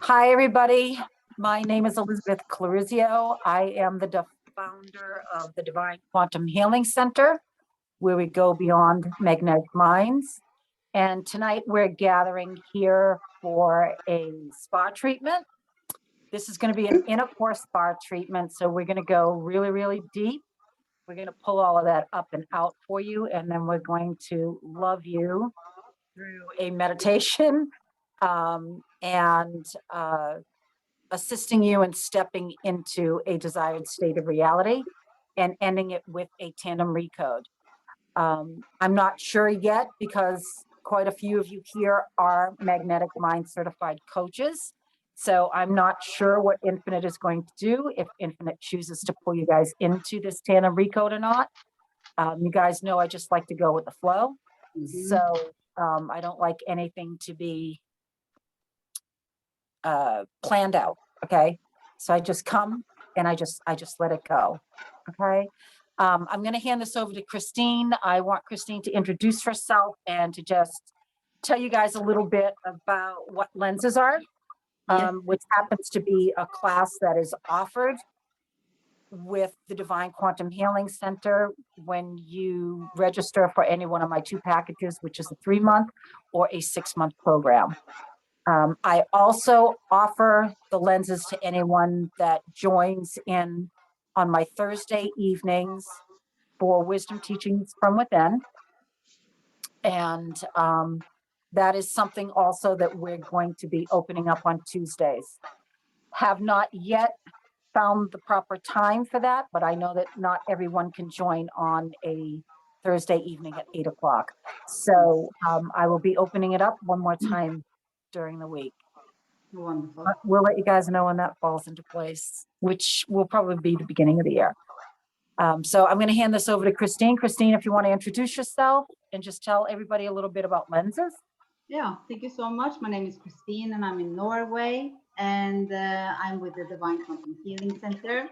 Hi, everybody. My name is Elizabeth Clarizio. I am the founder of the Divine Quantum Healing Center, where we go beyond magnetic minds. And tonight we're gathering here for a spa treatment. This is going to be an inner core spa treatment. So we're going to go really, really deep. We're going to pull all of that up and out for you. And then we're going to love you through a meditation and assisting you in stepping into a desired state of reality and ending it with a tandem recode. I'm not sure yet because quite a few of you here are magnetic mind certified coaches. So I'm not sure what Infinite is going to do, if Infinite chooses to pull you guys into this tandem recode or not. You guys know I just like to go with the flow. So I don't like anything to be planned out. Okay. So I just come and I just let it go. Okay. I'm going to hand this over to Christine. I want Christine to introduce herself and to just tell you guys a little bit about what lenses are, which happens to be a class that is offered with the Divine Quantum Healing Center when you register for any one of my 2 packages, which is a 3-month or a 6-month program. I also offer the lenses to anyone that joins in on my Thursday evenings for wisdom teachings from within. And that is something also that we're going to be opening up on Tuesdays. Have not yet found the proper time for that, but I know that not everyone can join on a Thursday evening at 8 o'clock. So I will be opening it up one more time during the week. Wonderful. We'll let you guys know when that falls into place, which will probably be the beginning of the year. So I'm going to hand this over to Christine. Christine, if you want to introduce yourself and just tell everybody a little bit about lenses. Yeah, thank you so much. My name is Christine and I'm in Norway, and I'm with the Divine Quantum Healing Center.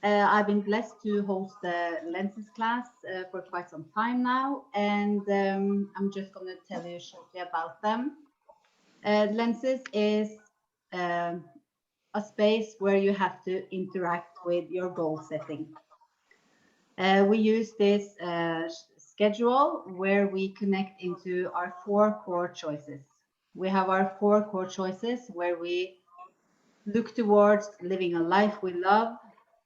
I've been blessed to host the lenses class for quite some time now, and I'm just going to tell you shortly about them. Lenses is a space where you have to interact with your goal setting. We use this schedule where we connect into our 4 core choices. We have our 4 core choices where we look towards living a life we love,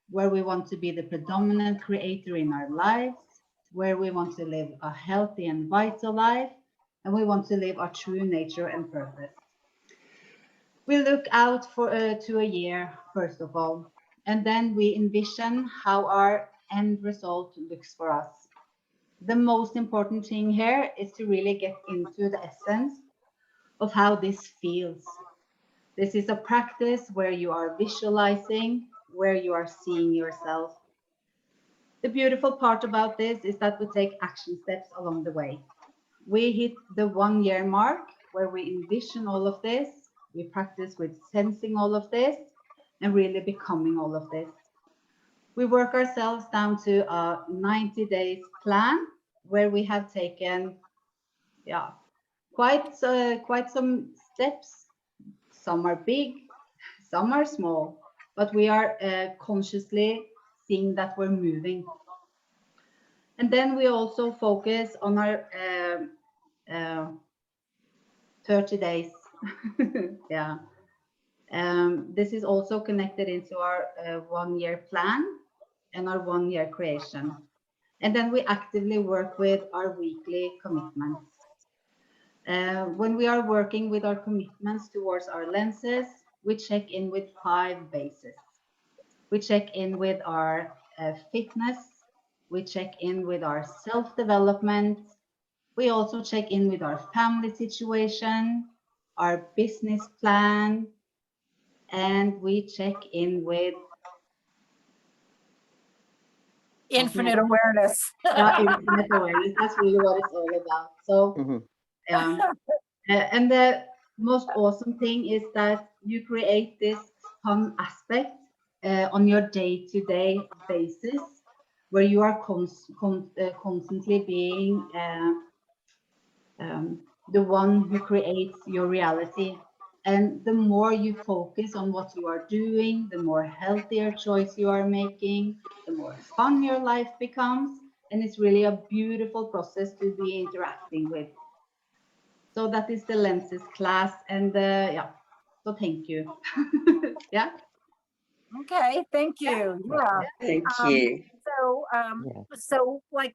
where we want to be the predominant creator in our lives, where we want to live a healthy and vital life, and we want to live our true nature and purpose. We look out to a year, first of all, and then we envision how our end result looks for us. The most important thing here is to really get into the essence of how this feels. This is a practice where you are visualizing, where you are seeing yourself. The beautiful part about this is that we take action steps along the way. We hit the 1-year mark where we envision all of this. We practice with sensing all of this and really becoming all of this. We work ourselves down to a 90 days plan where we have taken quite some steps. Some are big, some are small, but we are consciously seeing that we're moving. And then we also focus on our 30 days. Yeah. This is also connected into our 1-year plan and our 1-year creation. And then we actively work with our weekly commitments. When we are working with our commitments towards our lenses, we check in with 5 bases. We check in with our fitness. We check in with our self-development. We also check in with our family situation, our business plan, and we check in with Infinite awareness. Infinite awareness. That's really what it's all about. So, and the most awesome thing is that you create this fun aspect on your day-to-day basis, where you are constantly being the one who creates your reality. And the more you focus on what you are doing, the more healthier choice you are making, the more fun your life becomes. And it's really a beautiful process to be interacting with. So that is the lenses class. And yeah, so thank you. Yeah. Okay, thank you. Yeah. Thank Um, you. so, Yeah. so like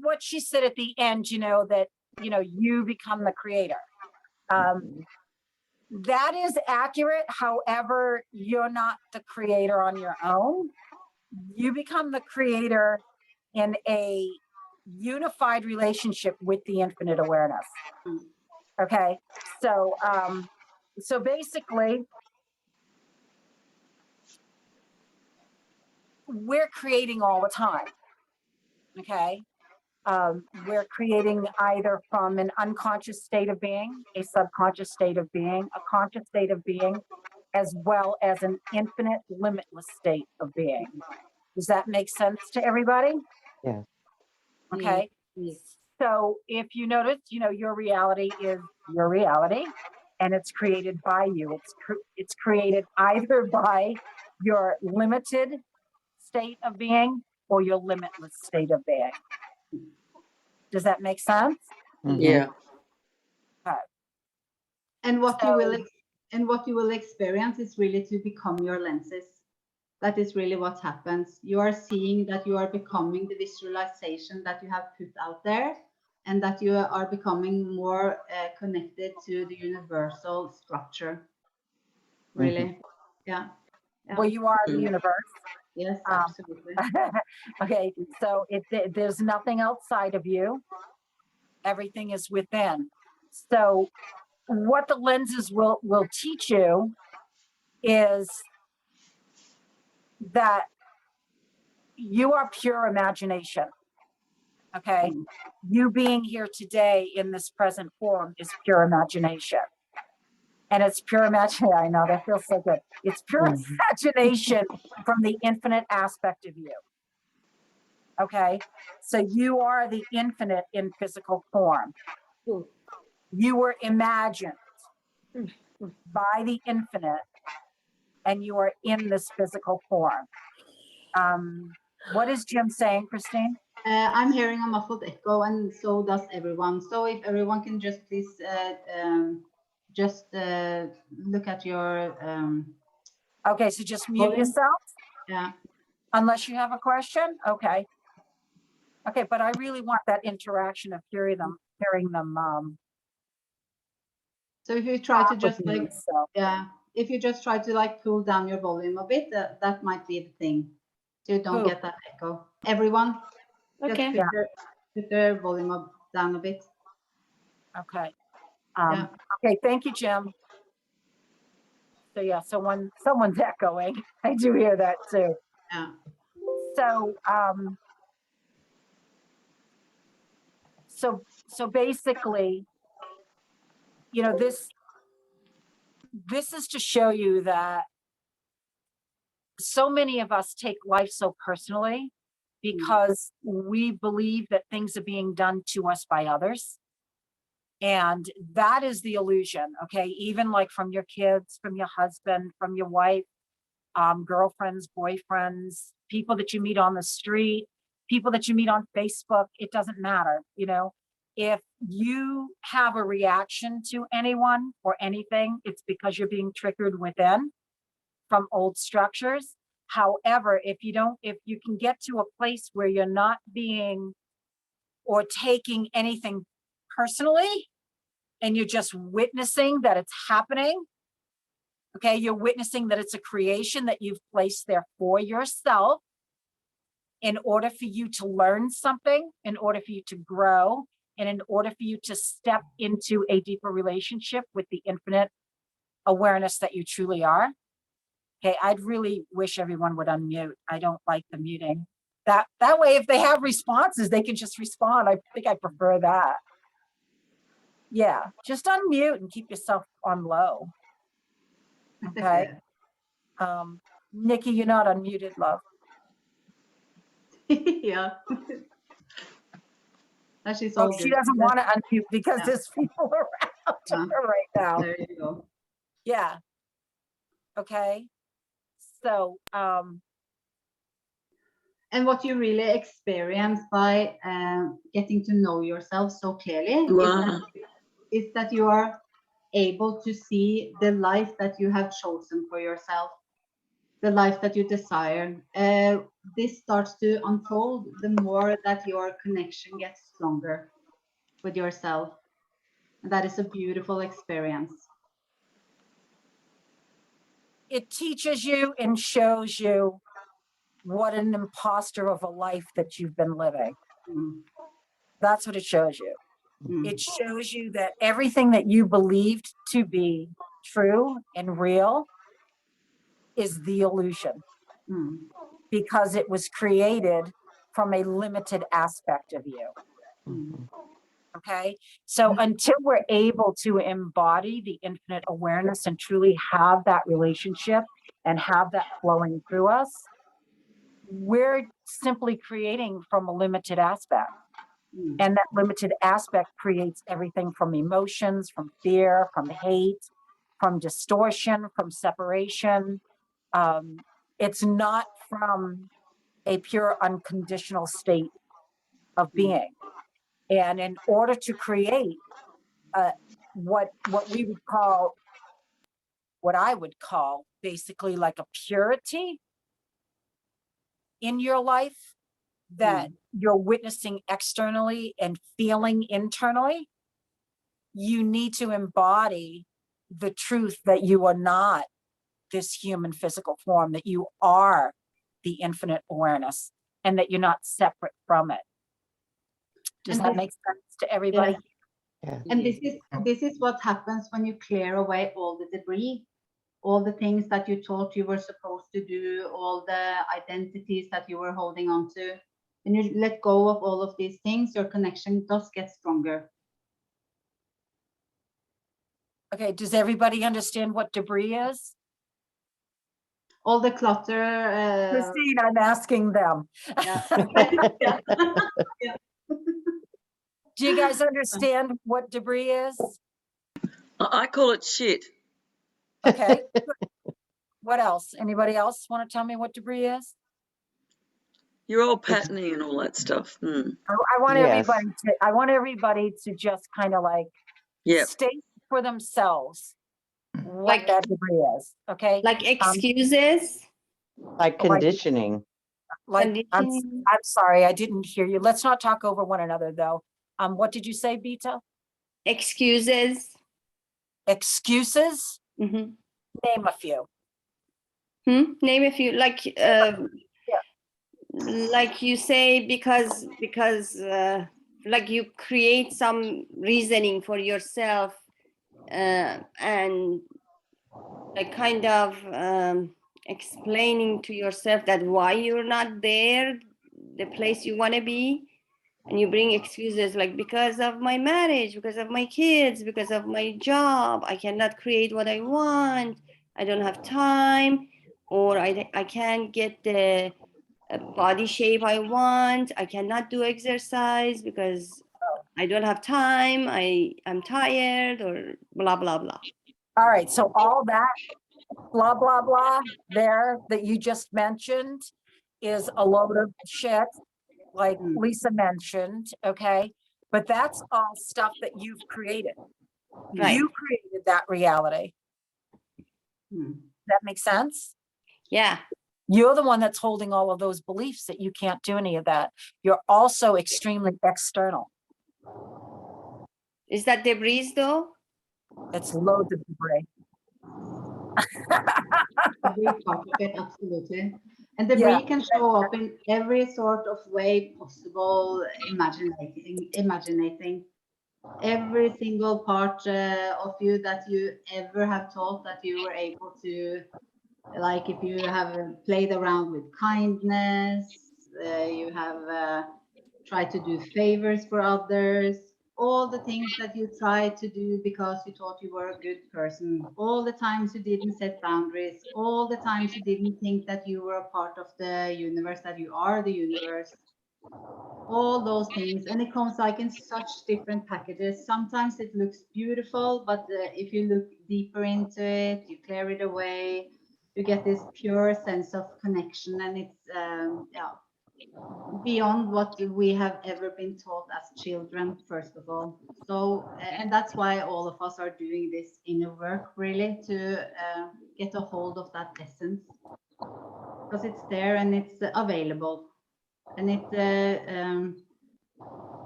what she said at the end, that, you become the creator. That is accurate. However, you're not the creator on your own. You become the creator in a unified relationship with the infinite awareness. Mm. Okay. So, so basically, we're creating all the time. Okay. We're creating either from an unconscious state of being, a subconscious state of being, a conscious state of being, as well as an infinite, limitless state of being. Does that make sense to everybody? Yeah. Okay. Yes. So if you notice, your reality is your reality, and it's created by you. It's created either by your limited state of being or your limitless state of being. Does that make sense? Yeah. And what So- you will experience is really to become your lenses. That is really what happens. You are seeing that you are becoming the visualization that you have put out there, and that you are becoming more connected to the universal structure. Really. Yeah. Yeah. Well, you are the universe. Yes, absolutely. Okay, so there's nothing outside of you. Everything is within. So what the lenses will teach you is that you are pure imagination. Okay. You being here today in this present form is pure imagination. And it's pure imagination. I know that feels so good. It's pure imagination from the infinite aspect of you. Okay. So you are the infinite in physical form. You were imagined by the infinite, and you are in this physical form. What is Jim saying, Christine? I'm hearing a muffled echo, and so does everyone. So if everyone can just please look at your Okay, so just mute volume. yourself. Yeah. Unless you have a question. Okay. Okay, but I really want that interaction of hearing them. So if you try to talk with just me, like, so. yeah, if you just try to like cool down your volume a bit, that might be the thing. So you don't Who? get that echo. Everyone, Okay. just put their volume down a bit. Okay. Yeah. Okay, thank you, Jim. So yeah, someone's echoing. I do hear that too. Yeah. So basically, this is to show you that so many of us take life so personally because we believe that things are being done to us by others. And that is the illusion, okay? Even like from your kids, from your husband, from your wife, girlfriends, boyfriends, people that you meet on the street, people that you meet on Facebook, it doesn't matter, If you have a reaction to anyone or anything, it's because you're being triggered within from old structures. However, if you can get to a place where you're not being or taking anything personally, and you're just witnessing that it's happening, okay, you're witnessing that it's a creation that you've placed there for yourself in order for you to learn something, in order for you to grow, and in order for you to step into a deeper relationship with the infinite awareness that you truly are. Okay, I'd really wish everyone would unmute. I don't like the muting. That way, if they have responses, they can just respond. I think I prefer that. Yeah, just unmute and keep yourself on low. Okay. Nikki, you're not unmuted, love. Yeah. That is all She good. doesn't want to unmute because Yeah. there's people around Yeah. her right now. There you go. Yeah. Okay. So, And what you really experience by getting to know yourself so clearly Wow. is that you are able to see the life that you have chosen for yourself, the life that you desire. This starts to unfold the more that your connection gets stronger with yourself. And that is a beautiful experience. it teaches you and shows you what an imposter of a life that you've been living. Mm, That's what it shows you. mm, It shows you that everything that you believed to be true and real is the illusion, mm, because it was created from a limited aspect of you. mm, Okay. So until we're able to embody the infinite awareness and truly have that relationship and have that flowing through us, we're simply creating from a limited aspect. mm. And that limited aspect creates everything from emotions, from fear, from hate, from distortion, from separation. It's not from a pure unconditional state of being. And in order to create what we would call, what I would call basically like a purity in your life that you're witnessing externally and feeling internally, you need to embody the truth that you are not this human physical form, that you are the infinite awareness and that you're not separate from it. Does And that this, make sense to everybody? Yeah. and this is what happens when you clear away all the debris, all the things that you thought you were supposed to do, all the identities that you were holding on to. When you let go of all of these things, your connection does get stronger. Okay, does everybody understand what debris is? All the clutter. Christine, I'm asking them. Yeah. Yeah. Yeah. Do you guys understand what debris is? I call it shit. Okay. What else? Anybody else want to tell me what debris is? Your old patterning and all that stuff. I want Yes. everybody to just kind of like Yep. state for themselves what Like- that debris is. Okay. Like excuses, Like conditioning. Like, conditioning. I'm sorry, I didn't hear you. Let's not talk over one another though. What did you say, Beta? Excuses. Excuses? Hmm. Name a few. Name a few, like you say, because like you create some reasoning for yourself, and like kind of explaining to yourself that why you're not there, the place you want to be. And you bring excuses like, because of my marriage, because of my kids, because of my job, I cannot create what I want, I don't have time, or I can't get the body shape I want, I cannot do exercise because I don't have time, I'm tired, or blah blah blah. All right, so all that blah, blah, blah there that you just mentioned is a load of shit, like Lisa mentioned, okay? But that's all stuff that you've created. Right. You created that reality. That makes sense? Yeah. You're the one that's holding all of those beliefs that you can't do any of that. You're also extremely external. Is that debris though? It's loads of debris. A big part of it, absolutely. And debris can show up in every sort of way possible, imagining every single part of you that you ever have thought that you were able to, like if you have played around with kindness, you have tried to do favors for others, all the things that you tried to do because you thought you were a good person, all the times you didn't set boundaries, all the times you didn't think that you were a part of the universe, that you are the universe, all those things, and it comes like in such different packages. Sometimes it looks beautiful, but if you look deeper into it, you clear it away, you get this pure sense of connection, and it's yeah, beyond what we have ever been taught as children, first of all. So, and that's why all of us are doing this inner work, really, to get a hold of that essence, because it's there and it's available, and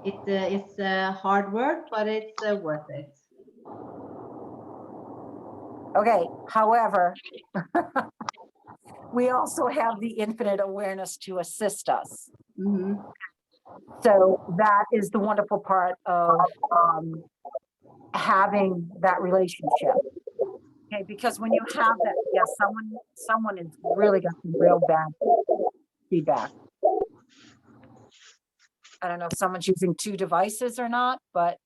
it's hard work, but it's worth it. Okay, however, we also have the infinite awareness to assist us. Hmm. So that is the wonderful part of having that relationship. Okay, because when you have that, yes, someone has really got some real bad feedback. I don't know if someone's using 2 devices or not, but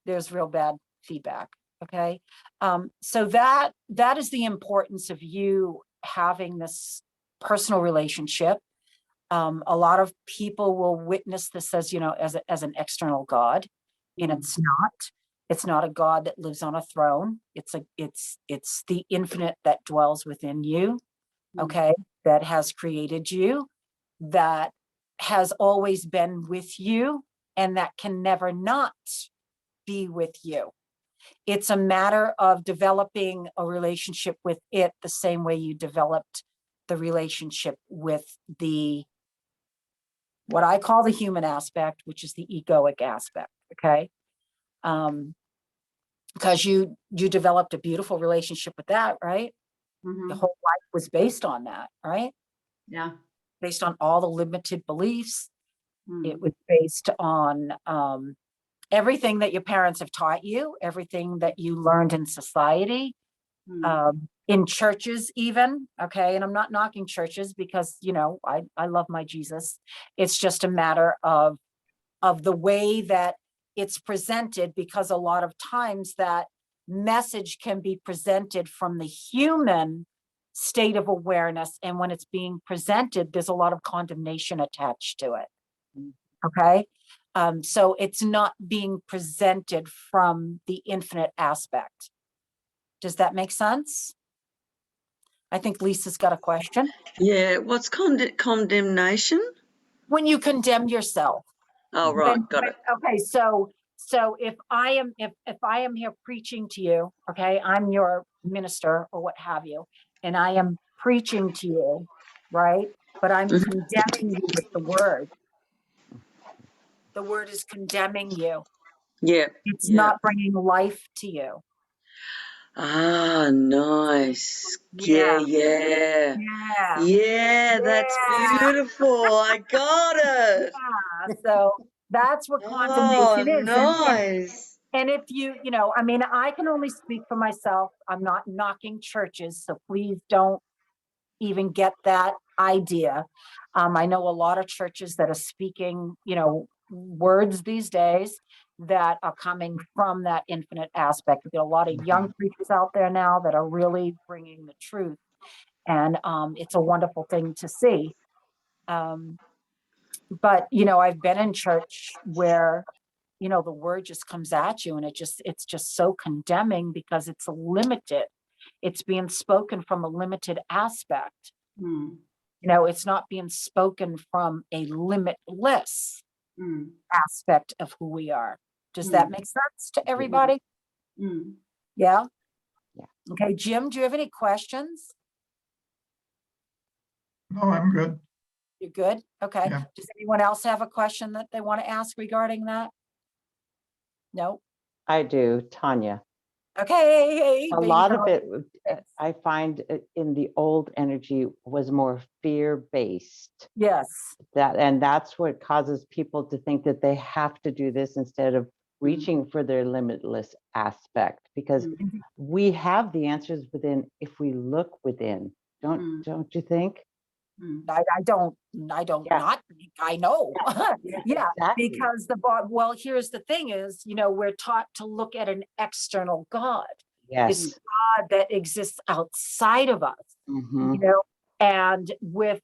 there's real bad feedback. Okay, so that is the importance of you having this personal relationship. A lot of people will witness this as, you know, as an external God, and it's not a God that lives on a throne. It's the infinite that dwells within you. Okay, that has created you, that has always been with you, and that can never not be with you. It's a matter of developing a relationship with it the same way you developed the relationship with what I call the human aspect, which is the egoic aspect. Okay. Because you developed a beautiful relationship with that, right? Mm-hmm. The whole life was based on that, right? Yeah. Based on all the limited beliefs. Mm. It was based on everything that your parents have taught you, everything that you learned in society, in churches even. Okay, and I'm not knocking churches, because, you know, I love my Jesus. It's just a matter of the way that it's presented, because a lot of times that message can be presented from the human state of awareness, and when it's being presented, there's a lot of condemnation attached to it. Okay, so it's not being presented from the infinite aspect. Does that make sense? I think Lisa's got a question. Yeah, what's condemnation? When you condemn yourself. Oh, right, got it. Okay, so if I am here preaching to you, okay, I'm your minister or what have you, and I am preaching to you, right? But I'm Mhm. condemning you with the word. The word is condemning you. Yeah, It's yeah. not bringing life to you. Ah, nice. Yeah. Yeah. Yeah. Yeah, that's Yeah. beautiful. I got it. Yeah. So that's what Oh, condemnation is. nice. And if you know, I mean, I can only speak for myself. I'm not knocking churches, so please don't even get that idea. I know a lot of churches that are speaking, you know, words these days that are coming from that infinite aspect. We've got a lot of young preachers out there now that are really bringing the truth. And it's a wonderful thing to see. But, you know, I've been in church where, you know, the word just comes at you, and it's just so condemning, because it's limited. It's being spoken from a limited aspect. Mm. You know, it's not being spoken from a limitless aspect of who we are. Does that make sense to everybody? Mm. Yeah. Yeah. Okay, Jim, do you have any questions? No, I'm good. You're good? Okay. Yeah. Does anyone else have a question that they want to ask regarding that? No? I do, Tanya. Okay. A baby lot of girl. it, I find in the old energy was more fear-based. Yes. And that's what causes people to think that they have to do this instead of reaching for their limitless aspect, because we have the answers within if we look within. Don't you think? I don't Yeah. not think I know. Yeah, Exactly. because well, here's the thing is, you know, we're taught to look at an external God. This Yes. God that exists outside of us, Mhm. you know, and with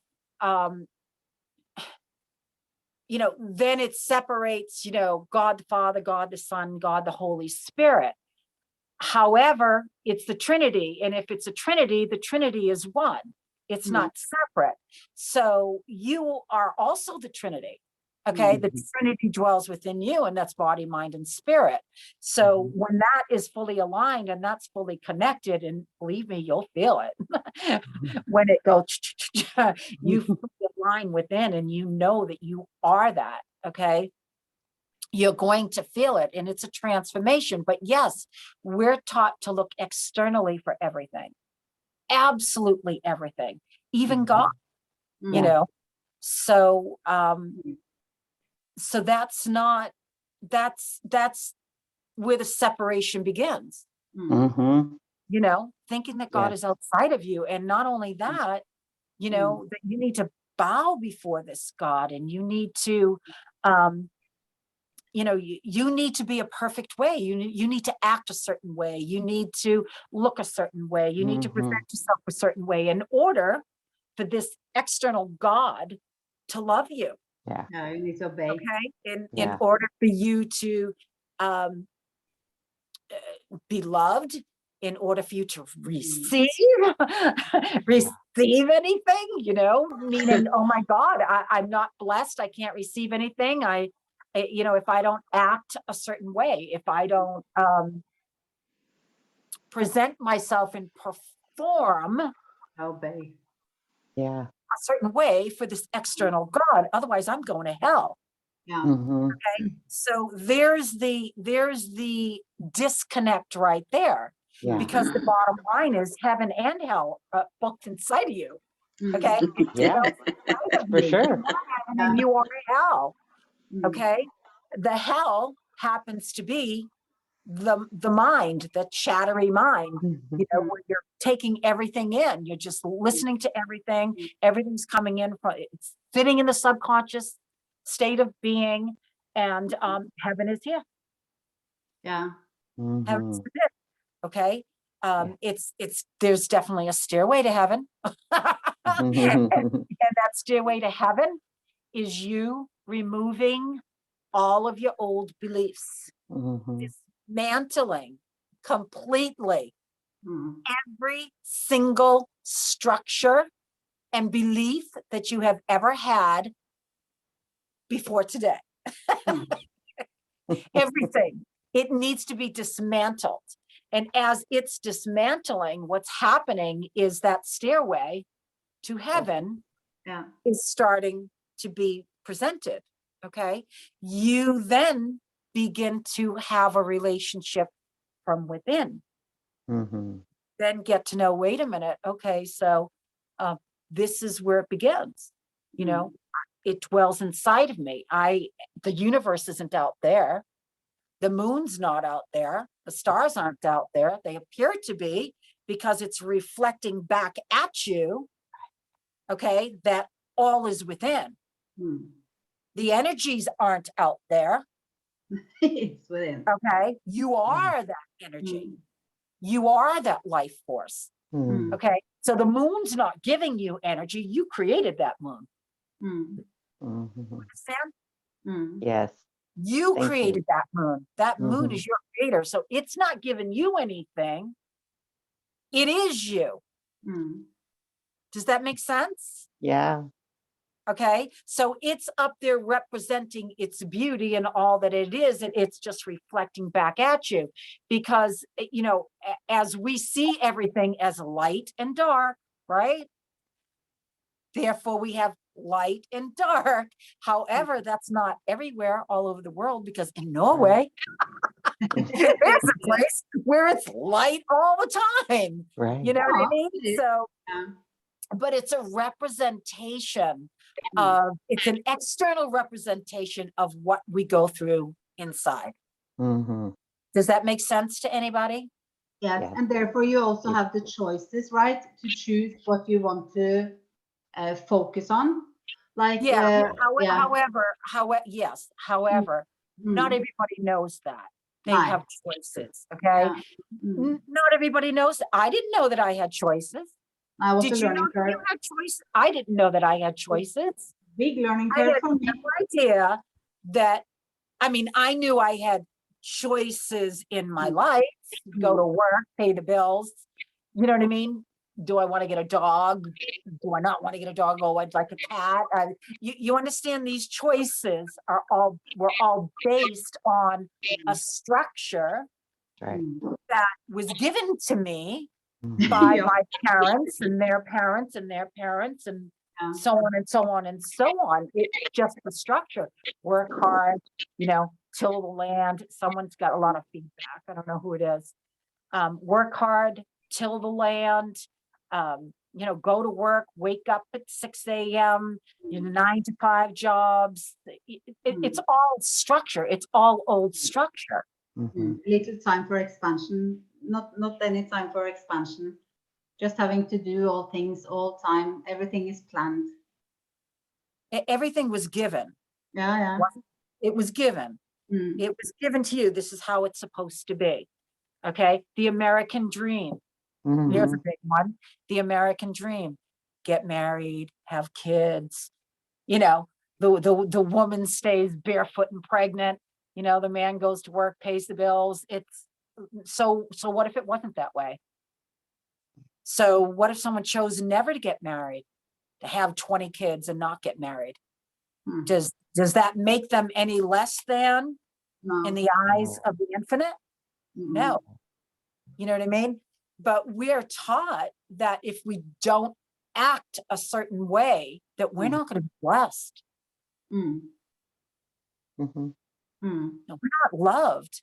then it separates, God the Father, God the Son, God the Holy Spirit. However, it's the Trinity. And if it's a Trinity, the Trinity is one. It's not separate. So you are also the Trinity. Okay. The Trinity dwells within you, and that's body, mind, and spirit. So when that is fully aligned and that's fully connected, and believe me, you'll feel it when it goes, you fully align within, and you know that you are that. Okay. You're going to feel it, and it's a transformation. But yes, we're taught to look externally for everything, absolutely everything, even God, so so that's where the separation begins, thinking that God is outside of you. And not only that, that you need to bow before this God, and you need to you need to be a perfect way. You need to act a certain way. You need to look a certain way. You need to present yourself a certain way in order for this external God to love you. Yeah. No, you need to obey. Okay. In order for you to be loved, in order for you to receive anything, meaning, oh my God, I'm not blessed. I can't receive anything. If I don't act a certain way, if I don't present myself and perform Obey. Yeah. a certain way for this external God, otherwise I'm going to hell. Yeah. Okay. So there's the disconnect right there, because the bottom line is heaven and hell booked inside of you. Okay. Yeah. For sure. And you are hell. Okay. The hell happens to be the mind, the chattery mind, where you're taking everything in. You're just listening to everything. Everything's coming in from, it's sitting in the subconscious state of being, and heaven is here. Yeah. Heaven's it. Okay. There's definitely a stairway to heaven. And that stairway to heaven is you removing all of your old beliefs, dismantling completely every single structure and belief that you have ever had before today. Everything. It needs to be dismantled. And as it's dismantling, what's happening is that stairway to heaven is starting to be presented. Okay. You then begin to have a relationship from within. Then get to know, wait a minute. Okay. So this is where it begins. It dwells inside of me. The universe isn't out there. The moon's not out there. The stars aren't out there. They appear to be, because it's reflecting back at you. Okay. That all is within. The energies aren't out there. It's within. Okay. You are that energy. You are that life force. Okay. So the moon's not giving you energy. You created that moon. Understand? Yes. You created that moon. That moon is your creator. So it's not giving you anything. It is you. Does that make sense? Yeah. Okay. So it's up there representing its beauty and all that it is. And it's just reflecting back at you, because, as we see everything as light and dark, right? Therefore, we have light and dark. However, that's not everywhere all over the world, because in Norway, there's a place where it's light all the time. Right. You know what I mean? So, but it's a representation of, it's an external representation of what we go through inside. Does that make sense to anybody? Yes. And therefore you also have the choices, right? To choose what you want to focus on. Like, however, not everybody knows that. They have choices. Okay. Not everybody knows that. I didn't know that I had choices. I was Did you know that you had choices? I didn't know that I had choices. big learning I curve had for me. no idea that, I mean, I knew I had choices in my life, go to work, pay the bills. You know what I mean? Do I want to get a dog? Do I not want to get a dog? Oh, I'd like a cat. You understand these choices were all based on a structure Right. that was given to me Mhm. by Yeah. my parents and their parents and their parents and Yeah. so on and so on and so on. It's just the structure. Work hard, till the land. Someone's got a lot of feedback. I don't know who it is. Work hard, till the land, go to work, wake up at 6 a.m., 9 to 5 jobs. It's all structure. It's all old structure. Mhm. Little time for expansion, not any time for expansion. Just having to do all things all time. Everything is planned. Everything was given. Yeah. It was given. Mm. It was given to you. This is how it's supposed to be. Okay. The American dream. Here's a Mhm. big one. The American dream. Get married, have kids. The woman stays barefoot and pregnant. The man goes to work, pays the bills. It's so what if it wasn't that way? So what if someone chose never to get married, to have 20 kids and not get married? Hmm. Does that make them any less than No. in the eyes of the infinite? No. You know what I mean? But we are taught that if we don't act a certain way, that we're not going to be blessed. Mm. Mhm. Mm. No, we're not loved.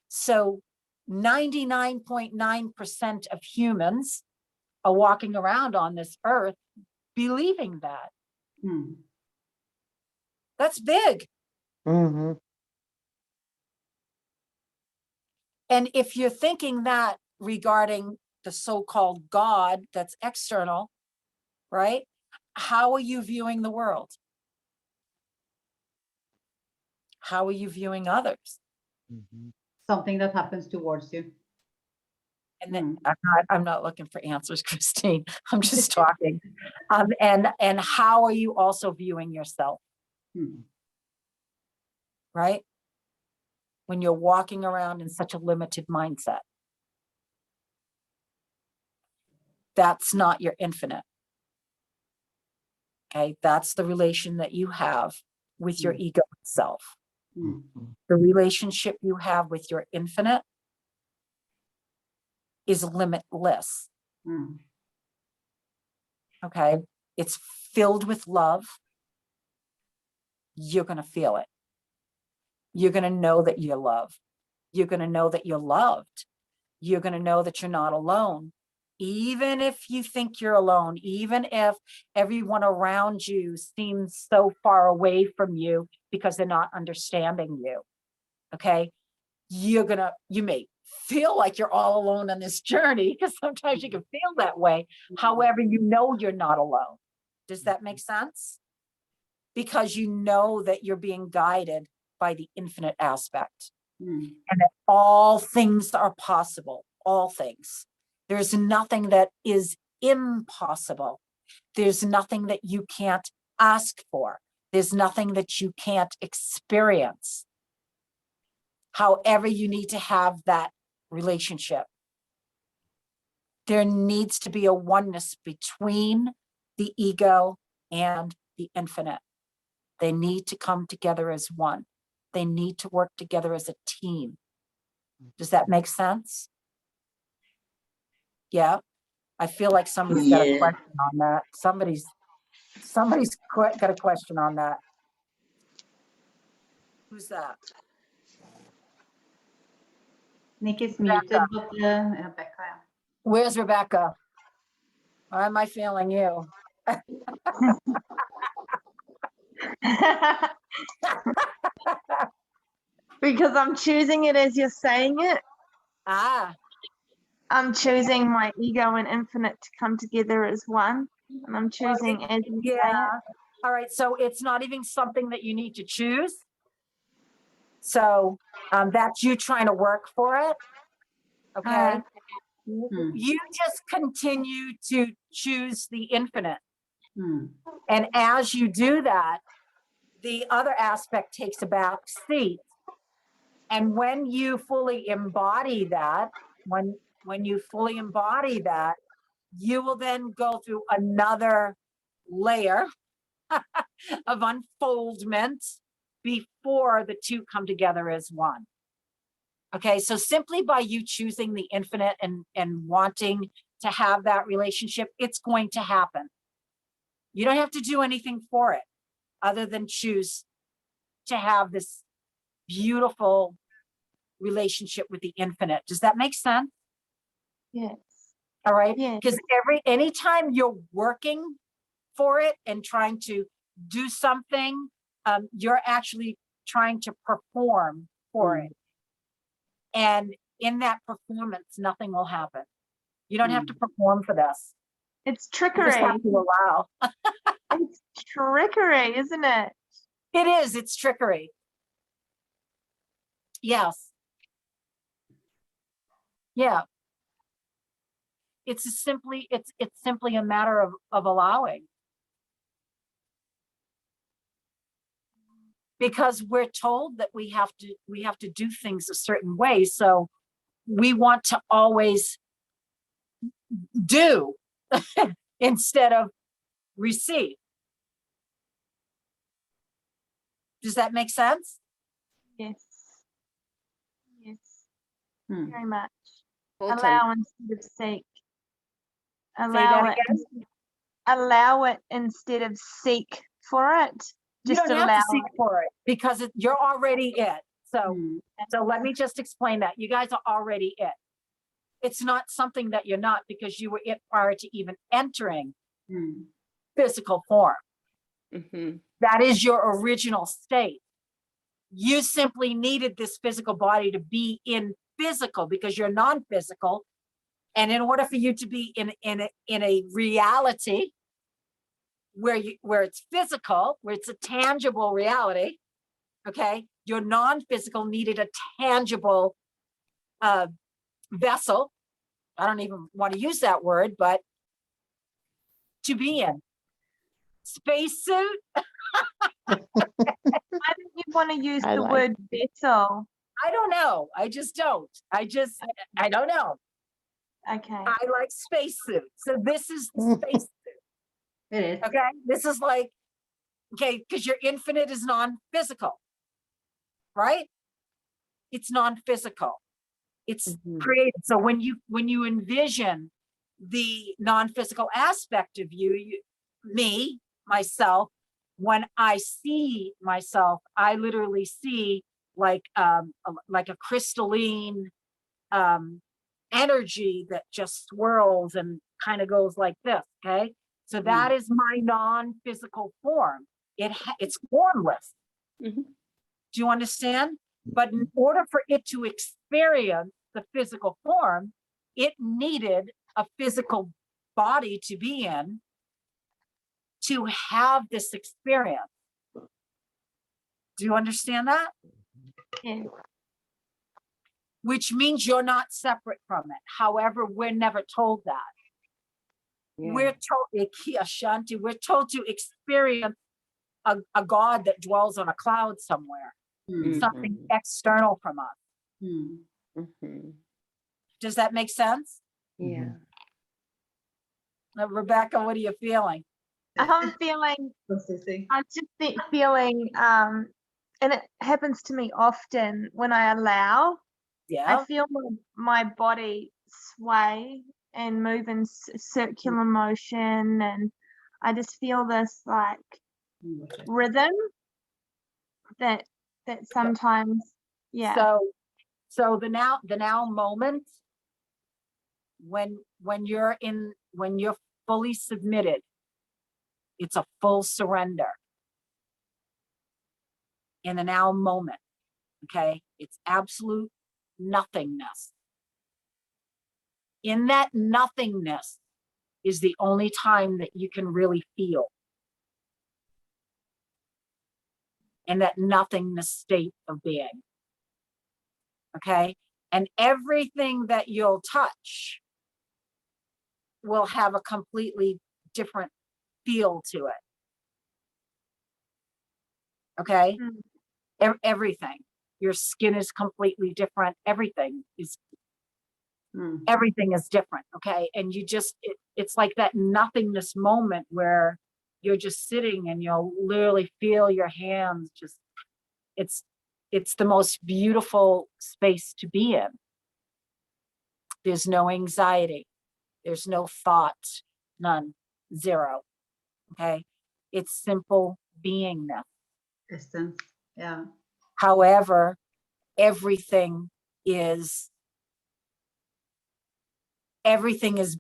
So 99.9% of humans are walking around on this earth believing that. Mm. That's big. Mhm. And if you're thinking that regarding the so-called God that's external, right? How are you viewing the world? How are you viewing others? Mhm. Something that happens towards you. And then I'm not looking for answers, Christine. I'm just talking. And how are you also viewing yourself? Mm. Right? When you're walking around in such a limited mindset. That's not your infinite. Okay, that's the relation that you have with your ego itself. Mm. The relationship you have with your infinite is limitless. Mm. Okay, it's filled with love. You're going to feel it. You're going to know that you're loved. You're going to know that you're loved. You're going to know that you're not alone. Even if you think you're alone, even if everyone around you seems so far away from you because they're not understanding you. Okay. You may feel like you're all alone on this journey because sometimes you can feel that way. However, you know you're not alone. Does that make sense? Because you know that you're being guided by the infinite aspect. Mm. And that all things are possible, all things. There's nothing that is impossible. There's nothing that you can't ask for. There's nothing that you can't experience. However, you need to have that relationship. There needs to be a oneness between the ego and the infinite. They need to come together as one. They need to work together as a team. Does that make sense? Yeah. I feel like somebody's got a Yeah. question on that. Somebody's got a question on that. Who's that? Nick is muted, but Rebecca. Yeah. Where's Rebecca? Or am I feeling you? Because I'm choosing it as you're saying it. Ah, I'm choosing my ego and infinite to come together as one. And I'm choosing as you say yeah. it. All right. So it's not even something that you need to choose. So that's you trying to work for it. Okay. Ah. Mm. You just continue to choose the infinite. Hmm. And as you do that, the other aspect takes a back seat. And when you fully embody that, when you fully embody that, you will then go through another layer of unfoldment before the two come together as one. Okay, so simply by you choosing the infinite and wanting to have that relationship, it's going to happen. You don't have to do anything for it other than choose to have this beautiful relationship with the infinite. Does that make sense? Yes. All right. Yes. Because anytime you're working for it and trying to do something, you're actually trying to perform for it. And in that performance, nothing will happen. You don't have to perform for this. It's You just trickery. have to allow. It's trickery, isn't it? It is. It's trickery. Yes. Yeah. It's simply a matter of allowing. Because we're told that we have to do things a certain way. So we want to always do instead of receive. Does that make sense? Yes. Yes. Hmm. Very much. Totally. Allow instead of seek. Say Allow that it. again. Allow it instead of seek for it. You Just don't have allow to seek it. for it because you're already it. So, Hmm. so let me just explain that. You guys are already it. It's not something that you're not because you were it prior to even entering Hmm. physical form. Mhm. That is your original state. You simply needed this physical body to be in physical because you're non-physical. And in order for you to be in a reality where it's physical, where it's a tangible reality, okay, your non-physical needed a tangible vessel. I don't even want to use that word, but to be in. Spacesuit, Why don't you want to use I the like word vessel? I don't know. I just don't. I don't know. Okay. I like spacesuit. So this is the spacesuit. It is. Okay. This is like, okay, because your infinite is non-physical, right? It's non-physical. It's Mhm. created. So when you envision the non-physical aspect of you, me, myself, when I see myself, I literally see like a crystalline energy that just swirls and kind of goes like this. Okay, so that is my non-physical form. It's formless. Mhm. Do you understand? But in order for it to experience the physical form, it needed a physical body to be in to have this experience. Do you understand that? Yeah. Which means you're not separate from it. However, we're never told that. Yeah. We're told, Ashanti, we're told to experience a God that dwells on a cloud somewhere, Hmm. something Mhm. external from us. Hmm. Mhm. Does that make sense? Yeah. Rebecca, what are you feeling? I'm feeling, Processing. I'm just feeling, and it happens to me often when I allow. I Yeah. feel my body sway and move in circular motion, and I just feel this like rhythm that sometimes, yeah. So the now moment when you're fully submitted, it's a full surrender in the now moment. Okay, it's absolute nothingness. In that nothingness is the only time that you can really feel. In that nothingness state of being. Okay, and everything that you'll touch will have a completely different feel to it. Okay. Mm. Everything. Your skin is completely different. Everything is Mm. different. Okay. And you just, it's like that nothingness moment where you're just sitting and you'll literally feel your hands just, it's the most beautiful space to be in. There's no anxiety. There's no thought, none, zero. Okay. It's simple beingness. Essence. Yeah. However, everything is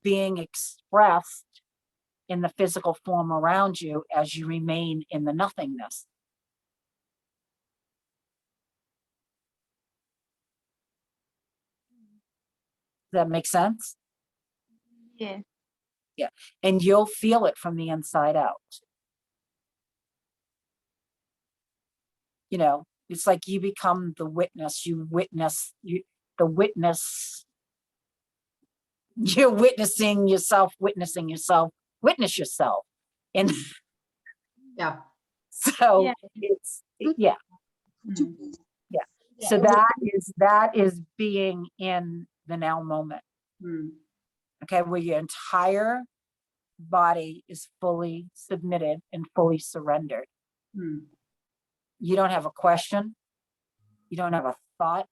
being expressed in the physical form around you as you remain in the nothingness. Does that make sense? Yeah. Yeah. And you'll feel it from the inside out. You know, it's like you become the witness, you're witnessing yourself, witness yourself. And Yeah. so Yeah. it's, yeah. Mm. So that is being in the now moment. Mm. Okay, where your entire body is fully submitted and fully surrendered. Mm. You don't have a question. You don't have a thought.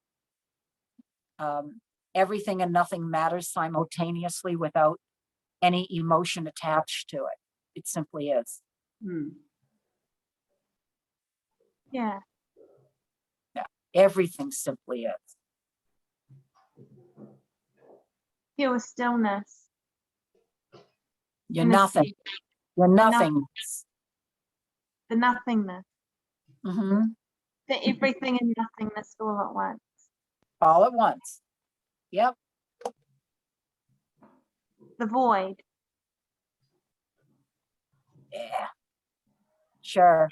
Everything and nothing matters simultaneously without any emotion attached to it. It simply is. Mm. Yeah. Yeah, everything simply is. Pure stillness. You're in the nothing. sea, You're nothing. nothing. The nothingness. Mm-hmm. The everything and nothingness all at once. All at once. Yep. The void. Yeah. Sure.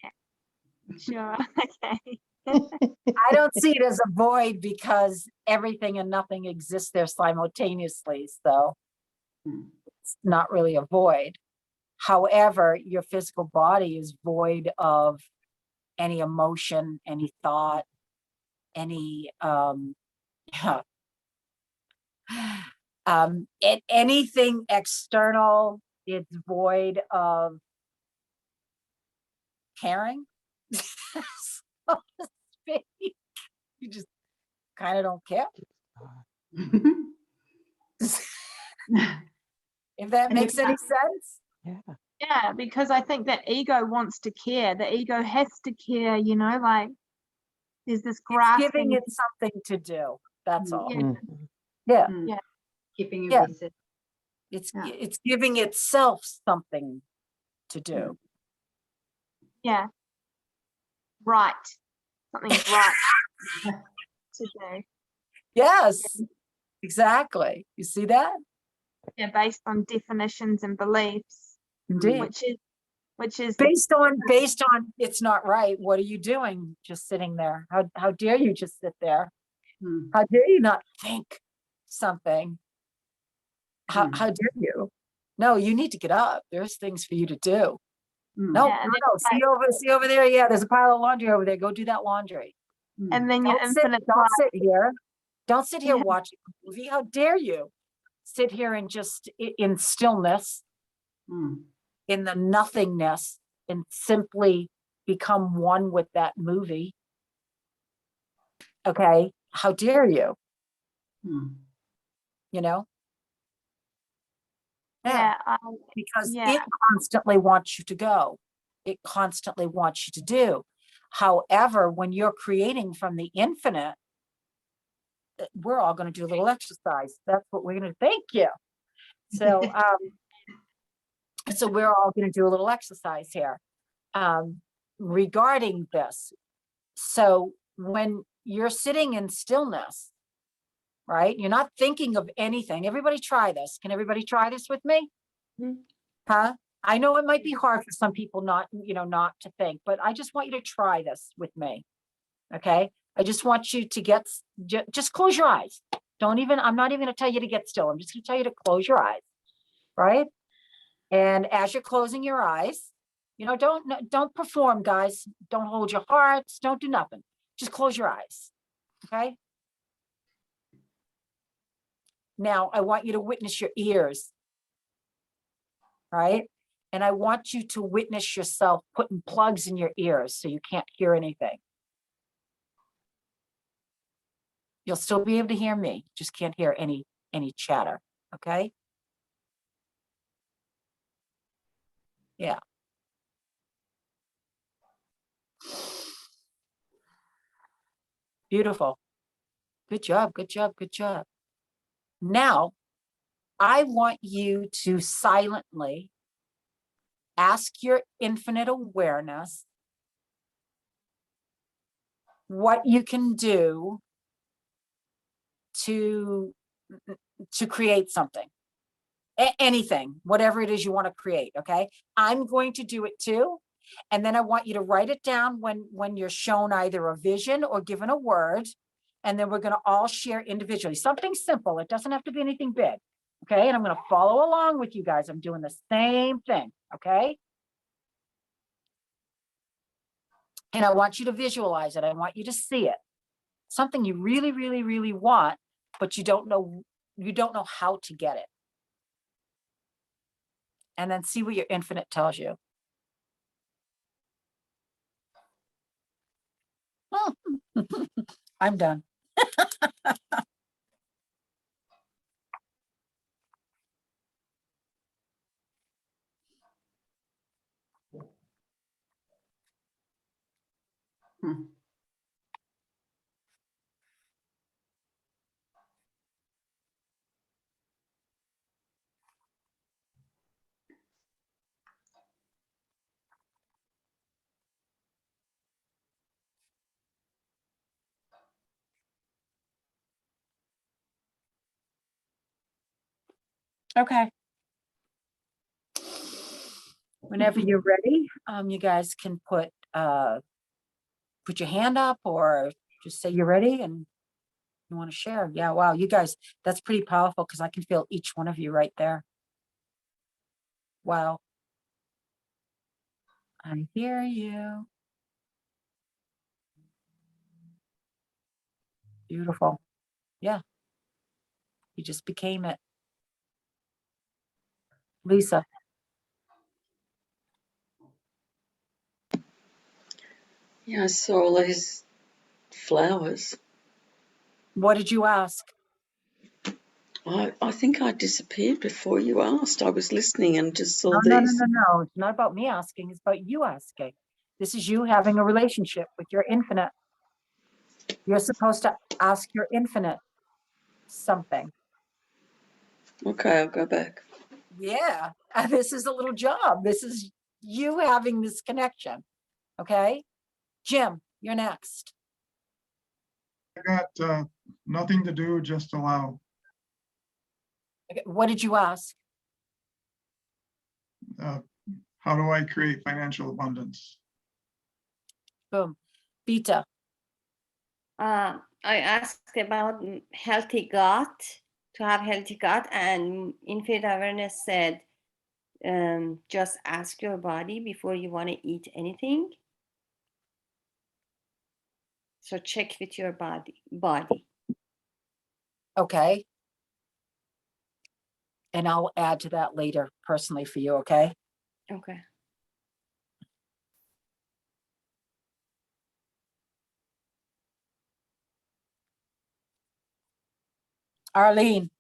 Sure. Okay. I don't see it as a void because everything and nothing exists there simultaneously. So it's not really a void. However, your physical body is void of any emotion, any thought, any anything external. It's void of caring. So to speak. You just kind of don't care. If that And makes any sense. Yeah. Yeah, because I think that ego wants to care. The ego has to care, you know, like there's this It's grasping. giving it something to do. That's all. Yeah. Mhm. Yeah. Mm. Yeah. Keeping you Yeah. busy. It's Yeah. it's giving itself something to do. Yeah. Right. Something's right to do. Yes. Exactly. You see that? Yeah, based on definitions and beliefs, Indeed. which is Based on it's not right. What are you doing just sitting there? How dare you just sit there? Mm. How dare you not think something? How Mm. dare you? No, you need to get up. There's things for you to do. Mm. No, Yeah, and no. See over there. Yeah, there's a pile of laundry over there. Go do that laundry. Mm. and then your Don't sit, infinite don't sit here. Don't sit here Yeah. watching a movie. How dare you sit here and just in stillness, Mm. in the nothingness, and simply become one with that movie. Okay. How dare you? Mm. You know? Yeah, Because yeah. it constantly wants you to go. It constantly wants you to do. However, when you're creating from the infinite, we're all going to do a little exercise. That's what we're going to. Thank you. So, so we're all going to do a little exercise here regarding this. So when you're sitting in stillness, right? You're not thinking of anything. Everybody try this. Can everybody try this with me? Huh? I know it might be hard for some people not to think, but I just want you to try this with me. Okay. I just want you to just close your eyes. I'm not even going to tell you to get still. I'm just going to tell you to close your eyes. Right. And as you're closing your eyes, you know, don't perform, guys. Don't hold your hearts. Don't do nothing. Just close your eyes. Okay. Now I want you to witness your ears. Right. And I want you to witness yourself putting plugs in your ears so you can't hear anything. You'll still be able to hear me. Just can't hear any chatter. Okay. Yeah. Beautiful. Good job. Good job. Good job. Now, I want you to silently ask your infinite awareness what you can do to create something. Anything, whatever it is you want to create. Okay. I'm going to do it too. And then I want you to write it down when you're shown either a vision or given a word. And then we're going to all share individually. Something simple. It doesn't have to be anything big. Okay. And I'm going to follow along with you guys. I'm doing the same thing. Okay. And I want you to visualize it. I want you to see it. Something you really, really, really want, but you don't know how to get it. And then see what your infinite tells you. Oh, I'm done. Hmm. Okay. Whenever you're ready, you guys can put your hand up or just say you're ready and you want to share. Yeah, wow, you guys, that's pretty powerful because I can feel each one of you right there. Wow. I hear you. Beautiful. Yeah. You just became it. Lisa, Yeah, I saw all these flowers. what did you ask? I think I disappeared before you asked. I was listening and just saw No. these. It's not about me asking. It's about you asking. This is you having a relationship with your infinite. You're supposed to ask your infinite something. Okay, I'll go back. Yeah, this is a little job. This is you having this connection. Okay. Jim, you're next. I got nothing to do, just allow. Okay, what did you ask? How do I create financial abundance? Boom. Beta. I asked about healthy gut, to have healthy gut, and infinite awareness said, just ask your body before you want to eat anything. So check with your body. Okay. And I'll add to that later personally for you. Okay. Okay. Arlene.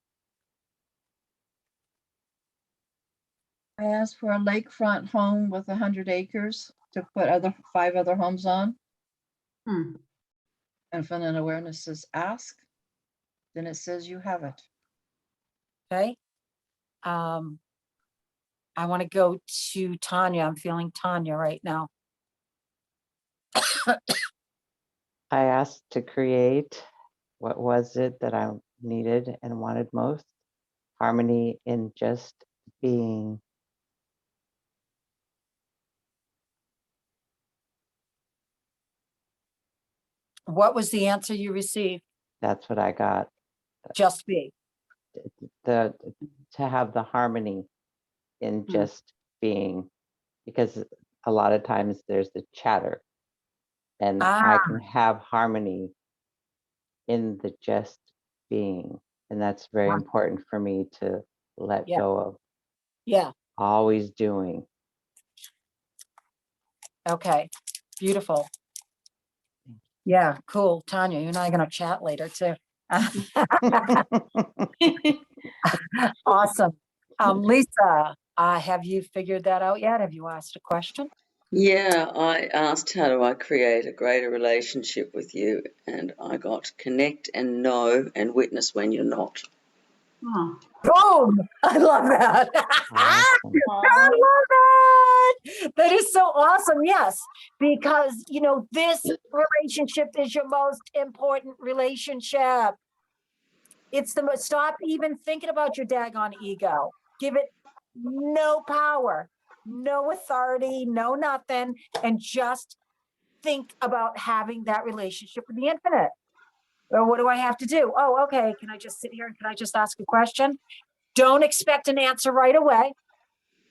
I asked for a lakefront home with 100 acres to put 5 other homes on. Hmm. Infinite awareness says ask, then it says you have it. Okay. I want to go to Tanya. I'm feeling Tanya right now. I asked to create what was it that I needed and wanted most? Harmony in just being. What was the answer you received? That's what I got. Just be. To have the harmony in just being, because a lot of times there's the chatter, and I can have harmony in the just being. And that's very important for me to let Yeah. go of Yeah. always doing. Okay. Beautiful. Yeah. Cool. Tanya, you and I are going to chat later too. Awesome. Lisa, have you figured that out yet? Have you asked a question? Yeah, I asked how do I create a greater relationship with you, and I got connect and know and witness when you're not. Oh, Boom! I love that. I Awesome. love that. That is so awesome. Yes, because this relationship is your most important relationship. It's the most. Stop even thinking about your daggone ego. Give it no power, no authority, no nothing, and just think about having that relationship with the infinite. Or what do I have to do? Oh, okay. Can I just sit here and can I just ask a question? Don't expect an answer right away.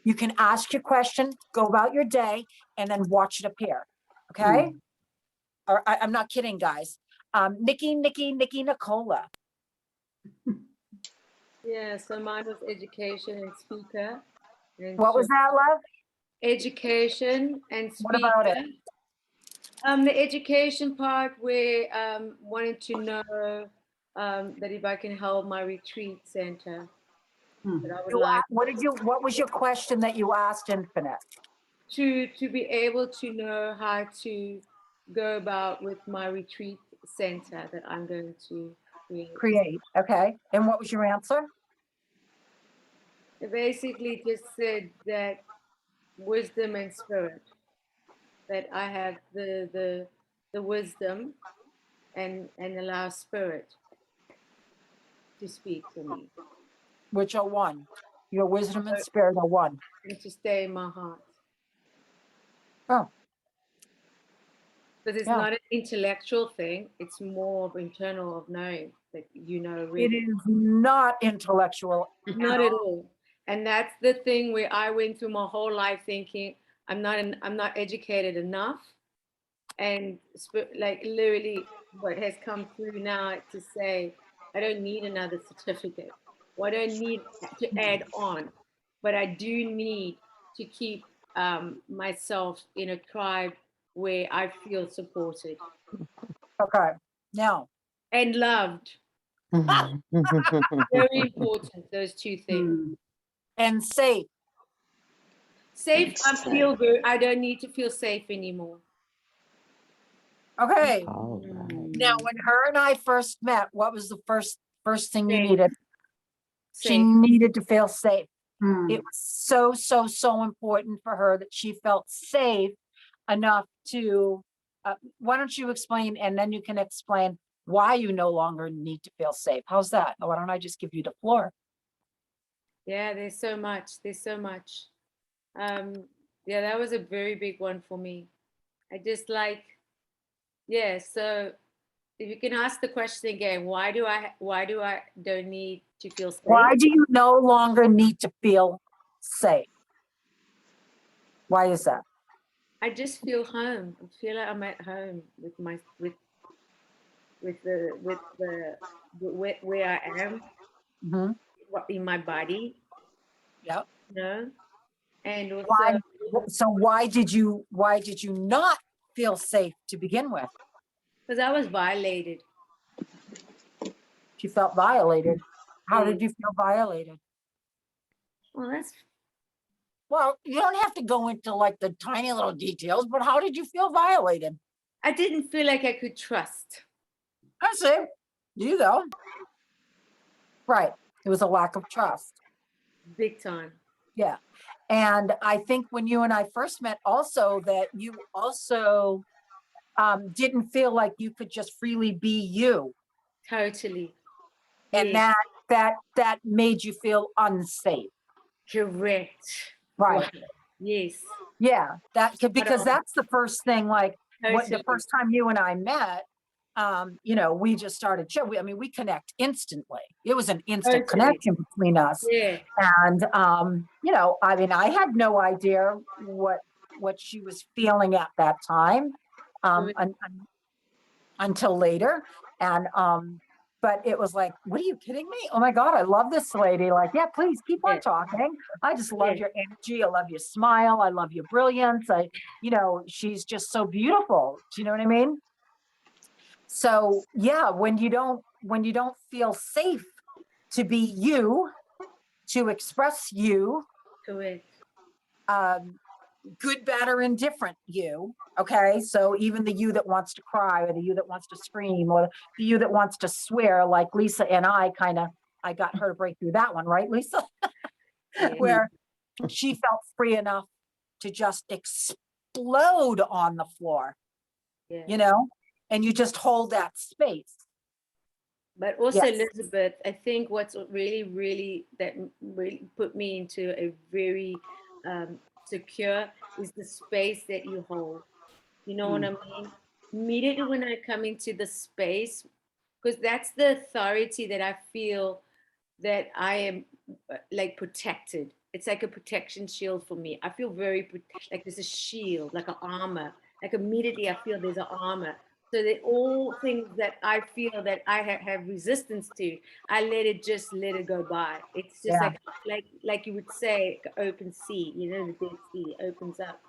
You can ask your question, go about your day, and then watch it appear. Okay? Or I'm not kidding, guys. Nikki, Nicola. Yeah, so mine was education and speaker. And What was that, love? education and What speaker. about it? The education part where wanted to know that if I can help my retreat center. That I would like What was your question that you asked Infinite? to be able to know how to go about with my retreat center that I'm going to create. Okay. And what was your answer? It basically just said that wisdom and spirit, that I have the wisdom and allow spirit to speak to me. Which are one? Your wisdom and spirit are one. And to stay in my heart. Oh. Because it's not an intellectual thing, it's more of internal, of knowing that really. It is not intellectual. Not at all. And that's the thing where I went through my whole life thinking I'm not educated enough. And like literally what has come through now to say, I don't need another certificate. Or I don't need to add on, but I do need to keep myself in a tribe where I feel supported. Okay. Now. And loved. Very important, those two things. And safe. Safe, I feel good. I don't need to feel safe anymore. Okay. All right. Now, when her and I first met, what was the first thing you Safe. needed? Safe. She needed to feel safe. It was so important for her that she felt safe enough to, why don't you explain, and then you can explain why you no longer need to feel safe. How's that? Why don't I just give you the floor? Yeah, there's so much. Yeah, that was a very big one for me. I just so if you can ask the question again, why do I don't need to feel safe? Why do you no longer need to feel safe? Why is that? I just feel home. I feel like I'm at home with where I am in my body. Yep. And also, why did you not feel safe to begin with? Because I was violated. You felt violated. How did you feel violated? Well, you don't have to go into like the tiny little details, but how did you feel violated? I didn't feel like I could trust. I see. You go. Right. It was a lack of trust. Big time. Yeah. And I think when you and I first met also that you also didn't feel like you could just freely be you. Totally. And that made you feel unsafe. Correct. Right. Yes. Yeah. Because that's the first thing, like what the first time you and I met, you know, we just started I mean, we connect instantly. It was an instant Totally. connection between us. Yeah. And, you know, I mean, I had no idea what she was feeling at that time, until later. And, but it was like, what are you kidding me? Oh my God, I love this lady. Like, yeah, please keep on Yeah. talking. I just love Yeah. your energy. I love your smile. I love your brilliance. You know, she's just so beautiful. Do you know what I mean? So yeah, when you don't feel safe to be you, to express you, Correct. good, bad, or indifferent you. Okay. So even the you that wants to cry, or the you that wants to scream, or the you that wants to swear, like Lisa and I got her to break through that one, right, Lisa? Yeah. Where she felt free enough to just explode on the floor, Yeah. you know, and you just hold that space. But also, Yes. Elizabeth, I think what's really that really put me into a very secure is the space that you hold. You know what I mean? Immediately when I come into the space, because that's the authority that I feel that I am like protected. It's like a protection shield for me. I feel very like there's a shield, like an armor. Like immediately I feel there's an armor. So that all things that I feel that I have resistance to, I let it go by. It's just Yeah. like you would say, open sea. You know, the Dead Sea opens up.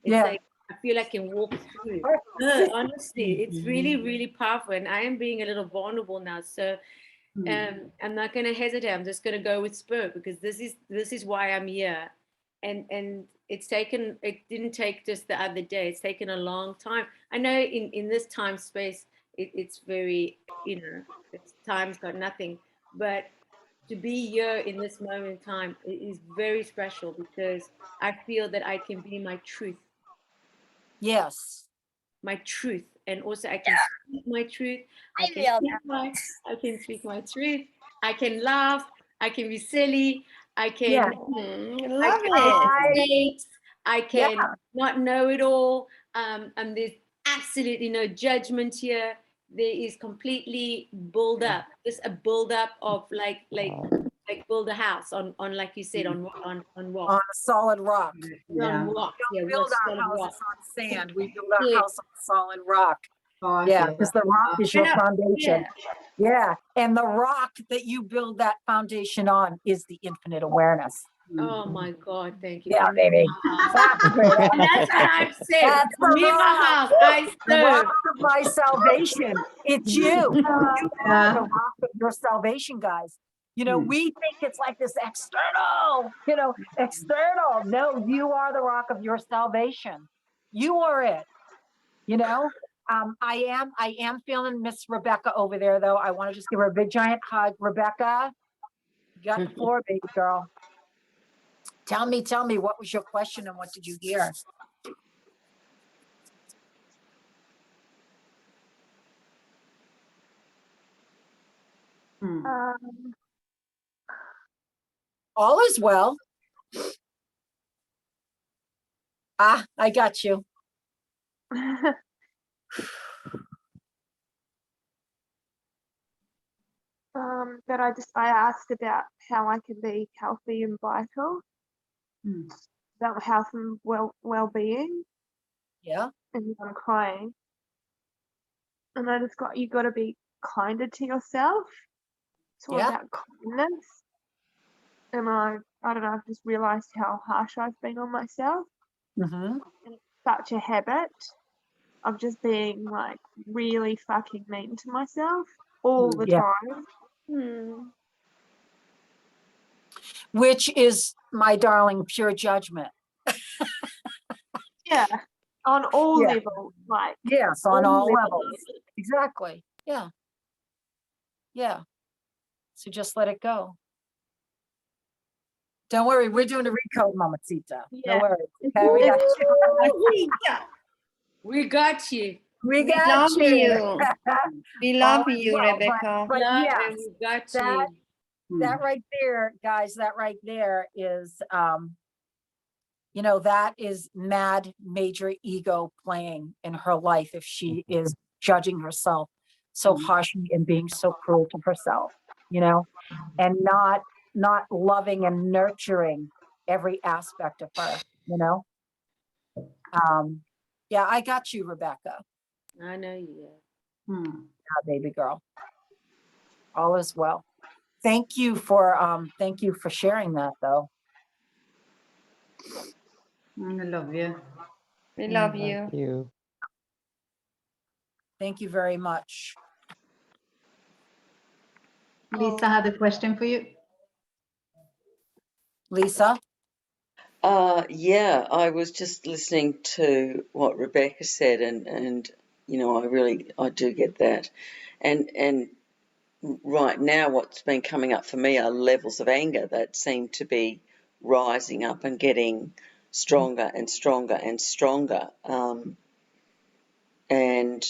It's Yeah. like I feel I can walk through. Honestly, it's really powerful, and I am being a little vulnerable now. So I'm not going to hesitate. I'm just going to go with spirit, because this is why I'm here, and it didn't take just the other day. It's taken a long time. I know in this time space, it's very, you know, time's got nothing, but to be here in this moment in time is very special, because I feel that I can be my truth. Yes. My truth, and also I can speak my truth. I can speak my truth. I can laugh. I can be silly. I can Yeah. Love it. I can not know it all. And there's absolutely no judgment here. There is completely build up, just a build up of like build a house on like you said on rock. On a solid rock. On rock. We don't Yeah, build our solid houses rock. on sand. We build our Yeah. house on solid rock. Oh, Yeah, okay. because the rock is your Yeah. foundation. Yeah. And the rock that you build that foundation on is the infinite awareness. Oh my God, thank you. Yeah, for baby. That's great. And that's what I've said. That's the Me and my rock. house, I The serve. rock of my salvation. It's you. You are the rock of your salvation, guys. You know, we think it's like this external, external. No, you are the rock of your salvation. You are it. You know, I am feeling Miss Rebecca over there, though. I want to just give her a big giant hug. Rebecca, you got the floor, baby girl. Tell me, what was your question and what did you hear? All is well. Ah, I got you. But I asked about how I can be healthy and vital, about health and well-being, Yeah. and I'm crying. And I just you got to be kinder to yourself. It's all Yeah. about kindness. And I don't know, I've just realized how harsh I've been on myself. Mm-hmm. And it's such a habit of just being like really fucking mean to myself all the Yeah. time. Which is, my darling, pure judgment. Yeah, on all Yeah. levels, like Yes, on all levels. levels. Exactly. Yeah. Yeah. So just let it go. Don't worry, we're doing a recode, Mamacita. Yeah. No worries. Okay, we got you. We got you. We We got love you. you. We love All is you, well, Rebecca. But Love, yes, and we got that you. that right there, guys, that right there is you know, that is mad major ego playing in her life if she is judging herself so harshly and being so cruel to herself, you know, and not loving and nurturing every aspect of her, you know. Yeah, I got you, Rebecca. I know you. Hmm. Yeah, baby girl. All is well. Thank you for sharing that, though. I love you. We love you. You. Thank you very much. Lisa had a question for you. Lisa? Yeah, I was just listening to what Rebecca said, and you know, I do get that, and right now what's been coming up for me are levels of anger that seem to be rising up and getting stronger and stronger and stronger, and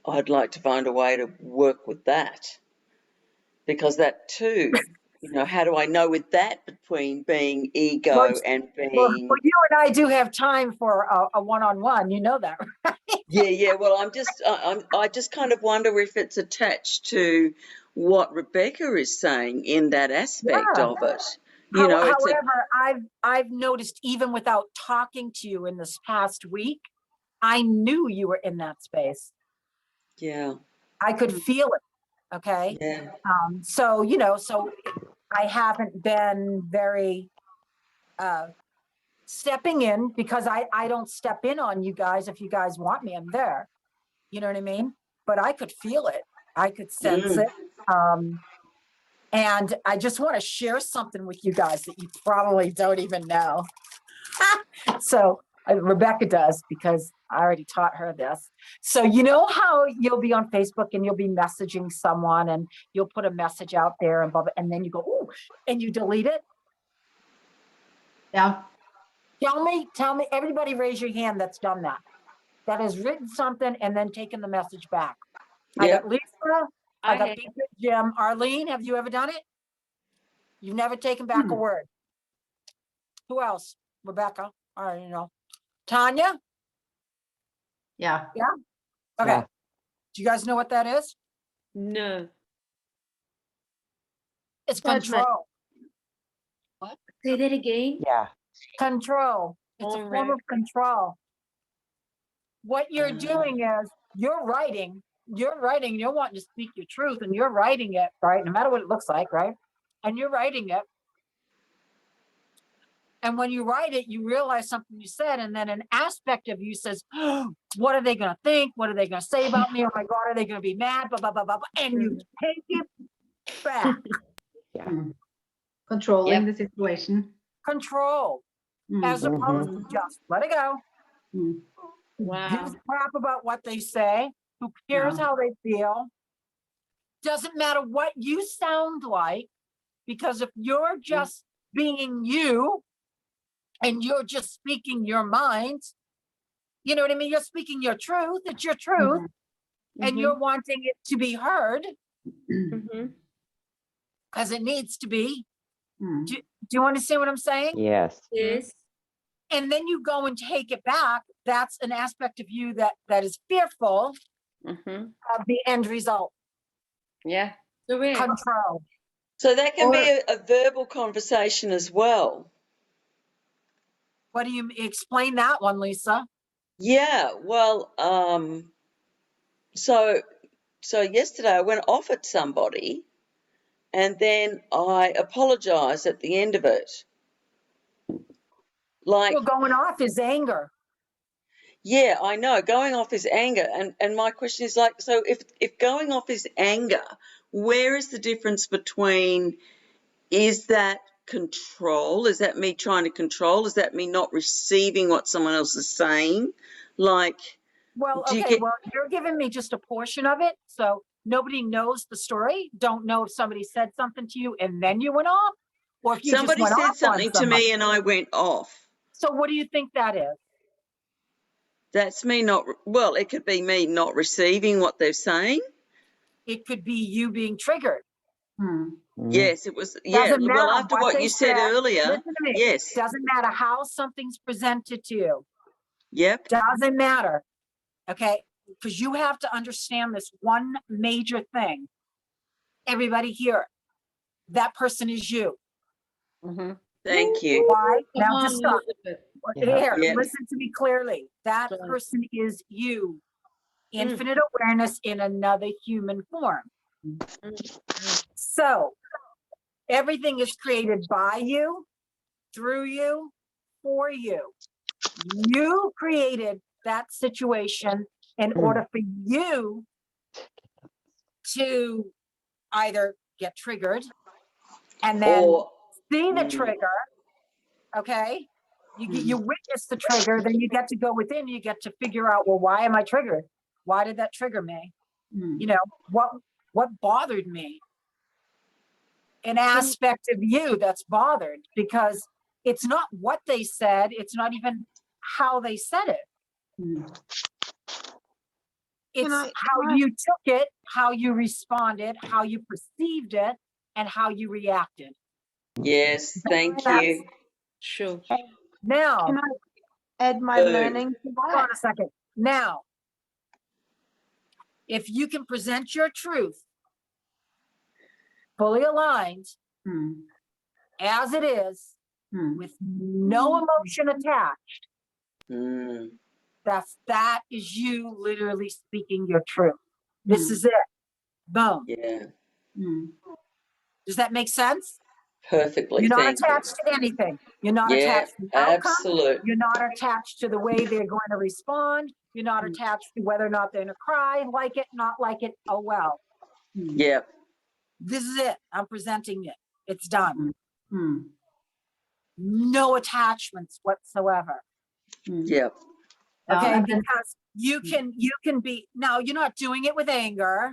I'd like to find a way to work with that, because that too, you know, how do I know with that between being ego and Well, being... you and I do have time for a one-on-one. You know that, right? Yeah. Well, I just kind of wonder if it's attached to what Rebecca is saying in that aspect of it. You know, it's However, I've noticed, even without talking to you in this past week, I knew you were in that space. yeah, I could feel it. Okay. yeah, So, you know, so I haven't been very stepping in, because I don't step in on you guys. If you guys want me, I'm there. You know what I mean? But I could feel it. I could sense it. And I just want to share something with you guys that you probably don't even know. So Rebecca does, because I already taught her this. So you know how you'll be on Facebook and you'll be messaging someone and you'll put a message out there and blah, blah, and then you go, ooh, and you delete it? Yeah. Tell me, everybody raise your hand that's done that. That has written something and then taken the message back. I Yep. got Lisa, I got have. Big Jim. Arlene, have you ever done it? You've never taken back a word. Who else? Rebecca, all right, you know. Tanya? Yeah. Okay. Yeah. Do you guys know what that is? No. It's Judgment. control. Say that again. Yeah. Control. It's a All form right. of control. What you're doing is you're writing, you're wanting to speak your truth, and you're writing it, right? No matter what it looks like, right? And you're writing it. And when you write it, you realize something you said, and then an aspect of you says, oh, what are they going to think? What are they going to say about me? Oh my God, are they going to be mad? Blah, blah, blah, blah, blah. And you take it back. Yeah. Controlling the situation. Control. As opposed to just let it go. Wow. Gives a crap about what they say. Who cares how they feel? Doesn't matter what you sound like, because if you're just being you and you're just speaking your mind, you know what I mean? You're speaking your truth. It's your truth. And you're wanting it to be heard as it needs to be. Do you understand what I'm saying? Yes. Yes. And then you go and take it back. That's an aspect of you that is fearful of the end result. Yeah. Control. So that can be a verbal conversation as well. What do you explain that one, Lisa? Yeah, well, so yesterday I went off at somebody, and then I apologized at the end of it. Like, Well, going off is anger. yeah, I know, going off is anger, and my question is, like, so if going off is anger, where is the difference between, is that control? Is that me trying to control? Is that me not receiving what someone else is saying? Like, Well, do you okay, get... well, you're giving me just a portion of it. So nobody knows the story. Don't know if somebody said something to you and then you went off, or if you Somebody just went said off on something to somebody. me and I went off. So what do you think that is? That's me not, well, it could be me not receiving what they're saying. It could be you being triggered. Yes, it was, yeah, Doesn't well, matter after what what they you said said. earlier, Listen to me. yes. Doesn't matter how something's presented to you. Yep. Doesn't matter. Okay. because you have to understand this one major thing. Everybody here, that person is you. Thank you. Why? Come Now on, just stop. Elizabeth. Yeah. Here, Yeah. listen to me clearly. That Right. person is you. Infinite awareness in another human form. So everything is created by you, through you, for you. You created that situation in order for you to either get triggered and then Or see the trigger, okay? You witness the trigger, then you get to go within, you get to figure out, well, why am I triggered? Why did that trigger me? You know, what bothered me? An aspect of you that's bothered, because it's not what they said, it's not even how they said it. It's how you took it, how you responded, how you perceived it, and how you reacted. yes, thank That's- you. Sure. Now, Can I add my Boom. learning to hold that? on a second. Now, if you can present your truth fully aligned as it is, with no emotion attached, Mm, that is you literally speaking your truth. This is it. Boom. yeah, Does that make sense? perfectly. You're not Thank you. attached to anything. You're not Yeah, attached to the outcome. absolute. You're not attached to the way they're going to respond. You're not attached to whether or not they're going to cry, like it, not like it. Oh, well. Yeah, This is it. I'm presenting it. It's done. No attachments whatsoever. yeah, Okay, because you can be, now you're not doing it with anger,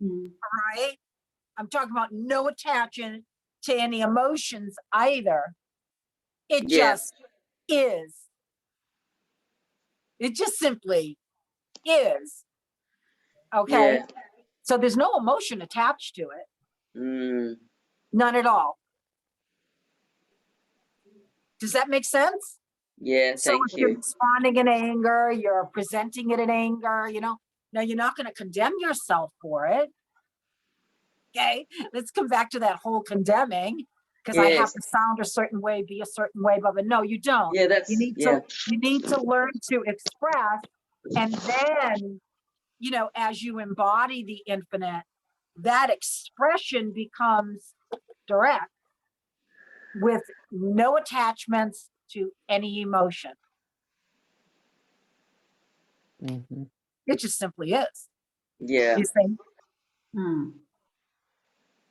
right? I'm talking about no attachment to any emotions either. It Yeah. just is. It just simply is. Okay. yeah. So there's no emotion attached to it. Mm, None at all. Does that make sense? yeah, So thank if you're you. responding in anger, you're presenting it in anger, you know, now you're not going to condemn yourself for it. Okay, let's come back to that whole condemning, because I have Yes. to sound a certain way, be a certain way, but no, you don't. Yeah, that's, You need yeah, to learn to express, and then, you know, as you embody the infinite, that expression becomes direct with no attachments to any emotion. It just simply is. yeah, You think?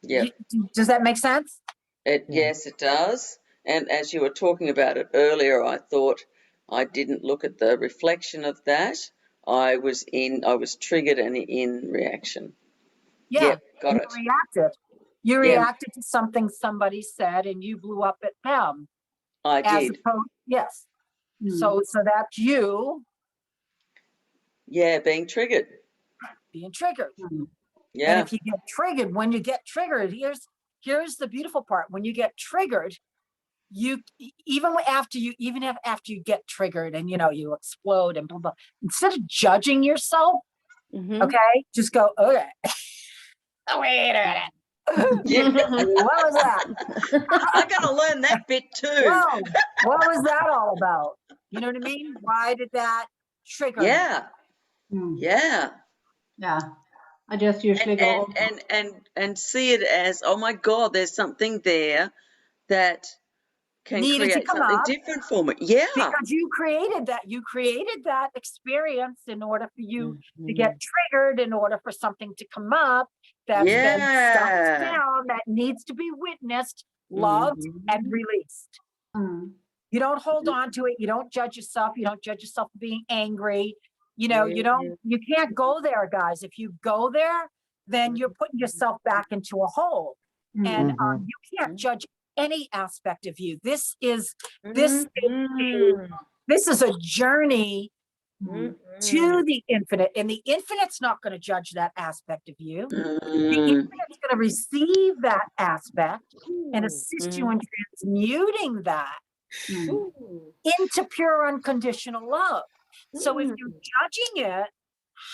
yeah. Does that make sense? Yes, it does. And as you were talking about it earlier, I thought I didn't look at the reflection of that. I was triggered and in reaction. Yeah, Yep, got you it. reacted. You Yeah. reacted to something somebody said, and you blew up at them. I As did. opposed, yes. So that's you Yeah, being triggered. being triggered. And Yeah. if you get triggered, when you get triggered, here's the beautiful part. When you get triggered, even after you get triggered and, you know, you explode and blah blah, instead of judging yourself, okay, just go, okay. Wait a minute. Yeah. What was that? I gotta learn that bit too. Whoa, what was that all about? You know what I mean? Why did that trigger me? Yeah. Yeah. Yeah. I just usually go, And see it as, oh my God, there's something there that can Needed to create come something up different for me. Yeah. because you created that experience in order for you to get triggered, in order for something to come up that's been stuffed Yeah. down, that needs to be witnessed, loved, and released. You don't hold on to it. You don't judge yourself. You don't judge yourself for being angry. You know, you can't go there, guys. If you go there, then you're putting yourself back into a hole. And you can't judge any aspect of you. This is a journey to the infinite, and the infinite's not going to judge that aspect of you. The infinite's going to receive that aspect and assist you in transmuting that into pure unconditional love. So if you're judging it,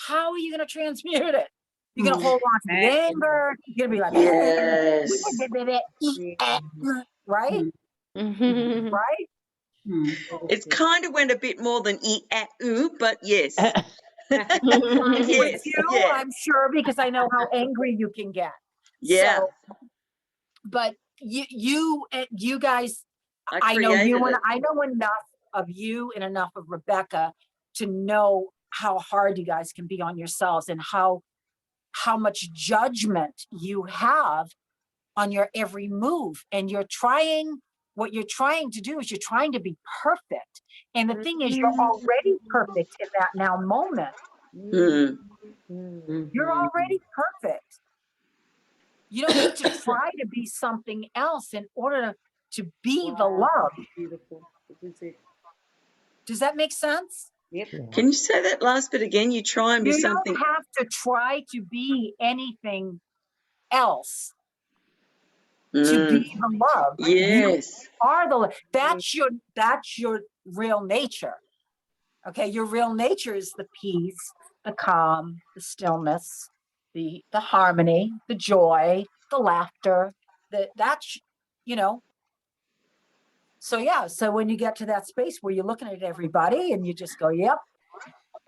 how are you going to transmute it? You're going to hold on to the anger. You're going to be like, Yes. right? Right? It's kind of went a bit more than ooh, but yes. With Yes, you, yeah. I'm sure, because I know how angry you can get. Yeah. So, but you guys, I I know you, created and it. I know enough of you and enough of Rebecca to know how hard you guys can be on yourselves, and how much judgment you have on your every move. And what you're trying to do is you're trying to be perfect. And the thing is, you're already perfect in that now moment. Mm. You're already perfect. You don't need to try to be something else in order to be the love. Beautiful. Does that make sense? Yep. Can you say that last bit again? You try and be You something. don't have to try to be anything else to be the love. Yes. You are the love. That's your real nature. Okay, your real nature is the peace, the calm, the stillness, the harmony, the joy, the laughter. That's, you know. So yeah, so when you get to that space where you're looking at everybody and you just go, yep,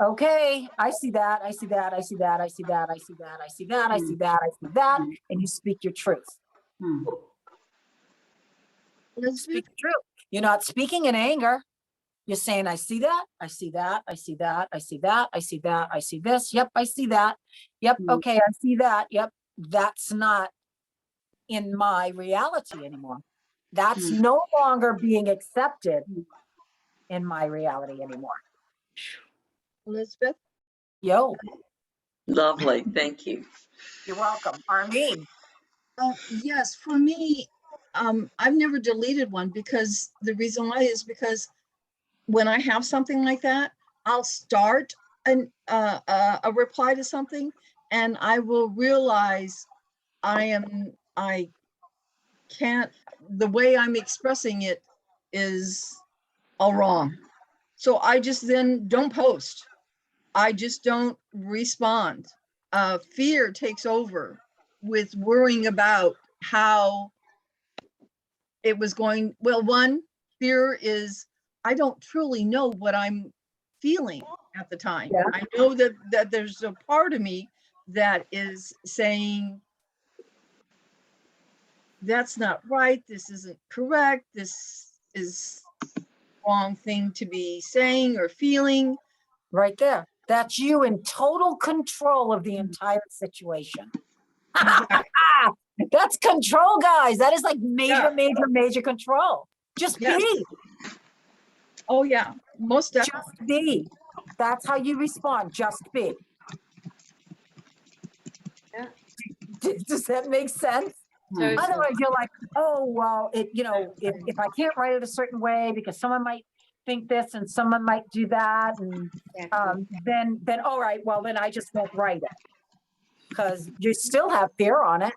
okay, I see that, I see that, I see that, I see that, I see that, I see that, I see that, I see that, and you speak your truth. Speak the truth. You're not speaking in anger. You're saying, I see that, I see that, I see that, I see that, I see that, I see this. Yep, I see that. Yep, okay, I see that. Yep, that's not in my reality anymore. That's no longer being accepted in my reality anymore. Elizabeth? Yo, Lovely. Thank you. you're welcome. Arlene. Yes, for me, I've never deleted one, because the reason why is because when I have something like that, I'll start a reply to something, and I will realize I can't, the way I'm expressing it is all wrong. So I just then don't post. I just don't respond. Fear takes over with worrying about how it was going. Well, one, fear is, I don't truly know what I'm feeling at the time. Yeah. I know that there's a part of me that is saying, that's not right, this isn't correct, this is wrong thing to be saying or feeling. Right there. That's you in total control of the entire situation. That's control, guys. That is like major, major control. Just Yes. be. Oh yeah, most definitely. Just be. That's how you respond. Just be. Yeah. Does that make sense? Totally. Otherwise, you're like, oh, well, if I can't write it a certain way because someone might think this and someone might do that, and then all right, well, then I just won't write it, because you still have fear on it.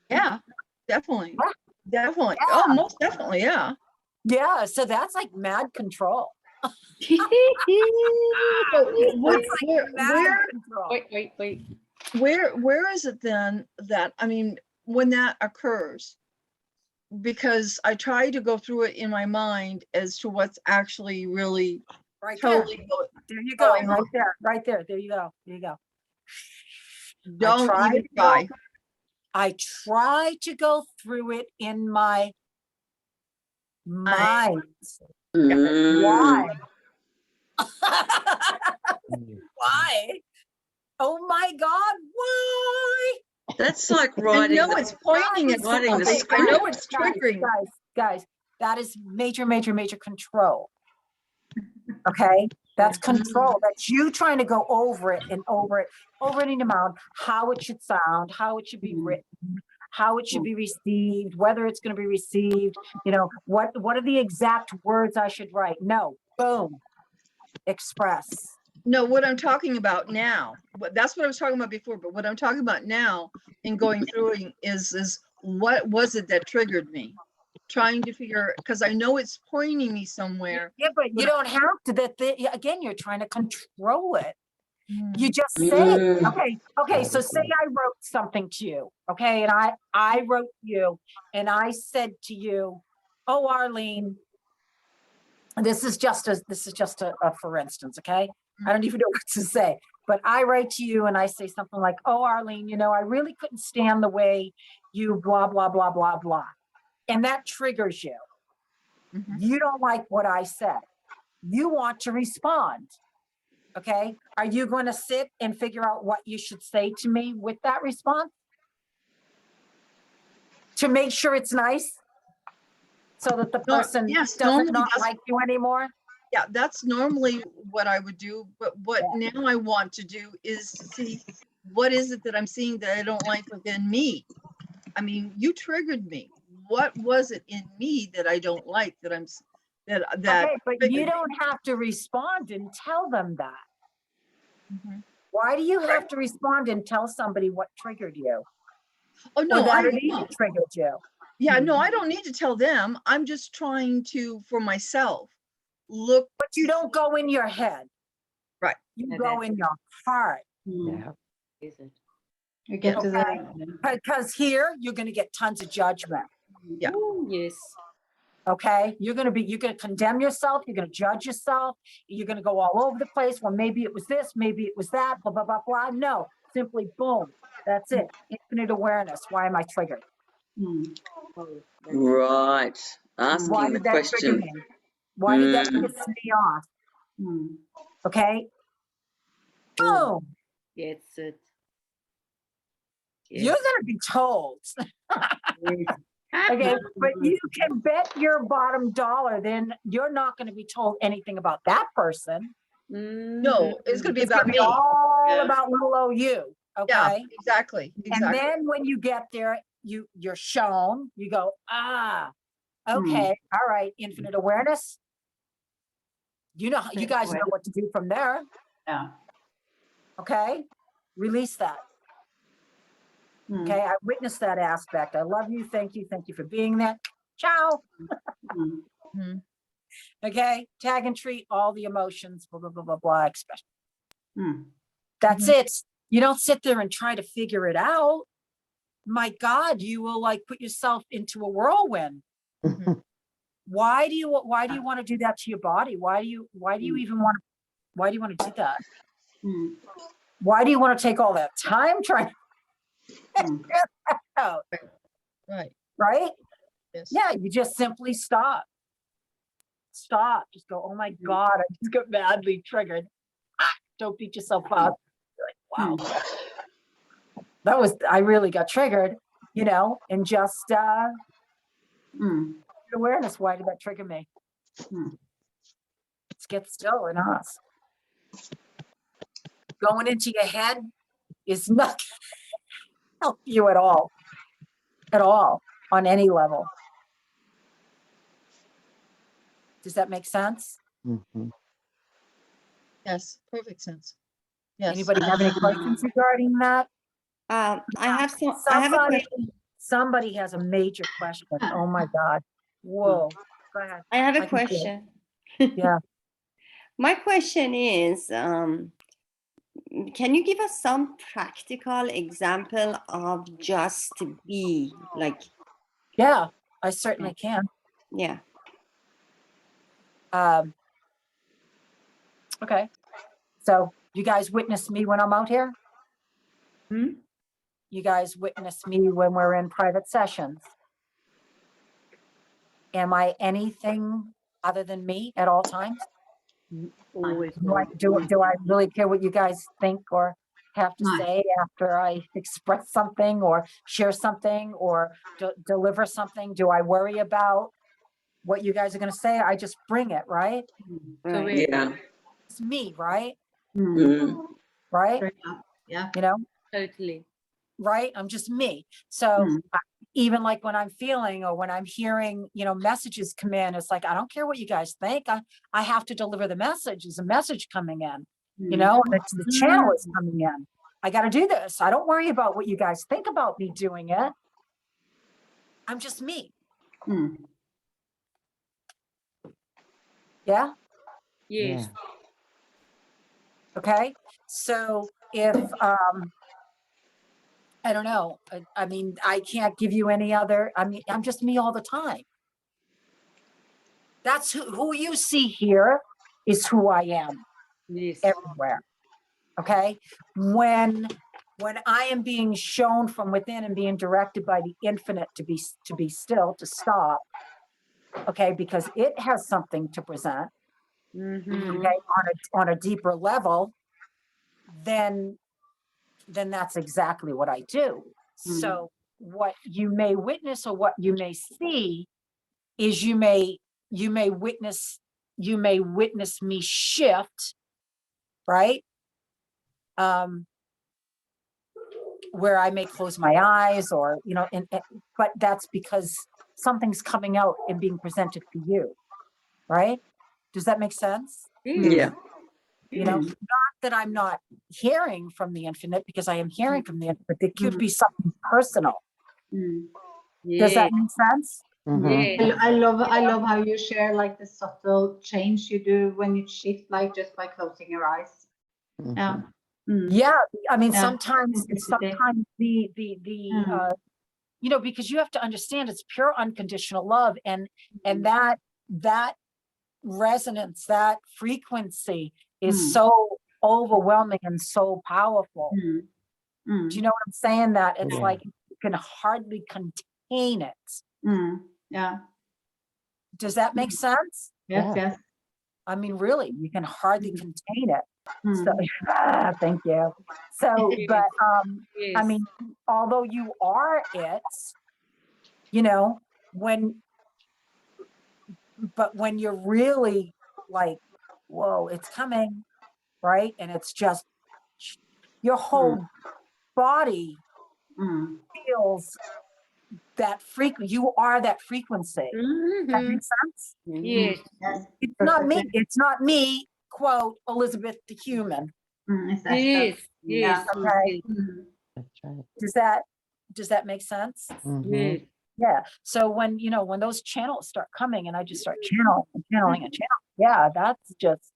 Yeah, definitely. Yeah. Definitely. Yeah. Oh, most definitely. Yeah. Yeah, so that's like mad control. Where is it then that, I mean, when that occurs, because I try to go through it in my mind as to what's actually really right totally there you go, right there, there you go, don't even try. I try to go through it in my mind. Why? Why? Oh my God, why? That's like writing. I know it's pointing at something. I know it's triggering. Guys, that is major, major, major control. Okay, that's control. That's you trying to go over it and over it in your mind, how it should sound, how it should be written, how it should be received, whether it's going to be received, what are the exact words I should write? No, boom, express. No, what I'm talking about now, that's what I was talking about before, but what I'm talking about now in going through it is what was it that triggered me? Trying to figure, because I know it's pointing me somewhere. Yeah, but you don't have to, again, you're trying to control it. You just say, Mm. okay, so say I wrote something to you, okay, and I wrote you, and I said to you, oh, Arlene, this is just a for instance, okay? I don't even know what to say, but I write to you and I say something like, oh, Arlene, I really couldn't stand the way you blah, blah, blah, blah, blah. And that triggers you. You don't like what I said. You want to respond. Okay. Are you going to sit and figure out what you should say to me with that response? To make sure it's nice? So that the person yes, doesn't normally not that's- like you anymore? Yeah, that's normally what I would do, but what now I want to do is see what is it that I'm seeing that I don't like within me. I mean, you triggered me. What was it in me that I don't like that I'm that Okay, but you triggered me? don't have to respond and tell them that. Mhm. Why do you have to respond and tell somebody what triggered you? Oh Or no, that it even triggered you? yeah, no, I don't need to tell them. I'm just trying to, for myself, look. But you don't go in your head. Right. You go in your heart. Yeah. Is it? You get to Okay. the, Because here you're going to get tons of judgment. Yeah. Yes. Okay. You're going to condemn yourself. You're going to judge yourself. You're going to go all over the place. Well, maybe it was this, maybe it was that, blah, blah, blah, blah. No, simply boom. That's it. Infinite awareness. Why am I triggered? Right. Asking Why the did that trigger question. me? Why did that Mm. piss me off? Okay. Boom. Gets it. You're going to be told. Okay, but you can bet your bottom dollar then you're not going to be told anything about that person. No, it's going to be It's about going to be me. all Yeah. about little old you. Okay. Yeah, exactly. And Exactly. then when you get there, you're shown, you go, okay, all right, infinite awareness. You guys know what to do from there. yeah. Okay. Release that. Okay. I witnessed that aspect. I love you. Thank you. Thank you for being there. Ciao. Mhm. Okay. Tag and treat all the emotions, blah, blah, blah, blah, blah, expression. That's Mhm. it. You don't sit there and try to figure it out. My God, you will like put yourself into a whirlwind. Mhm. Why do you want to do that to your body? Why do you even want to do that? Why do you want to take all that time trying to figure that out? Right. Right? Yes. Yeah, you just simply stop. Just go, oh my God, I just got badly triggered. Don't beat yourself up. You're like, wow. I really got triggered, and just awareness. Why did that trigger me? Let's get still in us. Going into your head is not going to help you at all, on any level. Does that make sense? Mhm. Yes. Perfect sense. Yes. Anybody have any questions regarding that? I have a question. Somebody has a major question. Oh my God. Whoa. Go ahead. I have I a can see it. question. Yeah. My question is, can you give us some practical example of just be, like, Yeah, I certainly can. yeah. Okay. So you guys witness me when I'm out here? You guys witness me when we're in private sessions? Am I anything other than me at all times? Always. Do I really care what you guys think or have to say after I express something or share something or deliver something? Do I worry about what you guys are going to say? I just bring it, right? Right. Yeah. It's me, right? Mm. Right? Yeah. Totally. Right? I'm just me. So even like when I'm feeling or when I'm hearing, messages come in, it's like, I don't care what you guys think. I have to deliver the message. There's a message coming in, and the channel is coming in. I got to do this. I don't worry about what you guys think about me doing it. I'm just me. Yeah. Yes. Okay, so if I don't know, I mean, I can't give you any other, I mean, I'm just me all the time. That's who you see here is who I am Yes. everywhere. Okay, when I am being shown from within and being directed by the infinite to be still, to stop, okay, because it has something to present, okay, on a deeper level, then that's exactly what I do. So what you may witness or what you may see is you may witness me shift, right? Where I may close my eyes, or but that's because something's coming out and being presented to you, right? Does that make sense? Yeah. Not that I'm not hearing from the infinite, because I am hearing from the infinite, but there could be something personal. Does that make sense? I love how you share like the subtle change you do when you shift, like just by closing your eyes. Yeah. Yeah, I mean, Yeah. sometimes the because you have to understand it's pure unconditional love, and that resonance, that frequency is so overwhelming and so powerful. Do you know what I'm saying? That it's like you can hardly contain it. Yeah. Does that make sense? Yes. I mean, really, you can hardly contain it. So, thank you. So, but I mean, although you are it, when you're really like, whoa, it's coming, right? And it's just your whole body feels that frequency. You are that frequency. That makes sense? Yes. It's not me. It's not me, quote, Elizabeth the human. Yes. Yes. Okay. That's right. Does that make sense? Yes. Yeah. So when those channels start coming, and I just start channeling, yeah, that's just.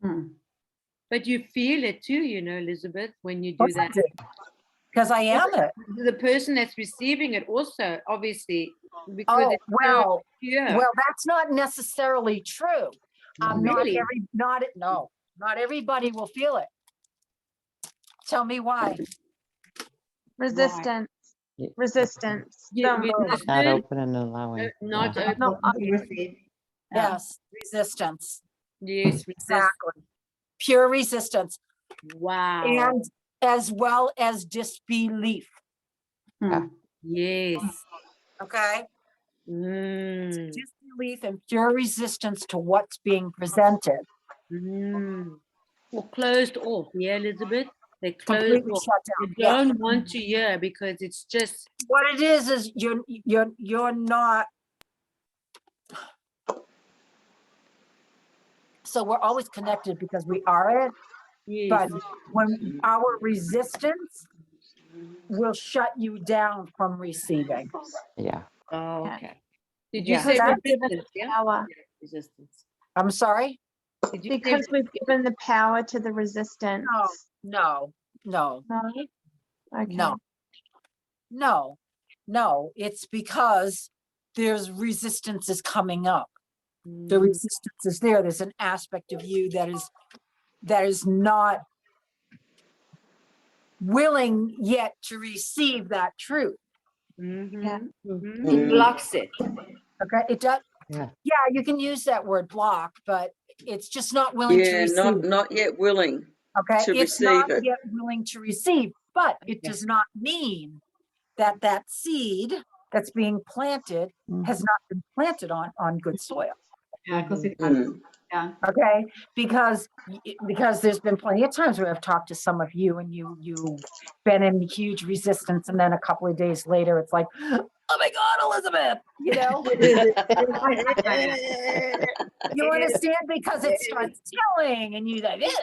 But you feel it too, Elizabeth, when you do that. Because I am it. The person that's receiving it also, obviously, because Oh, it's well, pure. well, that's not necessarily true. Really? Not everybody will feel it. Tell me why. Resistance. Yeah. Resistance. Yeah, Don't- Not open and allowing. Not Yeah. open. Yes, resistance. Yes, Exactly. Pure resistance. Wow. And as well as disbelief. Yes. Okay. Disbelief and pure resistance to what's being presented. Well, closed off, yeah, Elizabeth? They closed Completely off. shut down. They don't want to hear because it's just. What it is you're not. So we're always connected because we are it. Yes. But when our resistance will shut you down from receiving. Yeah. Oh, Yeah. okay. Did you Because say we've given resistance? the Yeah. power. Resistance. I'm sorry? Did you Because say we've given the power to the resistance. No. No. Okay. No. It's because there's resistance is coming up. The resistance is there. There's an aspect of you that is not willing yet to receive that truth. Yeah. It blocks it. Okay, it does. Yeah. Yeah, you can use that word block, but it's just not willing to Yeah, receive. not yet willing Okay, to it's receive not it. yet willing to receive, but it does not mean that seed that's being planted has not been planted on good soil. Yeah, because Okay, because there's been plenty of times where I've talked to some of you and you've been in huge resistance, and then a couple of days later it's like, oh my God, Elizabeth, you understand, because it starts telling and you like, I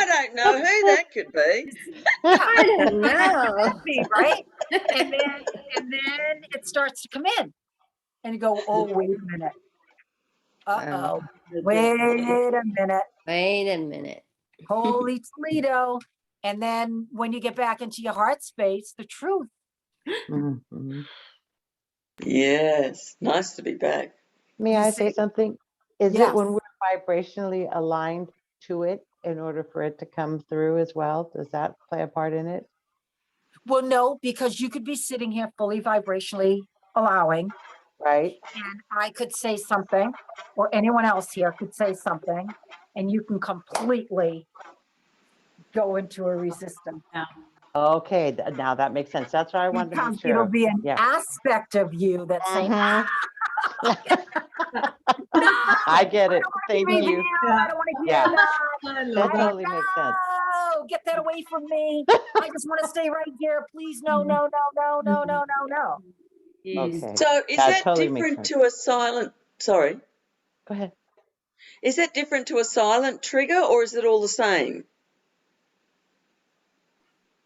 don't know who that could be. I don't know. right? And then it starts to come in, and you go, oh, wait a minute. Uh-oh, wait a minute. Wait a minute. Holy Toledo. And then when you get back into your heart space, the truth. Mhm. Yes, nice to be back. May You I say see? something? Is Yes. it when we're vibrationally aligned to it in order for it to come through as well? Does that play a part in it? Well, no, because you could be sitting here fully vibrationally allowing, Right? and I could say something, or anyone else here could say something, and you can completely go into a resistance. Okay, now that makes sense. That's what I wanted to Because make sure it'll of. be an Yeah. aspect of you that's saying, Mhm. no, I get it. Thank give me you. that. I don't want to hear Yeah. that. I love That that. totally makes sense. No, get that away from me. I just want to stay right here. Please, no, no, no, no, no, no, no, no. Yes. Okay. So is That that totally makes different sense. to a silent, sorry, Go ahead. is that different to a silent trigger or is it all the same?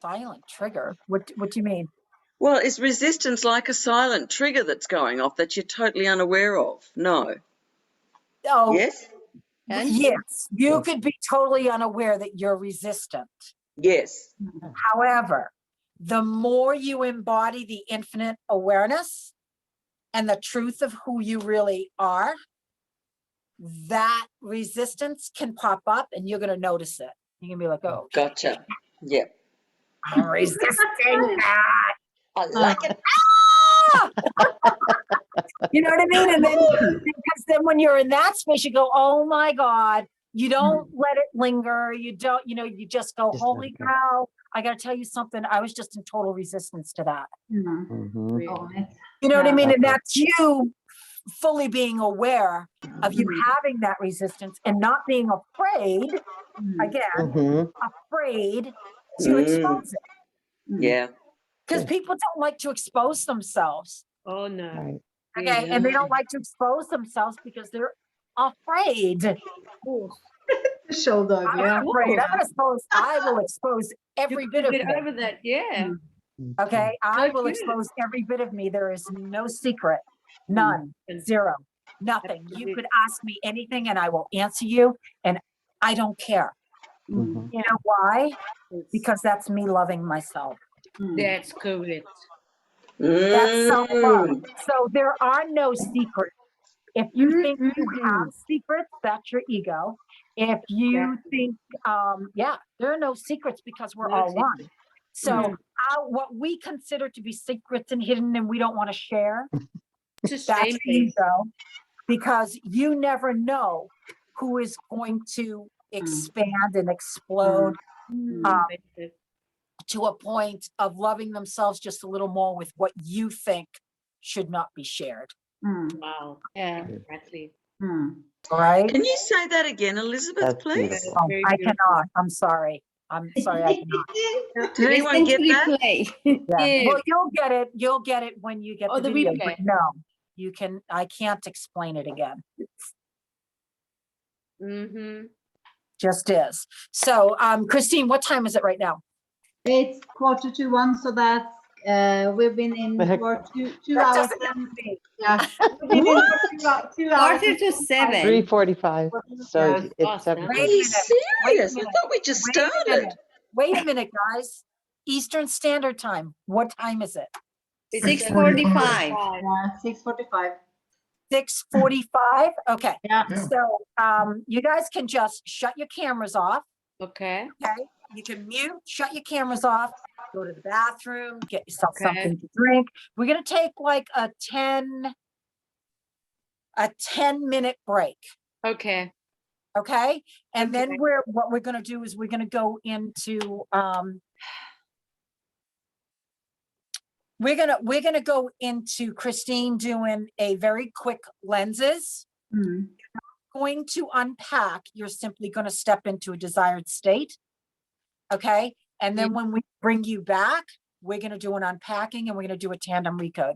Silent trigger. What do you mean? Well, is resistance like a silent trigger that's going off that you're totally unaware of? No. Oh, Yes? And yes. You Yes. could be totally unaware that you're resistant. Yes. However, the more you embody the infinite awareness and the truth of who you really are, that resistance can pop up and you're going to notice it. You're going to be like, oh, Gotcha. Yep. I'm resisting that. I like it. You know what I mean? And then, because then when you're in that space, you go, oh my God, you don't let it linger. You don't, you just go, Just let holy it go. cow, I got to tell you something. I was just in total resistance to that. Mhm. Oh, it's- You know what I mean? And Okay. that's you fully being aware of you having that resistance and not being afraid, again, Mhm. afraid to Mm, expose it. yeah. Because Yes. people don't like to expose themselves. Oh no. Right. Okay. And they don't like to expose themselves because they're afraid. Show dog, I'm yeah. not afraid. I will expose every You bit can of get me. over that, yeah. Okay. I will good. expose every bit of me. There is no secret. None. Zero. Nothing. You could ask me anything and I will answer you. And I don't care. Mhm. You know why? Because that's me loving myself. That's correct. That's self-love. Mm, So there are no secrets. If you think you have secrets, that's your ego. If you think, there are no secrets because we're No all secrets. one. So what we consider to be secrets and hidden and we don't want to share, It's a that's shame thing. ego. Because you never know who is going to expand and explode to a point of loving themselves just a little more with what you think should not be shared. Wow. yeah. Exactly. All right. can you say that again, Elizabeth, That's please? beautiful. Oh, Very I beautiful. cannot. I'm sorry. I cannot. Did anyone Listen get to that? replay. Yeah. Yeah. Well, you'll get it. You'll get it when you get Oh, the the video. replay. But no, you can. I can't explain it again. Just is. So, Christine, what time is it right now? It's 1:45, so that's we've been in for two That hours doesn't and have to be. yeah, we've been in for 2 hours. Quarter to 7. 3:45. So Yes. it's Awesome. 7:30. Wait a Are you minute. Wait a serious? I minute. thought we just Wait a started. minute. Wait a minute, guys. Eastern Standard Time. What time is it? 6:45. Yeah, 6:45. 6:45. Okay. Yeah. So, you guys can just shut your cameras off. Okay. Okay. You can mute, shut your cameras off, go to the bathroom, get yourself Okay. something to drink. We're going to take like a 10-minute break. Okay. Okay. And Okay. then what we're going to do is we're going to go into, we're going to go into Christine doing a very quick lenses. Going to unpack, you're simply going to step into a desired state. Okay. And then when we bring you back, we're going to do an unpacking and we're going to do a tandem recode.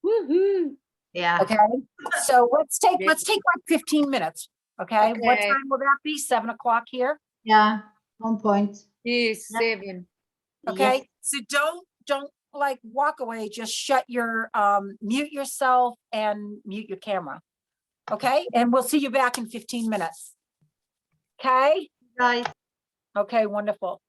Woohoo. Yeah. Okay. So let's take like 15 minutes. Okay. What Okay. time will that be? 7 o'clock here. Yeah. On point. Yes, 7. Okay. So don't like walk away. Just shut your, mute yourself and mute your camera. Okay, and we'll see you back in 15 minutes. Okay, Guys. okay, wonderful.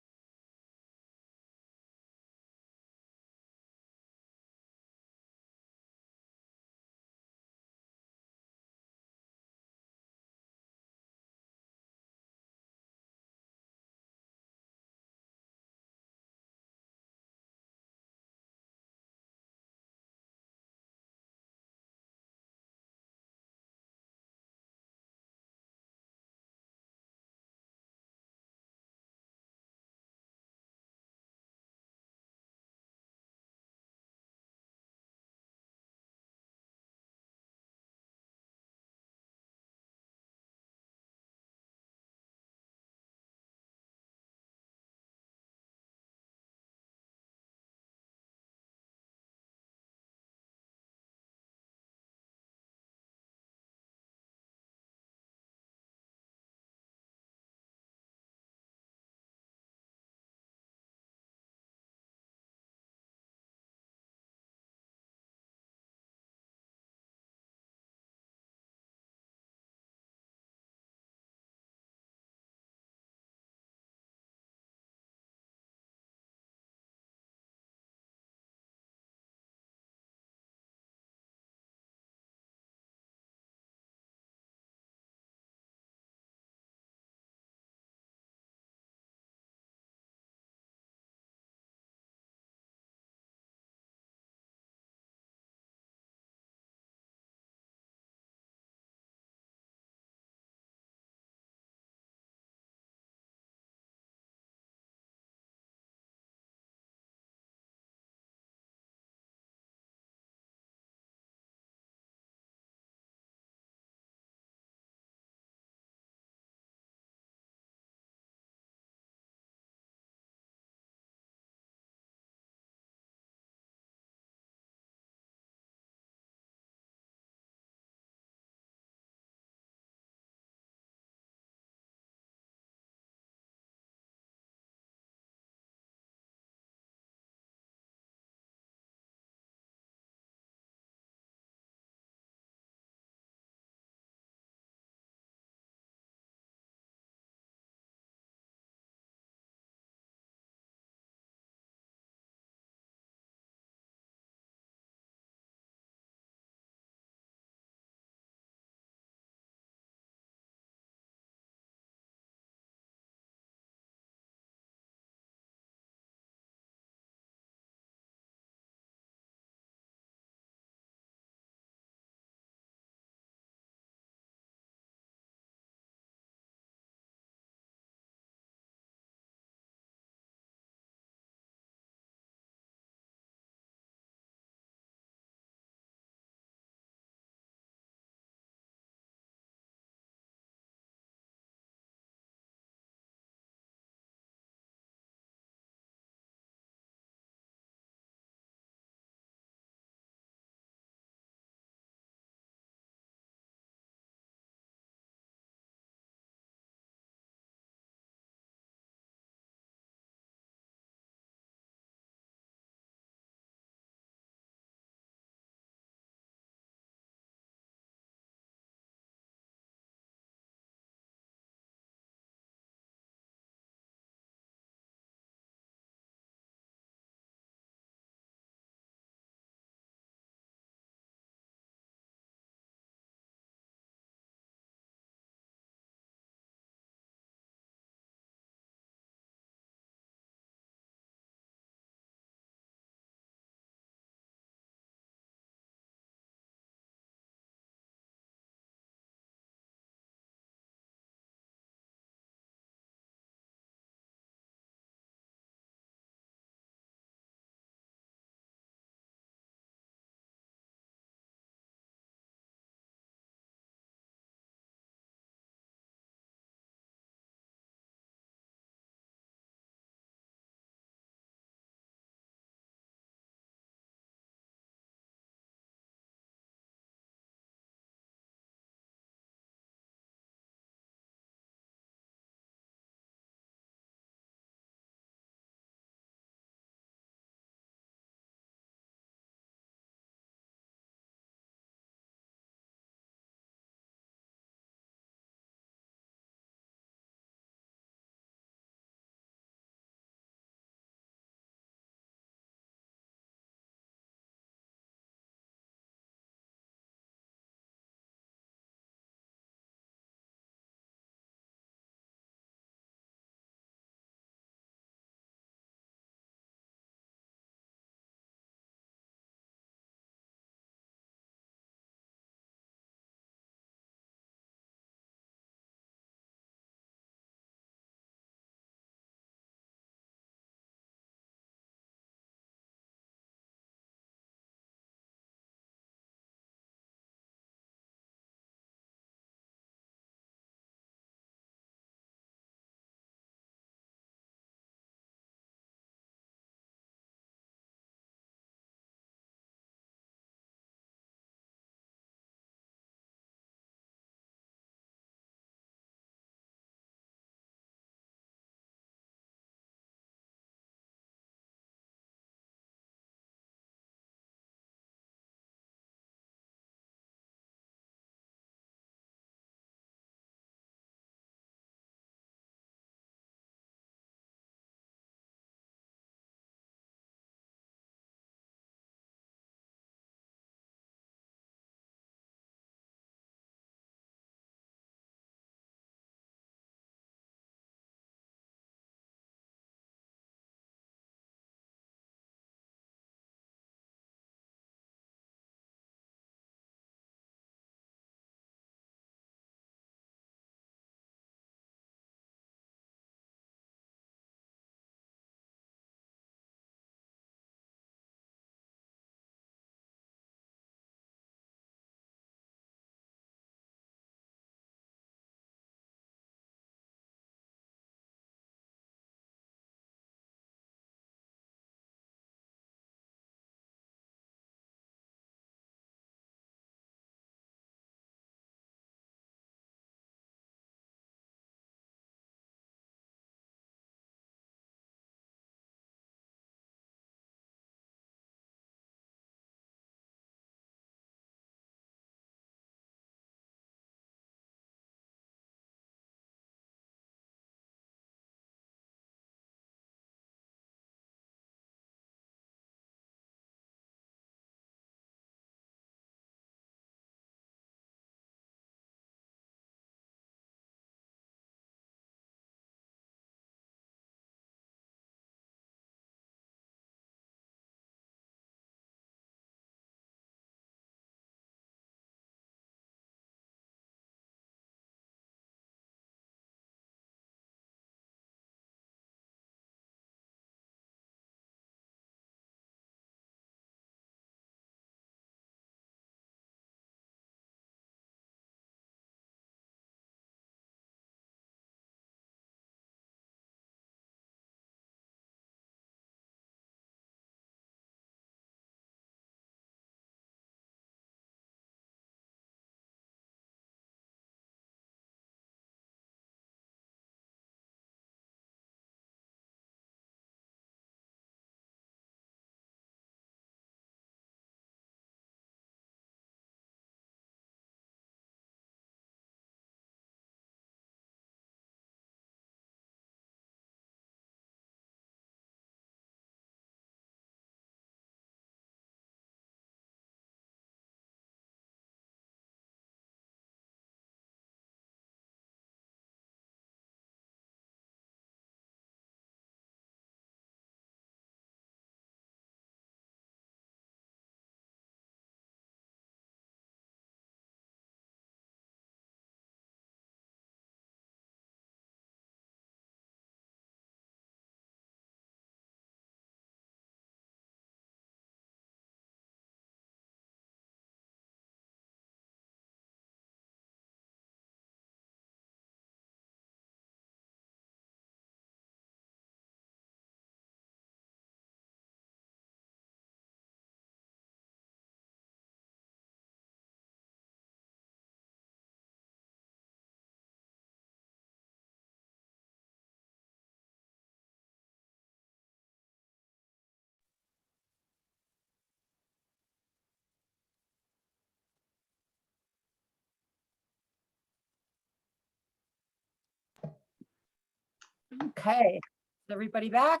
Okay, is everybody back?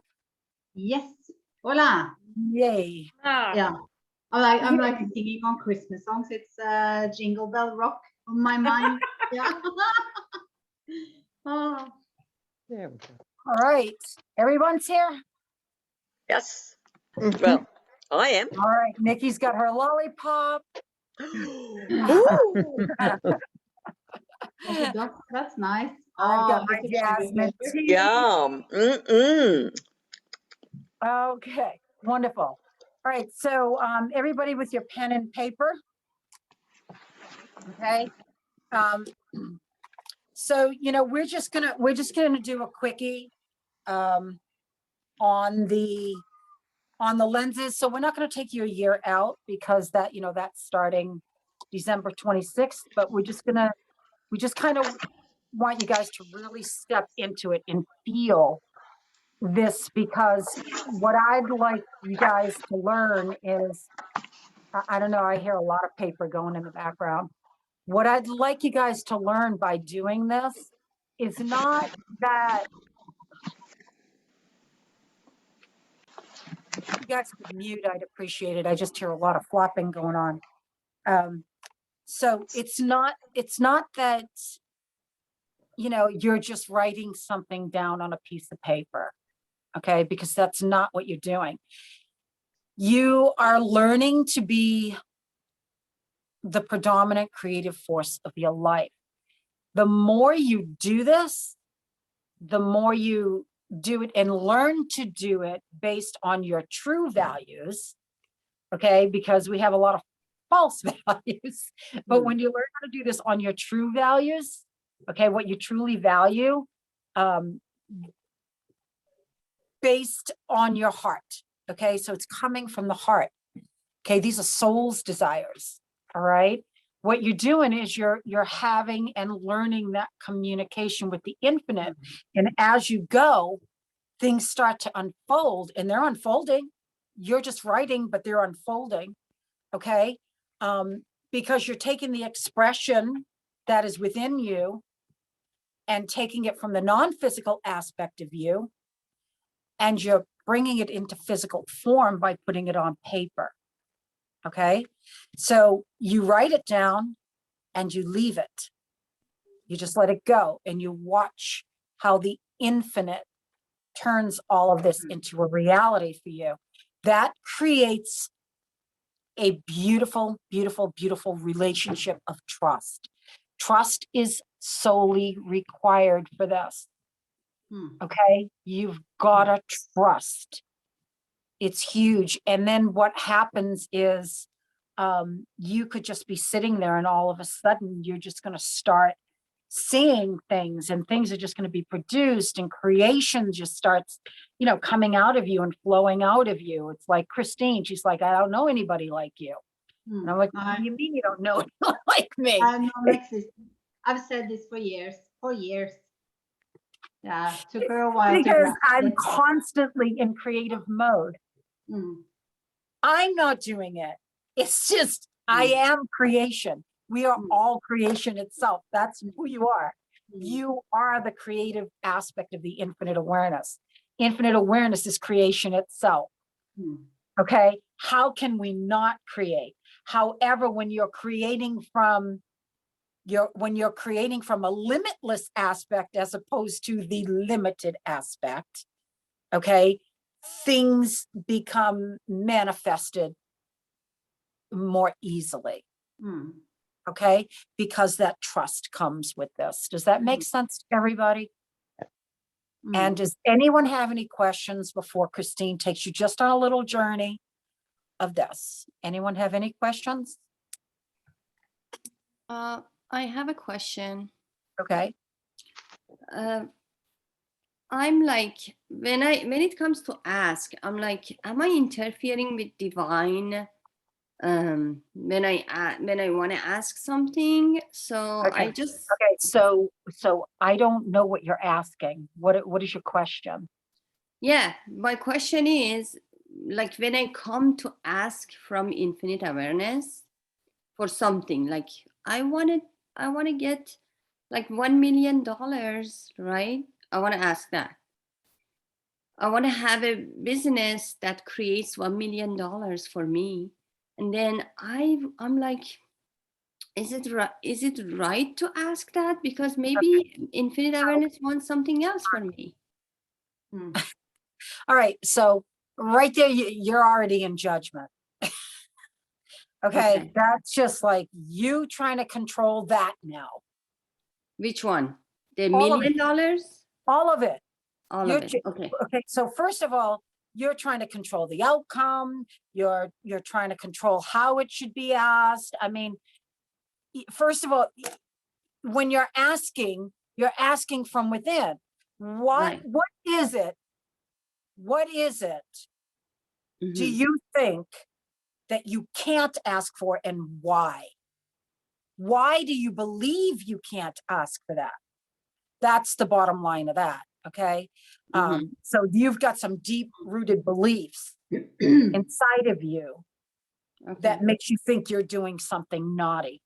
Yes. Hola. Yay. Ah, Yeah. I'm like singing on Christmas songs. It's Jingle Bell Rock on my mind. Yeah. Oh. There we go. All right, everyone's here? Yes. Well, I am. All right, Nikki's got her lollipop. Ooh. That's nice. I've got Oh, my that's a cherry jasmine flavor. tea. Yum. Mm-mm. Okay, wonderful. All right, so everybody with your pen and paper. Okay. So we're just gonna do a quickie on the lenses. So we're not gonna take you a year out because that's starting December 26th, but we just kind of want you guys to really step into it and feel this, because what I'd like you guys to learn is, I don't know, I hear a lot of paper going in the background. What I'd like you guys to learn by doing this is not that you guys could mute, I'd appreciate it. I just hear a lot of flopping going on. So it's not that, you're just writing something down on a piece of paper. Okay, because that's not what you're doing. You are learning to be the predominant creative force of your life. The more you do this, the more you do it and learn to do it based on your true values. Okay, because we have a lot of false values. But when you learn how to do this on your true values, okay, what you truly value, based on your heart. Okay, so it's coming from the heart. Okay, these are soul's desires. All right. What you're doing is you're having and learning that communication with the infinite. And as you go, things start to unfold, and they're unfolding. You're just writing, but they're unfolding. Okay. Because you're taking the expression that is within you and taking it from the non-physical aspect of you, and you're bringing it into physical form by putting it on paper. Okay, so you write it down and you leave it. You just let it go and you watch how the infinite turns all of this into a reality for you. That creates a beautiful, beautiful, beautiful relationship of trust. Trust is solely required for this. Okay, you've got to trust. It's huge. And then what happens is you could just be sitting there and all of a sudden you're just going to start seeing things, and things are just going to be produced, and creation just starts, coming out of you and flowing out of you. It's like Christine, she's like, I don't know anybody like you. And I'm like, what do you mean you don't know anyone like me? I know, Alexis. I've said this for years. Yeah, took her a while. Because I'm constantly in creative mode. I'm not doing it. It's just, I am creation. We are all creation itself. That's who you are. You are the creative aspect of the infinite awareness. Infinite awareness is creation itself. Okay. How can we not create? However, when you're creating from a limitless aspect as opposed to the limited aspect, okay, things become manifested more easily. Okay, because that trust comes with this. Does that make sense to everybody? And does anyone have any questions before Christine takes you just on a little journey of this? Anyone have any questions? I have a question. Okay. I'm like, when it comes to ask, I'm like, am I interfering with divine when I want to ask something? So Okay. I just Okay, so I don't know what you're asking. What is your question? Yeah, my question is, like, when I come to ask from infinite awareness for something, like I want to get like $1 million, right? I want to ask that. I want to have a business that creates $1 million for me. And then I'm like, is it right to ask that? Because maybe Infinite Awareness wants something else for me. All right, so right there, you're already in judgment. Okay, that's just like you trying to control that now. Which one? The $1 All of million? All of it. All You're of it. Okay. Okay, so first of all, you're trying to control the outcome. You're trying to control how it should be asked. I mean, first of all, when you're asking from within. What is it? What is it do you think that you can't ask for, and why? Why do you believe you can't ask for that? That's the bottom line of that. Okay. So you've got some deep rooted beliefs inside of you that makes you think you're doing something naughty.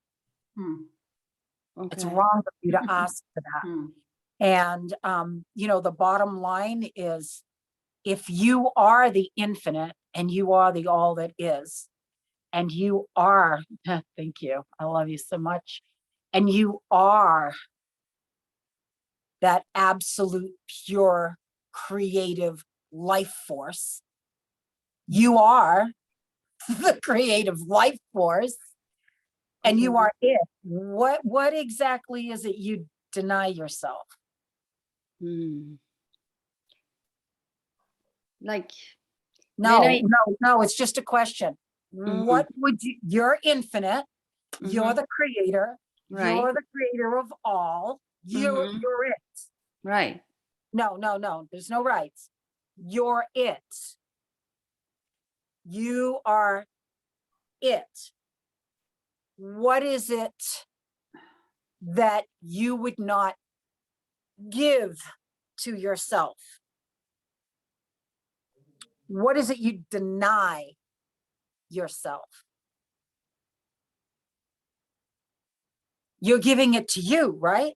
It's wrong for you to ask for that. And, you know, the bottom line is, if you are the infinite and you are the all that is, and you are, thank you, I love you so much, and you are that absolute pure creative life force, you are the creative life force, and you are it. What exactly is it you deny yourself? Like, no, it's just a question. What would you're infinite, you're the creator, you're the creator of all, you're it. Right. No, there's no rights. You're it. You are it. What is it that you would not give to yourself? What is it you deny yourself? You're giving it to you, right?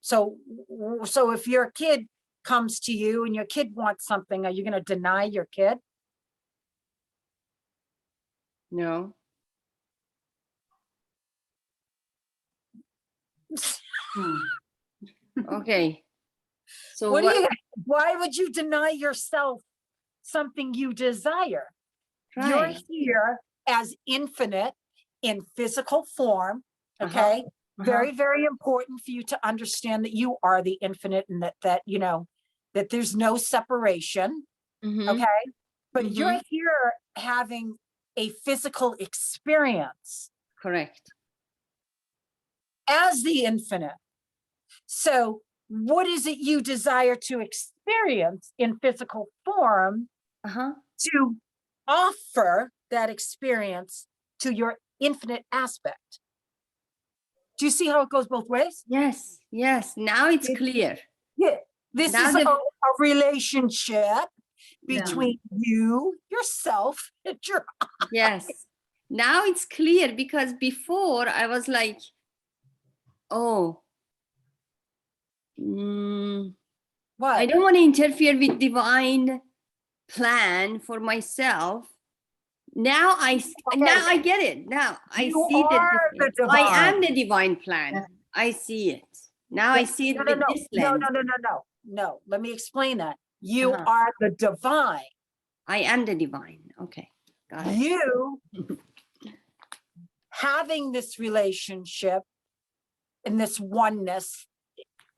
So if your kid comes to you and your kid wants something, are you going to deny your kid? No. Okay. So why would you deny yourself something you desire? Right. You're here as infinite in physical form. Okay. Very, very important for you to understand that you are the infinite, and that you know, that there's no separation. Okay. But you're here having a physical experience. Correct. As the infinite. So what is it you desire to experience in physical form to offer that experience to your infinite aspect? Do you see how it goes both ways? Yes. Now it's clear. Yeah. This is a relationship between you, yourself, and your... Yes. Now it's clear, because before I was like, oh, what? I don't want to interfere with divine plan for myself. Now I get it. Now I see that I am the divine plan. I see it. Now I see it with this lens. No. Let me explain that. You are the divine. I am the divine. Okay. Got it. You having this relationship and this oneness.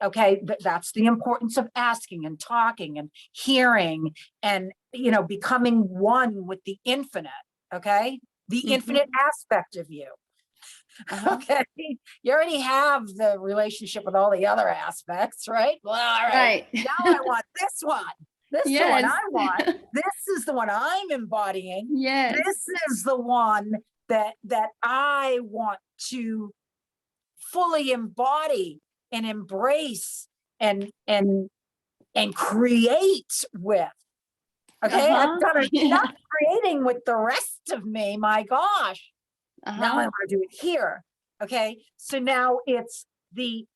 Okay, but that's the importance of asking and talking and hearing and, you know, becoming one with the infinite. Okay, the infinite aspect of you. Okay, you already have the relationship with all the other aspects, right? Well, all right. Now I want this one. This is the one I want. This is the one I'm embodying. Yes. This is the one that I want to fully embody and embrace and create with. Okay, I've done enough creating with the rest of me. My gosh. Now I want to do it here. Okay, so now it's the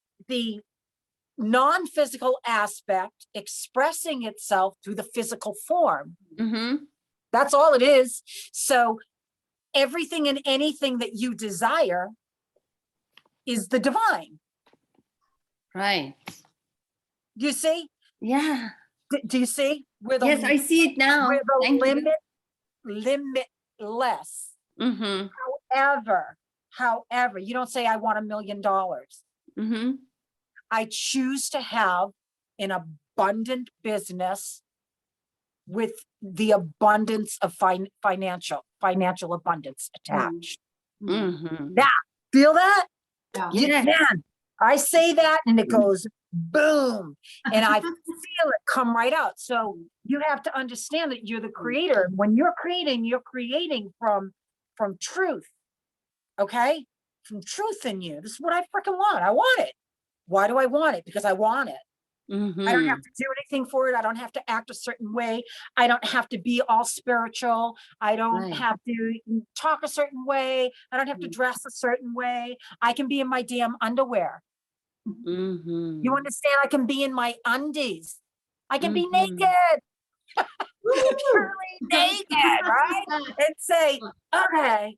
non-physical aspect expressing itself through the physical form. Mm-hmm. That's all it is. So everything and anything that you desire is the divine. Right. Do you see? Yeah. Do you see? Where the, Yes, I see it now. where the Thank you. limitless. Mm-hmm. However, you don't say, I want $1 million. Mm-hmm. I choose to have an abundant business with the abundance of financial abundance attached. Mm-hmm. Now, feel that? Yeah. Yes. Man, I say that and it goes boom, and I feel it come right out. So you have to understand that you're the creator. When you're creating from truth. Okay? From truth in you. This is what I freaking want. I want it. Why do I want it? Because I want it. Mm-hmm. I don't have to do anything for it. I don't have to act a certain way. I don't have to be all spiritual. I don't Right. have to talk a certain way. I don't have to dress a certain way. I can be in my damn underwear. Mm-hmm. You understand? I can be in my undies. I can be Mhm. naked. Purely naked, right? And say, okay.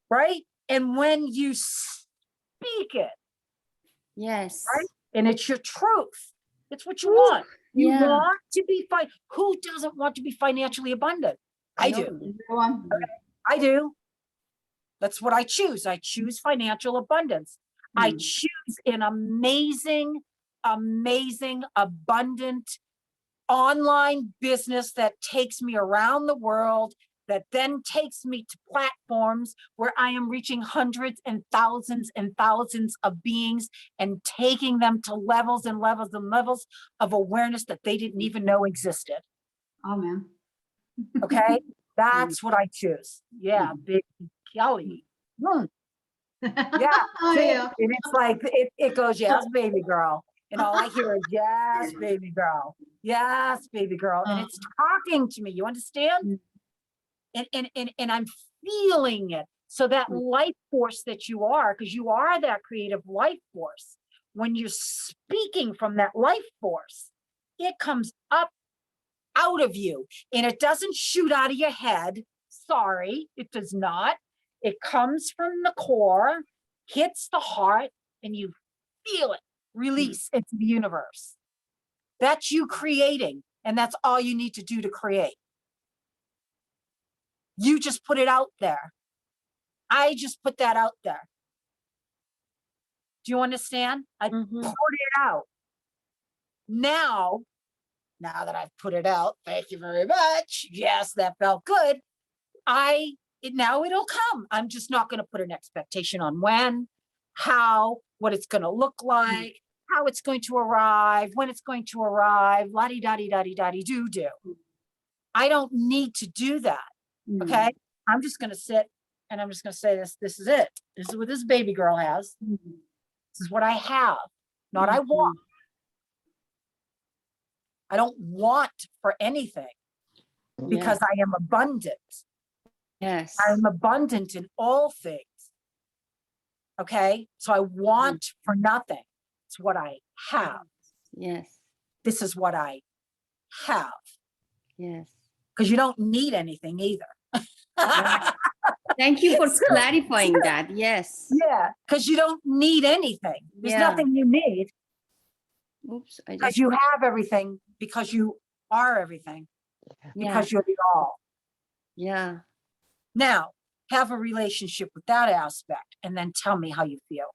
Right? And when you speak it, Yes. right? And it's your truth. It's what you want. You Yeah. want to be who doesn't want to be financially abundant? I do. Everyone. I do. That's what I choose. I choose financial abundance. I choose an amazing, abundant online business that takes me around the world, that then takes me to platforms where I am reaching hundreds and thousands of beings and taking them to levels and levels and levels of awareness that they didn't even know existed. Oh man. Okay? That's what I choose. Yeah, big Kelly. Yeah, Oh, see? yeah. And it's like, it goes, yes, baby girl. And all I hear is, yes, baby girl. Yes, baby girl. And it's talking to me. You understand? And I'm feeling it. So that life force that you are, because you are that creative life force, when you're speaking from that life force, it comes up out of you and it doesn't shoot out of your head. Sorry, it does not. It comes from the core, hits the heart, and you feel it release into the universe. That's you creating, and that's all you need to do to create. You just put it out there. I just put that out there. Do you understand? I put it out. Now that I've put it out, thank you very much. Yes, that felt good. Now it'll come. I'm just not going to put an expectation on when, how, what it's going to look like, how it's going to arrive, when it's going to arrive, la-di-da-di-da-di-da-di-do-do. I don't need to do that. Okay. I'm just going to sit and I'm just going to say this is it. This is what this baby girl has. This is what I have, not I want. I don't want for anything because I am abundant. Yes. I'm abundant in all things. Okay. So I want for nothing. It's what I have. Yes. This is what I have. Yes. Because you don't need anything either. Thank you for clarifying that. Yes. Yeah. Because you don't need anything. There's nothing you need. Oops. Because you have everything, because you are everything, because you're the all. Yeah. Now, have a relationship with that aspect and then tell me how you feel.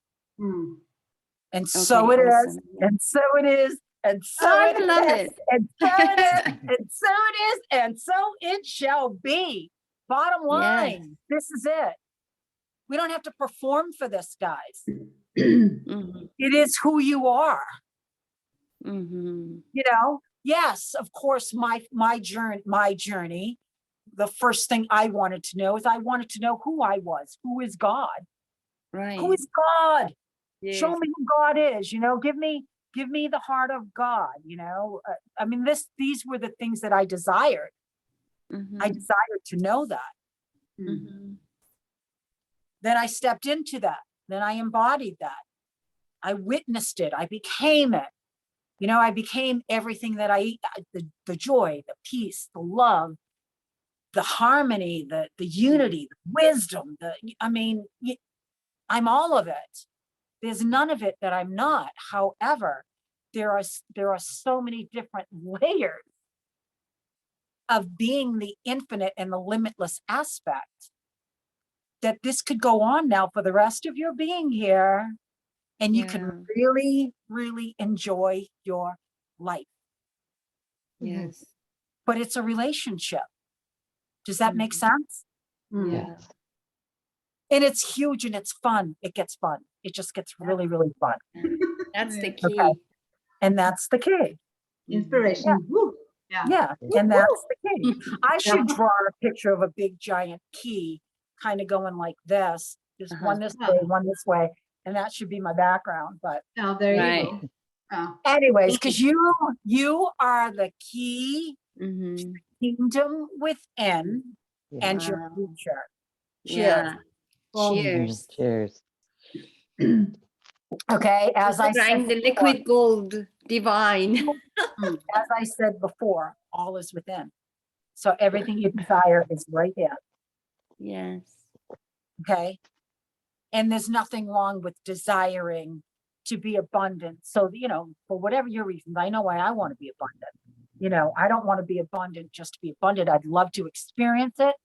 And so it is, and so it is, and so it is, and so it is, and so it is, and so it shall be. Bottom line, this is it. We don't have to perform for this, guys. It is who you are. You know, yes, of course, my journey, the first thing I wanted to know is I wanted to know who I was. Who is God? Right. Who is God? Yes. Show me who God is. You know, give me the heart of God. You know, I mean, these were the things that I desired. I desired to know that. Then I stepped into that. Then I embodied that. I witnessed it. I became it. You know, I became everything that the joy, the peace, the love, the harmony, the unity, the wisdom, I'm all of it. There's none of it that I'm not. However, there are so many different layers of being the infinite and the limitless aspect that this could go on now for the rest of your being here. And you can really, really enjoy your life. Yes. But it's a relationship. Does that make sense? Yes. And it's huge and it's fun. It gets fun. It just gets really, really fun. That's the key. Okay. And that's the key. Inspiration. Woo. Yeah. And that's the key. I should draw a picture of a big giant key kind of going like this. Just one this way, one this way. And that should be my background. But there you go. Anyways, because you are the key to the kingdom within and your future. Cheers. Cheers. Cheers. Okay, as I said, the liquid gold divine. As I said before, all is within. So everything you desire is right here. Yes. Okay. And there's nothing wrong with desiring to be abundant. So, you know, for whatever your reasons, I know why I want to be abundant. You know, I don't want to be abundant just to be abundant. I'd love to experience it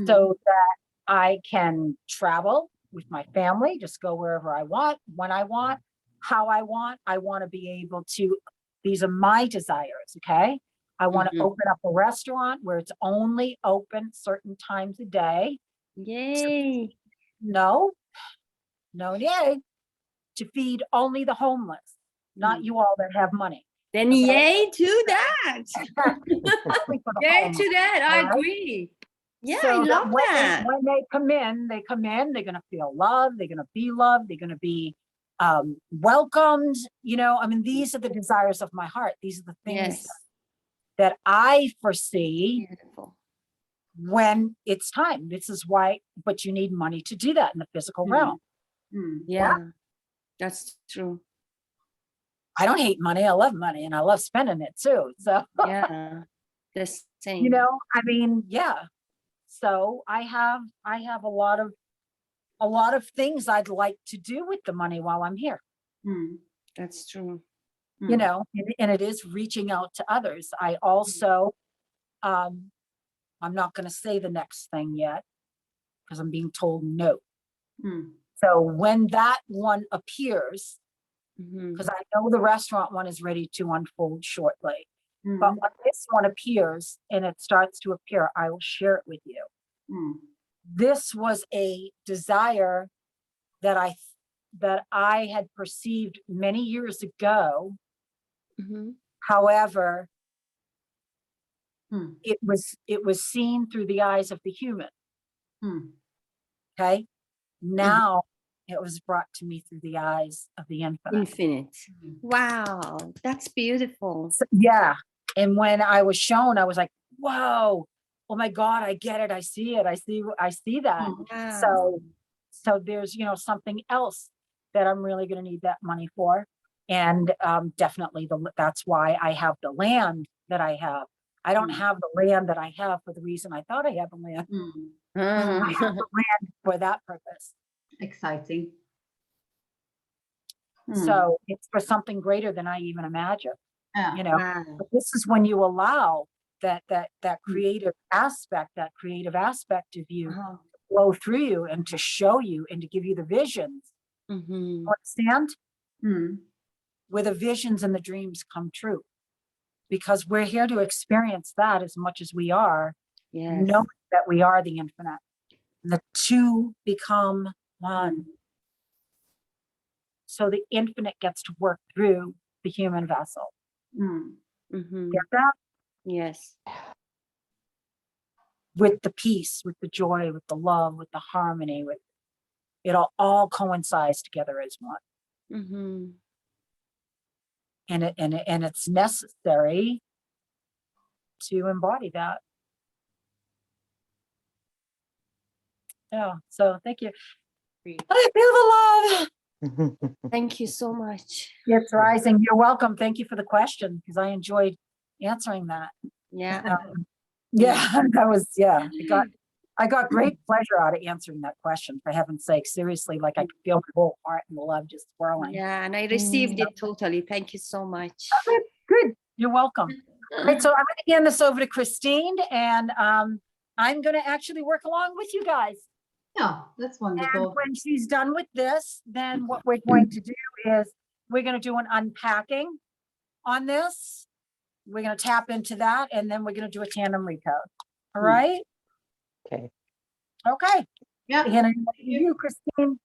so that I can travel with my family, just go wherever I want, when I want, how I want. I want to be able to, these are my desires, okay? I want to open up a restaurant where it's only open certain times a day. Yay. Yay. To feed only the homeless, not you all that have money. Then yay to that. Yay to that. I agree. Yeah, So I love when that. When they come in, they're going to feel loved. They're going to be loved. They're going to be welcomed. You know, I mean, these are the desires of my heart. These are the things that I foresee when it's time. This is why, but you need money to do that in the physical realm. Yeah, that's true. I don't hate money. I love money and I love spending it too. So yeah, the same. You know, I mean, yeah. So I have a lot of things I'd like to do with the money while I'm here. That's true. You know, and it is reaching out to others. I also, I'm not going to say the next thing yet because I'm being told no. So when that one appears, because I know the restaurant one is ready to unfold shortly, but when this one appears and it starts to appear, I will share it with you. This was a desire that I had perceived many years ago. However, it was seen through the eyes of the human. Okay. Now it was brought to me through the eyes of the infinite. Wow, that's beautiful. So, yeah. And when I was shown, I was like, whoa, oh my God, I get it. I see it. I see that. Wow. So there's, you know, something else that I'm really going to need that money for. And definitely that's why I have the land that I have. I don't have the land that I have for the reason I thought I had the land. I have the land for that purpose. Exciting. So it's for something greater than I even imagined. You know, but this is when you allow that creative aspect of you to flow through you and to show you and to give you the visions. Understand? Where the visions and the dreams come true. Because we're here to experience that as much as we are, knowing that we are the infinite. And the two become one. So the infinite gets to work through the human vessel. Get that? Yes. With the peace, with the joy, with the love, with the harmony, with it all coincides together as one. And it's necessary to embody that. Yeah. So thank you. I feel the love. Thank you so much. It's rising. You're welcome. Thank you for the question because I enjoyed answering that. Yeah. Yeah, that was, yeah, I got great pleasure out of answering that question, for heaven's sake. Seriously, like I could feel my whole heart and the love just swirling. Yeah, and I received it totally. Thank you so much. Okay, good. You're welcome. All right, so I'm going to hand this over to Christine, and I'm going to actually work along with you guys. Yeah, that's And wonderful. when she's done with this, then what we're going to do is we're going to do an unpacking on this. We're going to tap into that, and then we're going to do a tandem recode. All right? Okay. Okay. Yeah. Hand it over to you, Christine.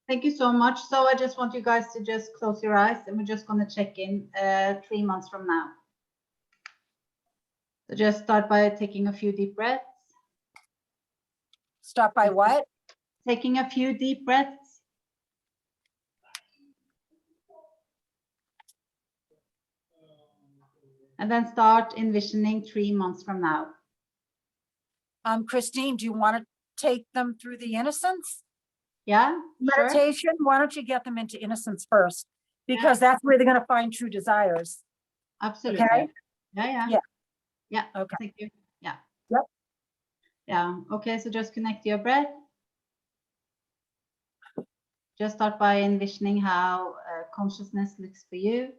Thank you so much. So I just want you guys to just close your eyes, and we're just going to check in 3 months from now. So just start by taking a few deep breaths. Start by what? Taking a few deep breaths. And then start envisioning 3 months from now. Christine, do you want to take them through the innocence Yeah, sure. meditation? Why don't you get them into innocence first? Because that's where they're going to find true desires. Absolutely. Okay? Yeah. Okay. Thank you. Yeah. Yep. Yeah. Okay. So just connect to your breath. Just start by envisioning how consciousness looks for you.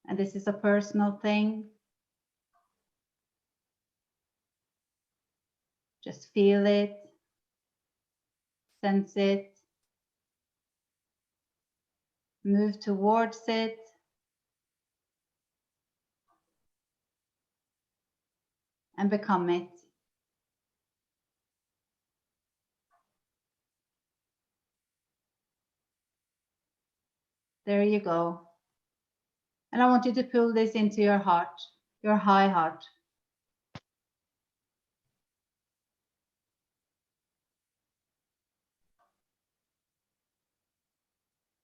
And this is a personal thing. Just feel it, sense it, move towards it. And become it. There you go. And I want you to pull this into your heart, your high heart.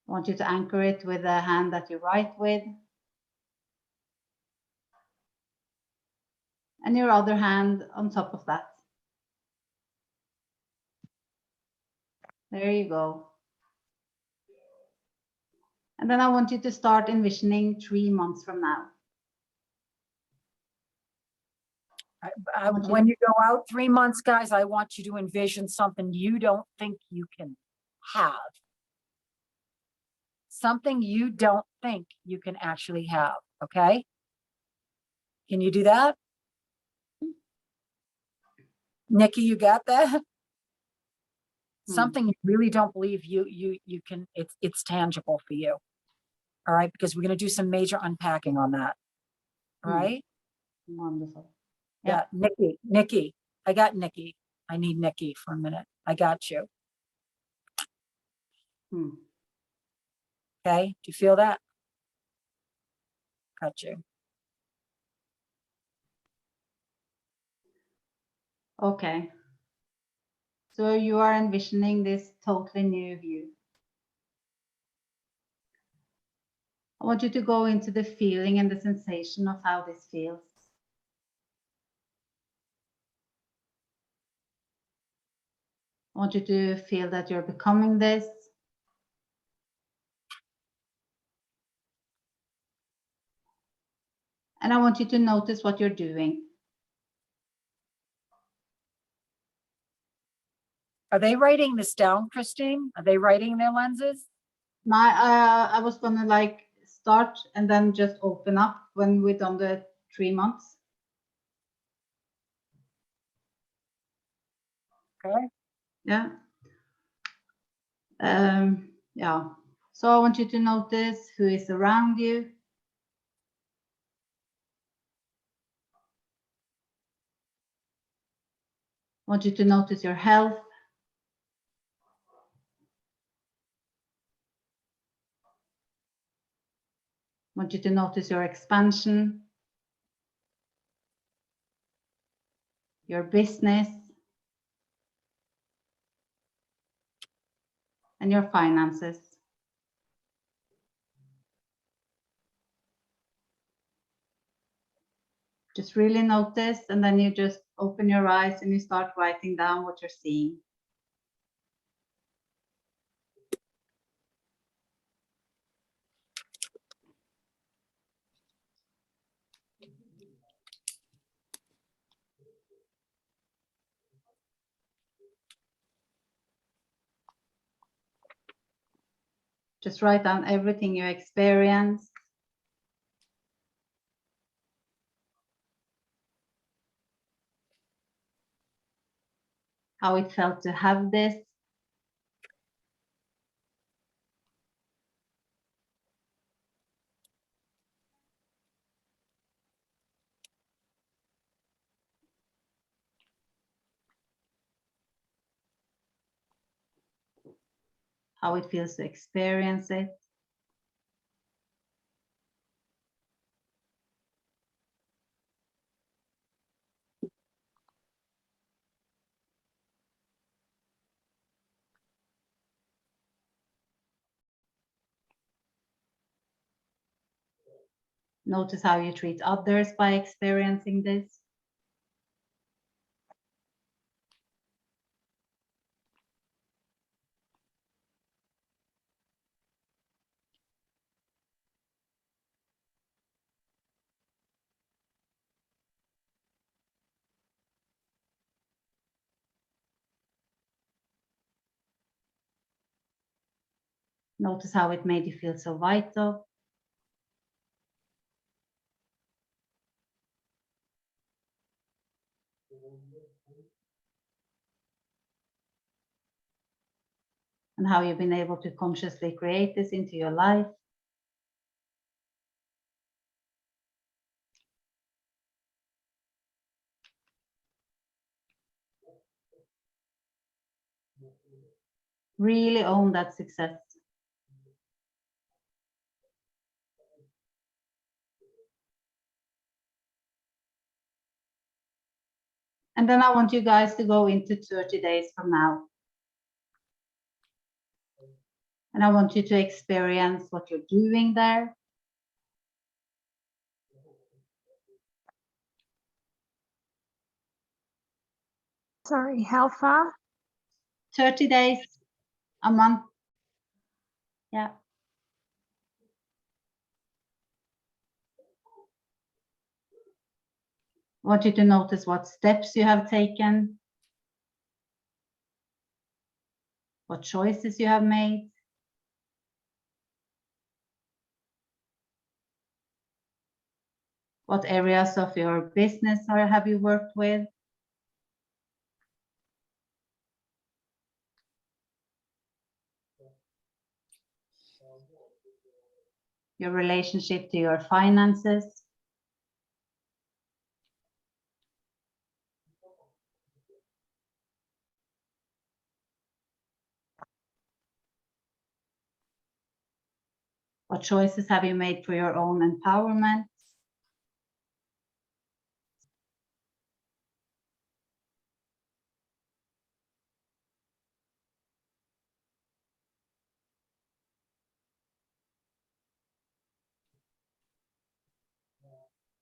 I want you to anchor it with the hand that you write with. And your other hand on top of that. There you go. And then I want you to start envisioning 3 months from now. When you go out 3 months, guys, I want you to envision something you don't think you can have. Something you don't think you can actually have. Okay? Can you do that? Nikki, you got that? Something you really don't believe you can, it's tangible for you. All right, because we're going to do some major unpacking on that. All right. Wonderful. Yeah, Nikki, I got Nikki. I need Nikki for a minute. I got you. Okay, do you feel that? Got you. Okay. So you are envisioning this totally new view. I want you to go into the feeling and the sensation of how this feels. I want you to feel that you're becoming this. And I want you to notice what you're doing. Are they writing this down, Christine? Are they writing their lenses? I was gonna like start and then just open up when we're done the 3 months. Okay. Yeah. Yeah. So I want you to notice who is around you. I want you to notice your health. I want you to notice your expansion, your business, and your finances. Just really notice, and then you just open your eyes and you start writing down what you're seeing. Just write down everything you experienced. How it felt to have this. How it feels to experience it. Notice how you treat others by experiencing this. Notice how it made you feel so vital. And how you've been able to consciously create this into your life. Really own that success. And then I want you guys to go into 30 days from now. And I want you to experience what you're doing there. Sorry, how far? 30 days, a month. Yeah. I want you to notice what steps you have taken, what choices you have made, what areas of your business have you worked with, your relationship to your finances, what choices have you made for your own empowerment,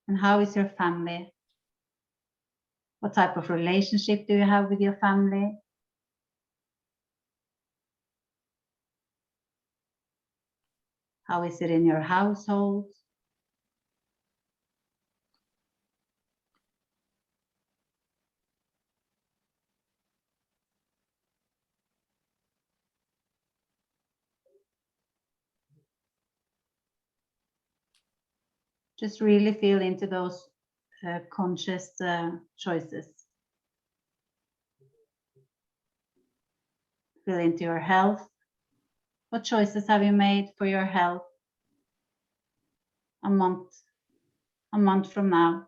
and how is your family? What type of relationship do you have with your family? How is it in your household? Just really feel into those conscious choices. Feel into your health. What choices have you made for your health a month from now?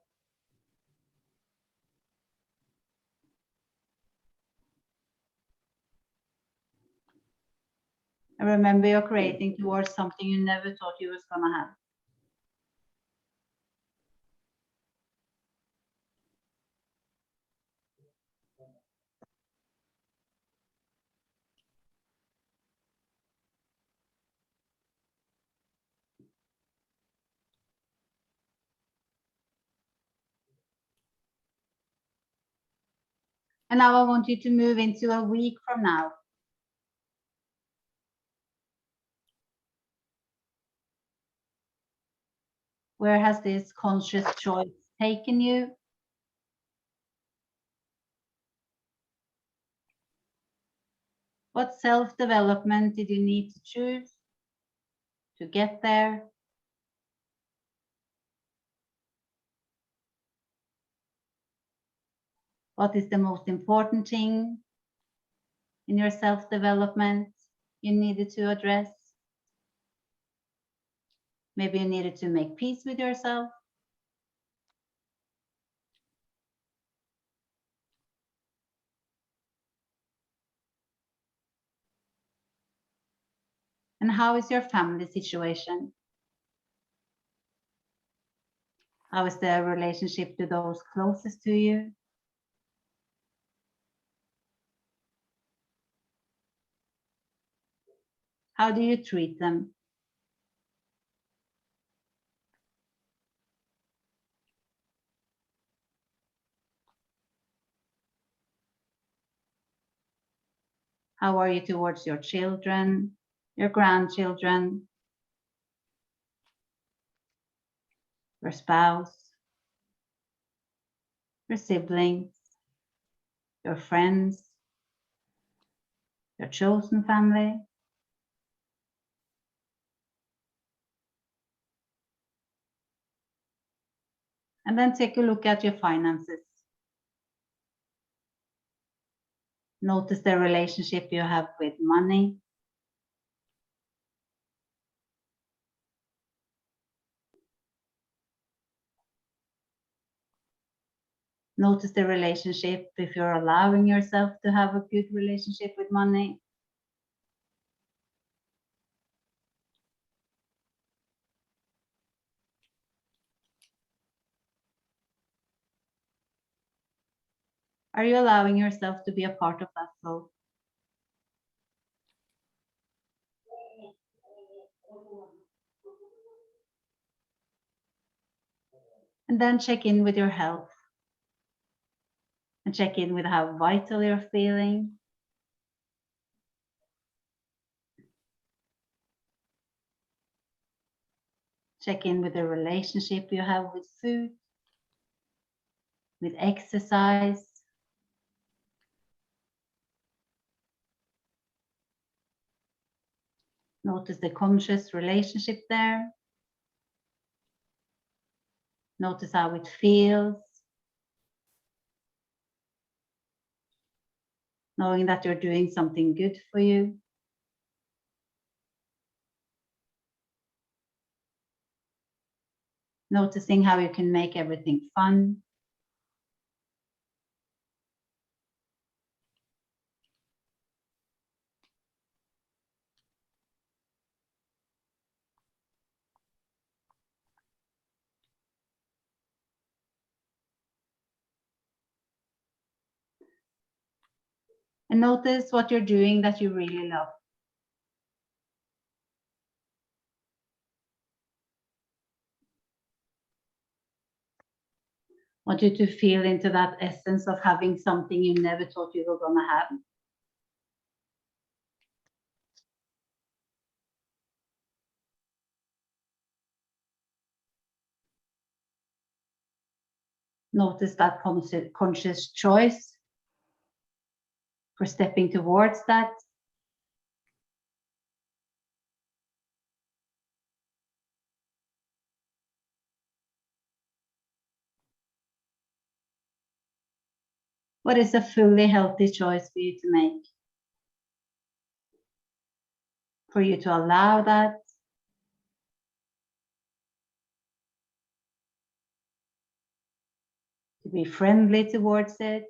And remember, you're creating towards something you never thought you was gonna have. And now I want you to move into a week from now. Where has this conscious choice taken you? What self-development did you need to choose? to get there? What is the most important thing in your self-development you needed to address? Maybe you needed to make peace with yourself. And how is your family situation? How is the relationship to those closest to you? How do you treat them? How are you towards your children, your grandchildren, your spouse, your siblings, your friends, your chosen family? And then take a look at your finances. Notice the relationship you have with money. Notice the relationship if you're allowing yourself to have a good relationship with money. Are you allowing yourself to be a part of that flow? And then check in with your health. And check in with how vital you're feeling. Check in with the relationship you have with food, with exercise. Notice the conscious relationship there. Notice how it feels. Knowing that you're doing something good for you. Noticing how you can make everything fun. And notice what you're doing that you really love. I want you to feel into that essence of having something you never thought you were gonna have. Notice that conscious choice for stepping towards that. What is a fully healthy choice for you to make? For you to allow that. To be friendly towards it.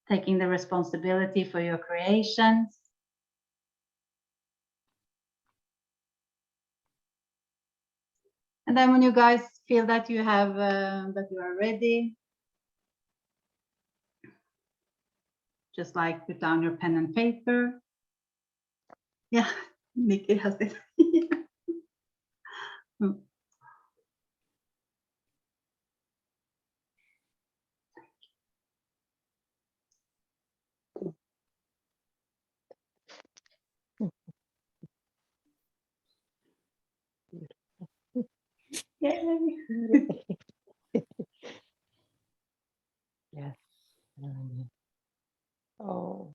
Taking the responsibility for your creations. And then when you guys feel that you have, that you are ready, just like put down your pen and paper. Yeah, Nikki has it. Yes. Oh,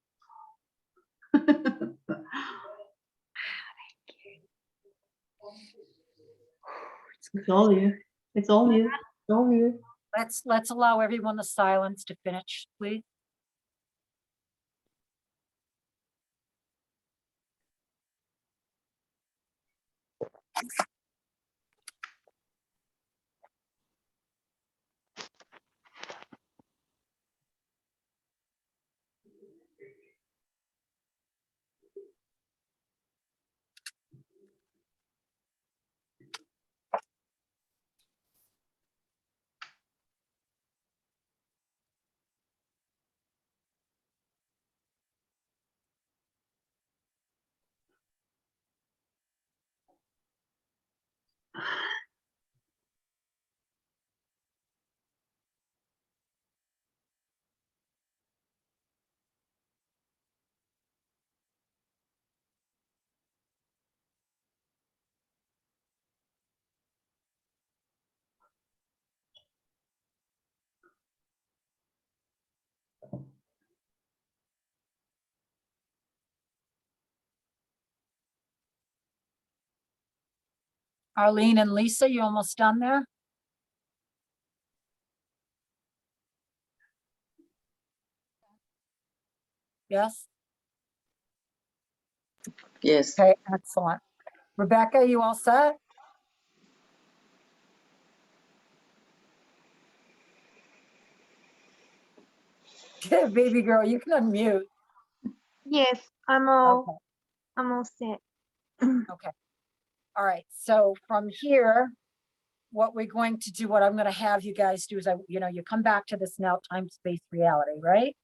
It's all you. It's all you. It's all you. Let's allow everyone the silence to finish, please. Arlene and Lisa, you almost done there? Yes? Yes. Okay, excellent. Rebecca, you all set? Baby girl, you can unmute. Yes, I'm all set. Okay. All right. So from here, what we're going to do, what I'm going to have you guys do is, you come back to this now time space reality, right?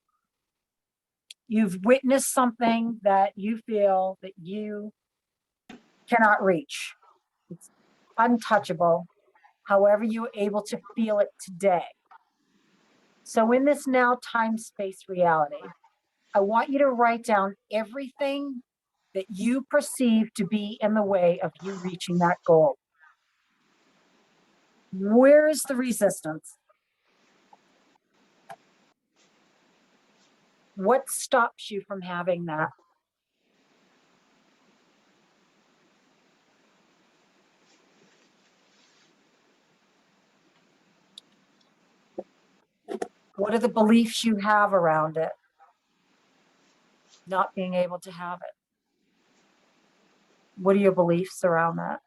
You've witnessed something that you feel that you cannot reach. It's untouchable. However, you're able to feel it today. So in this now time space reality, I want you to write down everything that you perceive to be in the way of you reaching that goal. Where is the resistance? What stops you from having that? What are the beliefs you have around it? Not being able to have it. What are your beliefs around that?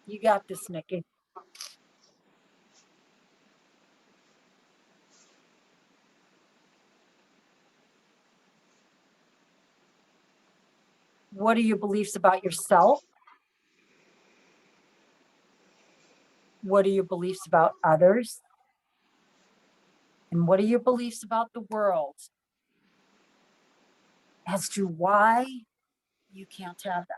You got this, Nikki. What are your beliefs about yourself? What are your beliefs about others? And what are your beliefs about the world as to why you can't have that?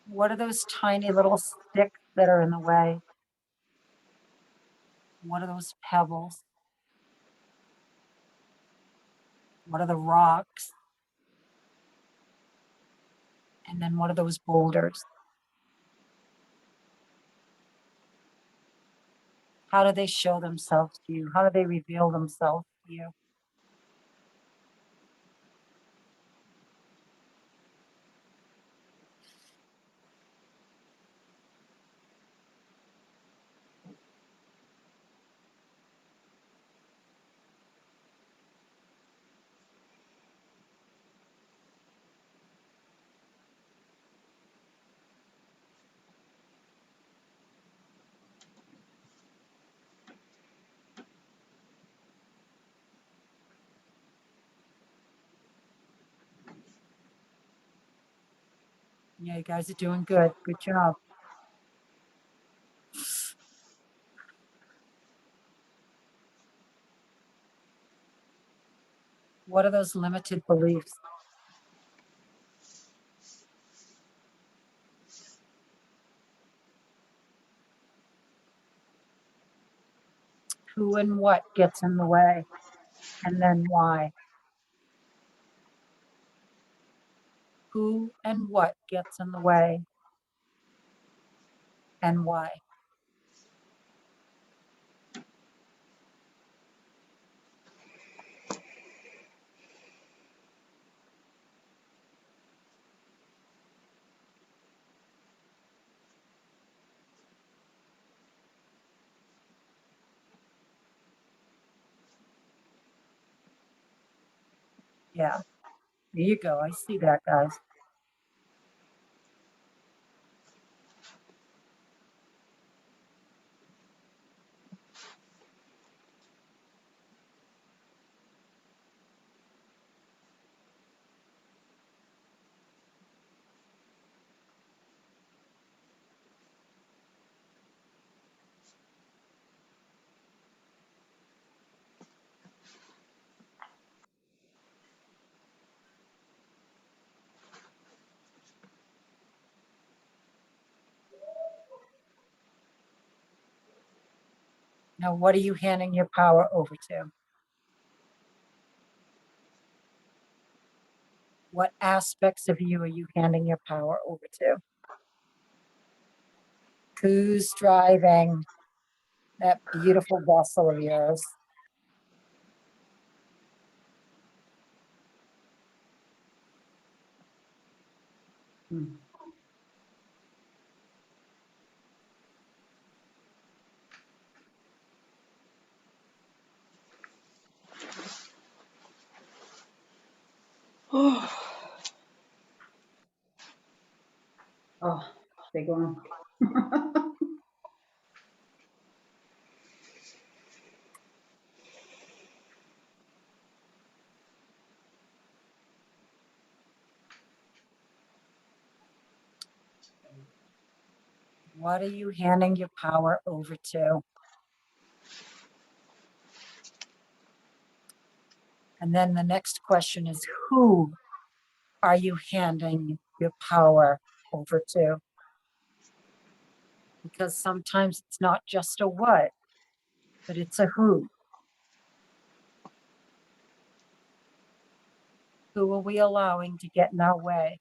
What are those tiny little sticks that are in the way? What are those pebbles? What are the rocks? And then what are those boulders? How do they show themselves to you? How do they reveal themselves to you? Yeah, you guys are doing good. Good job. What are those limited beliefs? Who and what gets in the way? And then why? Who and what gets in the way? And why? Yeah, there you go. I see that, guys. Now, what are you handing your power over to? What aspects of you are you handing your power over to? Who's driving that beautiful vessel of yours? Oh, Oh, big one. What are you handing your power over to? And then the next question is, who are you handing your power over to? Because sometimes it's not just a what, but it's a who. Who are we allowing to get in our way?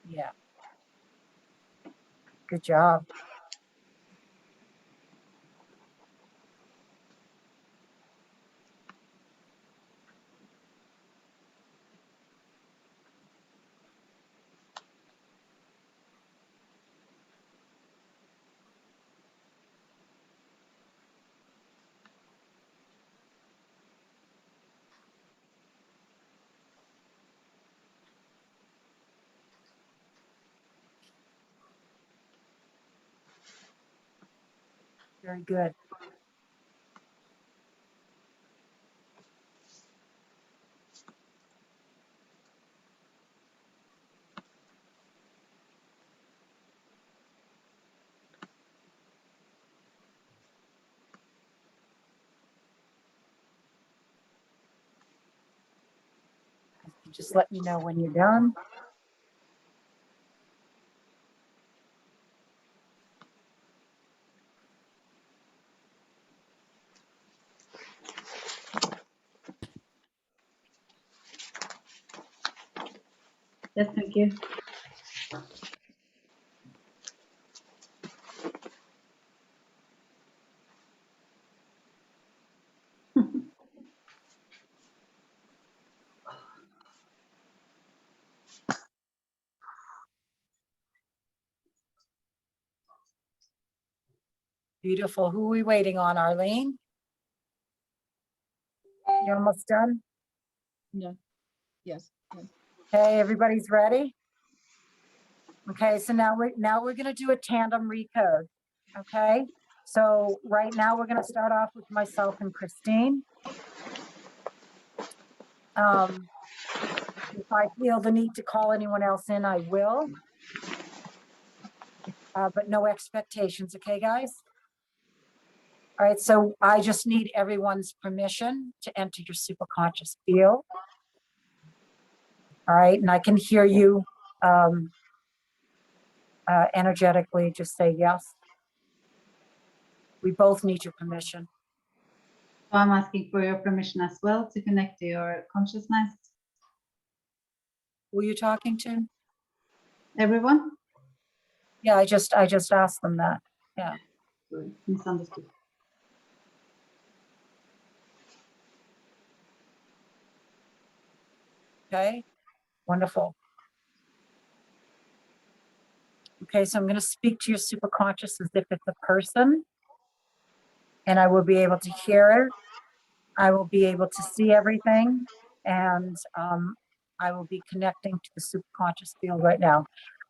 Yeah. Good job. Very good. Just let me know when you're done. Yes, thank you. Beautiful. Who are we waiting on, Arlene? You're almost done? No. Yes. yes. Okay, everybody's ready? Okay, so now we're gonna do a tandem recode. Okay, so right now we're gonna start off with myself and Christine. If I feel the need to call anyone else in, I will. But no expectations, okay, guys? All right, so I just need everyone's permission to enter your superconscious field. All right, and I can hear you energetically just say yes. We both need your permission. So I'm asking for your permission as well to connect to your consciousness. Who are you talking to? Everyone? Yeah, I just asked them that. Yeah. Sorry, misunderstood. Okay, wonderful. Okay, so I'm going to speak to your superconscious as if it's a person, and I will be able to hear it. I will be able to see everything, and I will be connecting to the superconscious field right now.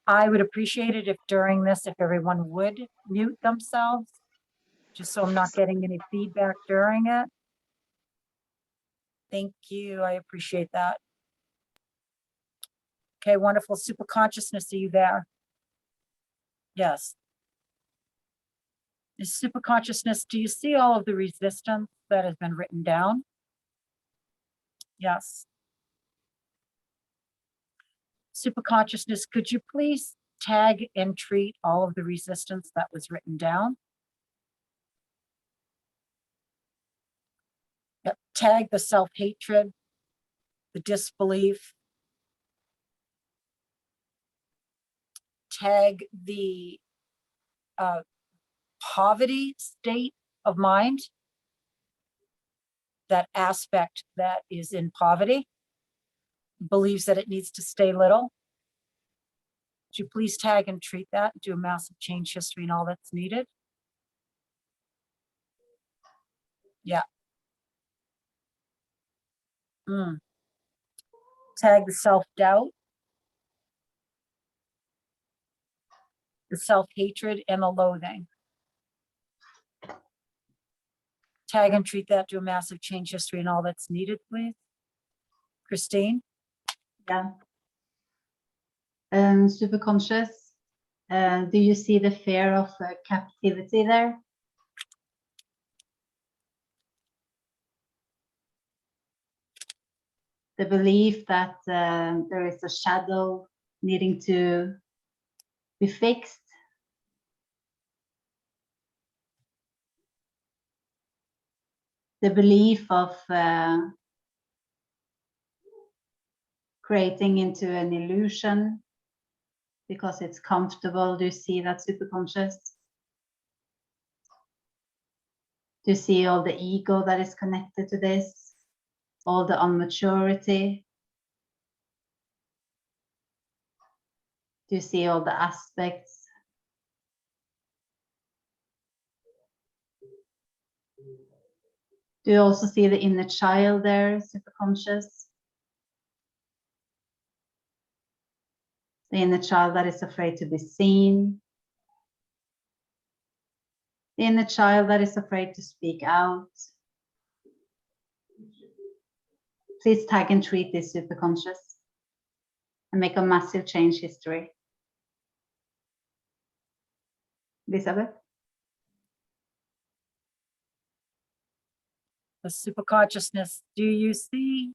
I would appreciate it if during this, if everyone would mute themselves, just so I'm not getting any feedback during it. Thank you. I appreciate that. Okay, wonderful. Super consciousness, are you there? Yes. Is super consciousness, do you see all of the resistance that has been written down? Yes. Super consciousness, could you please tag and treat all of the resistance that was written down? Yep. Tag the self-hatred, the disbelief, tag the poverty state of mind, that aspect that is in poverty, believes that it needs to stay little. Would you please tag and treat that, do a massive change history and all that's needed? Yeah. Tag the self-doubt, the self-hatred, and the loathing. Tag and treat that, do a massive change history and all that's needed, please. Christine? Yeah. Super conscious. Do you see the fear of captivity there? The belief that there is a shadow needing to be fixed. The belief of creating into an illusion because it's comfortable. Do you see that super conscious? Do you see all the ego that is connected to this? All the immaturity? Do you see all the aspects? Do you also see the inner child there, super conscious? The inner child that is afraid to be seen. The inner child that is afraid to speak out. Please tag and treat this super conscious and make a massive change history. Elizabeth? The super consciousness, do you see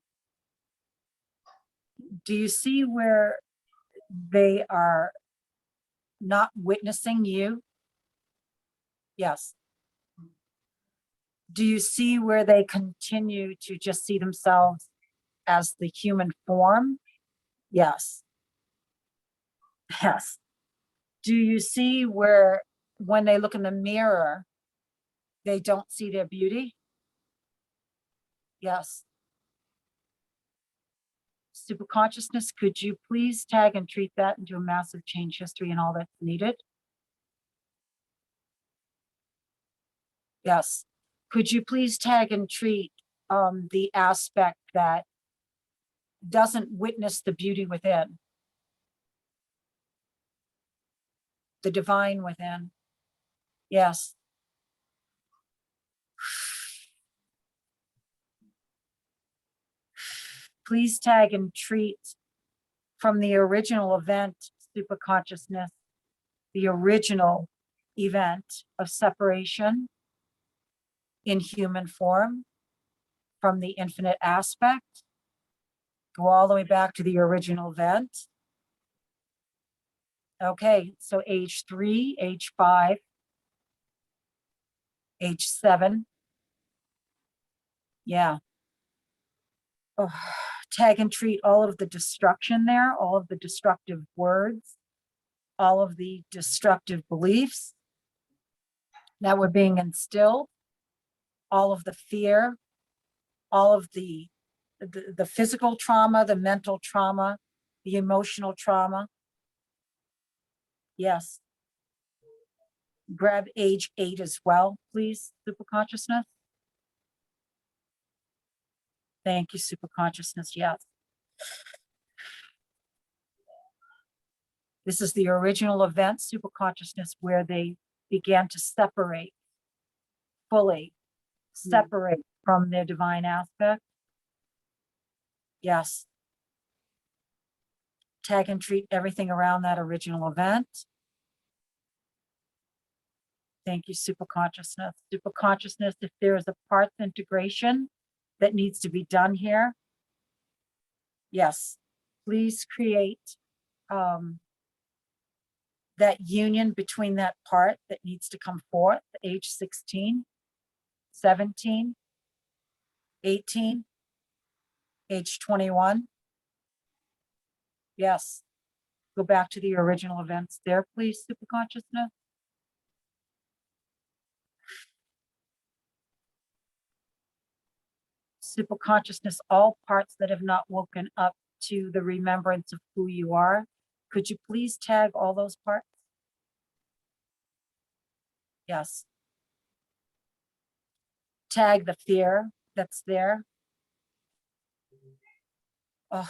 where they are not witnessing you? Yes. Do you see where they continue to just see themselves as the human form? Yes. Yes. Do you see where when they look in the mirror, they don't see their beauty? Yes. Super consciousness, could you please tag and treat that and do a massive change history and all that's needed? Yes. Could you please tag and treat the aspect that doesn't witness the beauty within, the divine within. Yes. Please tag and treat from the original event, superconsciousness, the original event of separation in human form from the infinite aspect. Go all the way back to the original event. Okay, so age 3, age 5, age 7. Yeah. Oh, tag and treat all of the destruction there, all of the destructive words, all of the destructive beliefs that were being instilled, all of the fear, all of the physical trauma, the mental trauma, the emotional trauma. Yes. Grab age 8 as well, please, superconsciousness. Thank you, superconsciousness. Yes. This is the original event, superconsciousness, where they began to separate fully, separate from their divine aspect. Yes. Tag and treat everything around that original event. Thank you, superconsciousness. Superconsciousness, if there is a parts integration that needs to be done here, yes, please create that union between that part that needs to come forth, age 16, 17, 18, age 21. Yes, go back to the original events there, please, superconsciousness. Superconsciousness, all parts that have not woken up to the remembrance of who you are. Could you please tag all those parts? Yes. Tag the fear that's there. Oh.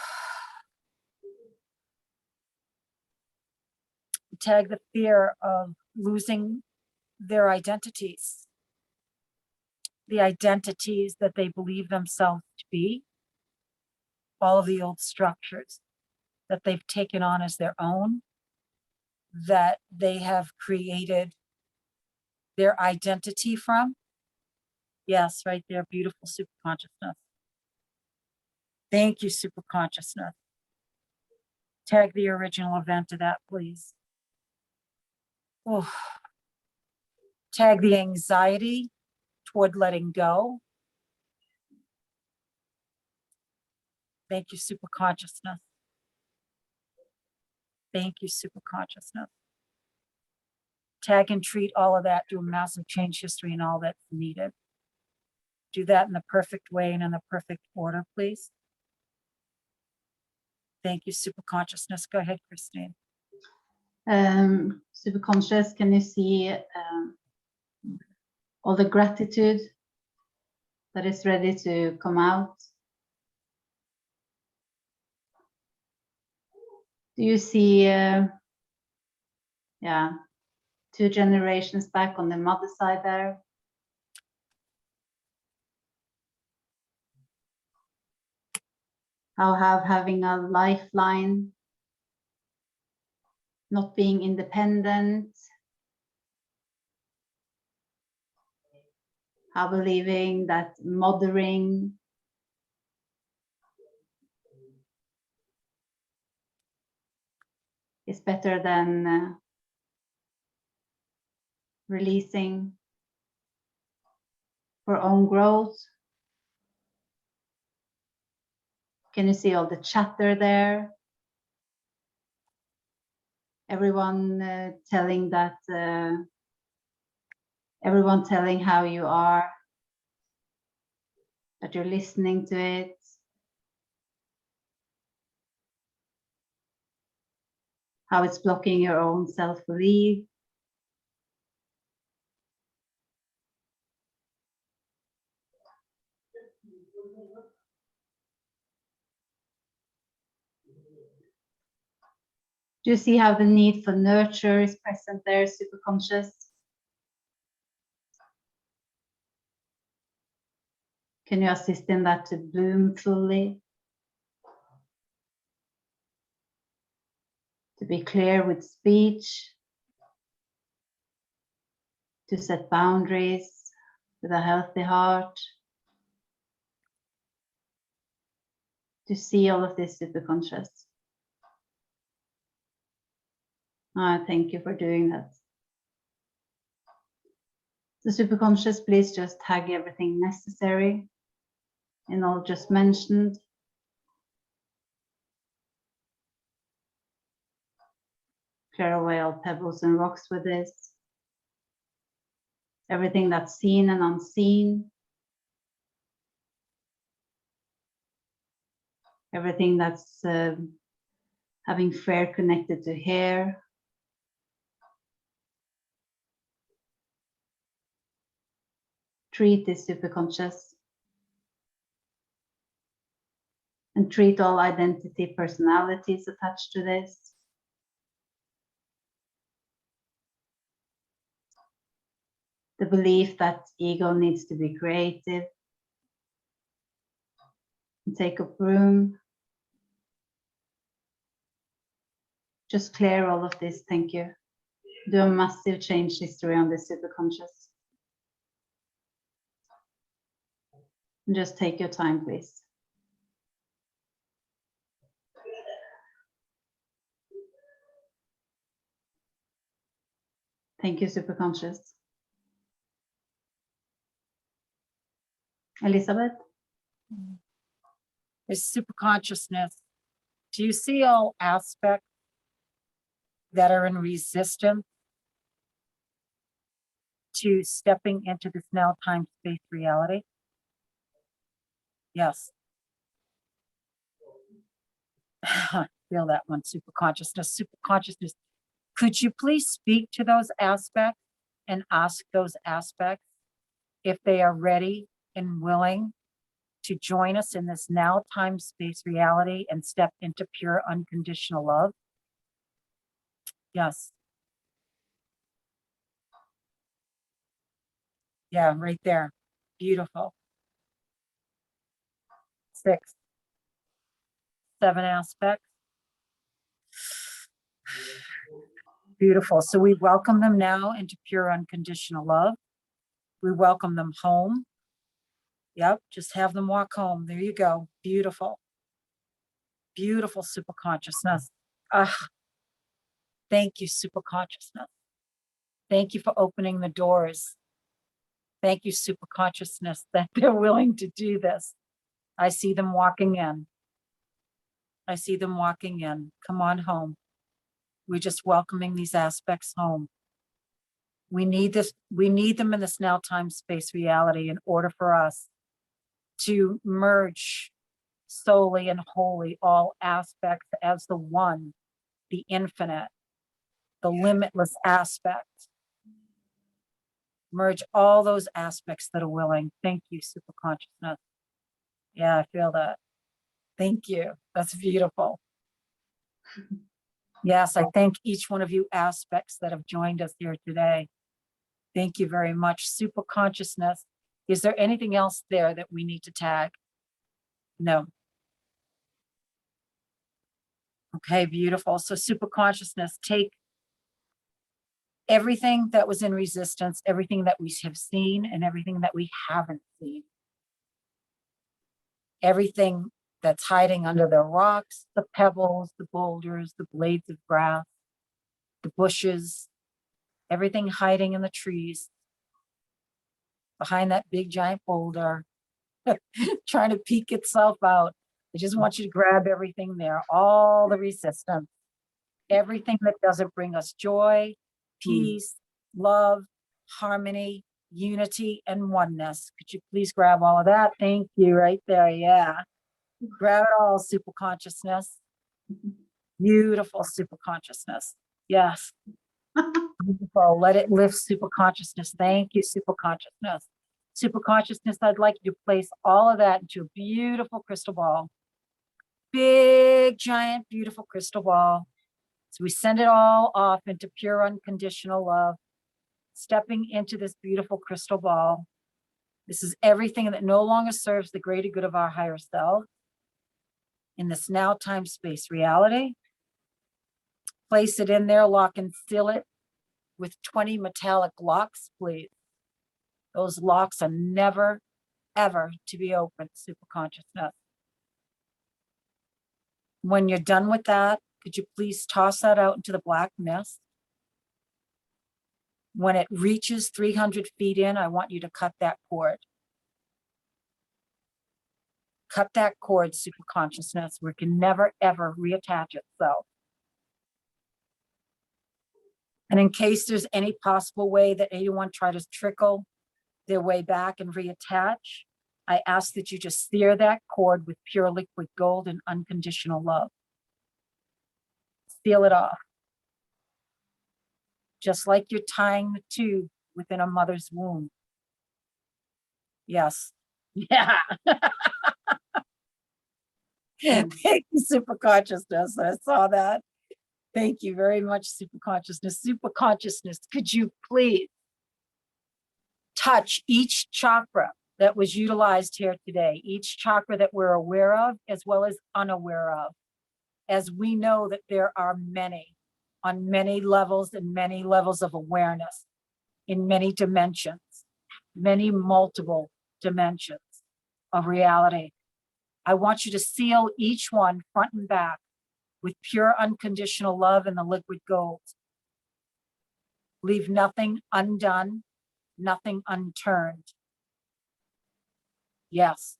Tag the fear of losing their identities, the identities that they believe themselves to be, all of the old structures that they've taken on as their own, that they have created their identity from. Yes, right there, beautiful superconsciousness. Thank you, superconsciousness. Tag the original event to that, please. Oh. Tag the anxiety toward letting go. Thank you, superconsciousness. Thank you, superconsciousness. Tag and treat all of that, do a massive change history and all that's needed. Do that in the perfect way and in the perfect order, please. Thank you, superconsciousness. Go ahead, Christine. Superconscious, can you see all the gratitude that is ready to come out? Do you see, yeah, 2 generations back on the mother side there? How having a lifeline, not being independent, how believing that mothering is better than releasing for own growth. Can you see all the chatter there? Everyone telling that, everyone telling how you are, that you're listening to it. How it's blocking your own self-belief. Do you see how the need for nurture is present there, superconscious? Can you assist in that to bloom fully? To be clear with speech, to set boundaries with a healthy heart, to see all of this superconscious. Thank you for doing that. The superconscious, please just tag everything necessary in all just mentioned. Clear away all pebbles and rocks with this. Everything that's seen and unseen. Everything that's having fear connected to hair. Treat this superconscious. And treat all identity personalities attached to this. The belief that ego needs to be creative. And take up room. Just clear all of this, thank you. Do a massive change history on this superconscious. And just take your time, please. Thank you, superconscious. Elizabeth? Is superconsciousness. Do you see all aspects that are in resistance to stepping into this now time space reality? Yes. Feel that one, superconsciousness, superconsciousness. Could you please speak to those aspects and ask those aspects if they are ready and willing to join us in this now time space reality and step into pure unconditional love? Yes. Yeah, right there. Beautiful. 6, 7 aspects. Beautiful. So we welcome them now into pure unconditional love. We welcome them home. Yep, just have them walk home. There you go. Beautiful. Beautiful superconsciousness. Thank you, superconsciousness. Thank you for opening the doors. Thank you, superconsciousness, that they're willing to do this. I see them walking in. I see them walking in. Come on home. We're just welcoming these aspects home. We need this. We need them in this now time space reality in order for us to merge solely and wholly all aspects as the one, the infinite, the limitless aspect. Merge all those aspects that are willing. Thank you, superconsciousness. Yeah, I feel that. Thank you. That's beautiful. Yes, I thank each one of you aspects that have joined us here today. Thank you very much. Superconsciousness. Is there anything else there that we need to tag? No. Okay, beautiful. So superconsciousness, take everything that was in resistance, everything that we have seen and everything that we haven't seen. Everything that's hiding under the rocks, the pebbles, the boulders, the blades of grass, the bushes, everything hiding in the trees, behind that big giant boulder, trying to peek itself out. I just want you to grab everything there, all the resistance, everything that doesn't bring us joy, peace, love, harmony, unity, and oneness. Could you please grab all of that? Thank you, right there, yeah. Grab it all, superconsciousness. Beautiful superconsciousness. Yes. Beautiful. Let it lift, superconsciousness. Thank you, superconsciousness. Superconsciousness, I'd like you to place all of that into a beautiful crystal ball. Big, giant, beautiful crystal ball. So we send it all off into pure unconditional love, stepping into this beautiful crystal ball. This is everything that no longer serves the greater good of our higher self in this now time space reality. Place it in there, lock and seal it with 20 metallic locks, please. Those locks are never, ever to be opened, super consciousness. When you're done with that, could you please toss that out into the black mist? When it reaches 300 feet in, I want you to cut that cord. Cut that cord, super consciousness, where it can never, ever reattach itself. And in case there's any possible way that anyone try to trickle their way back and reattach, I ask that you just sear that cord with pure liquid gold and unconditional love. Seal it off. Just like you're tying the tube within a mother's womb. Yes. Yeah. Thank you, super consciousness. I saw that. Thank you very much, super consciousness. Super consciousness, could you please touch each chakra that was utilized here today, each chakra that we're aware of as well as unaware of, as we know that there are many on many levels and many levels of awareness in many dimensions, many multiple dimensions of reality. I want you to seal each one front and back with pure unconditional love and the liquid gold. Leave nothing undone, nothing unturned. Yes.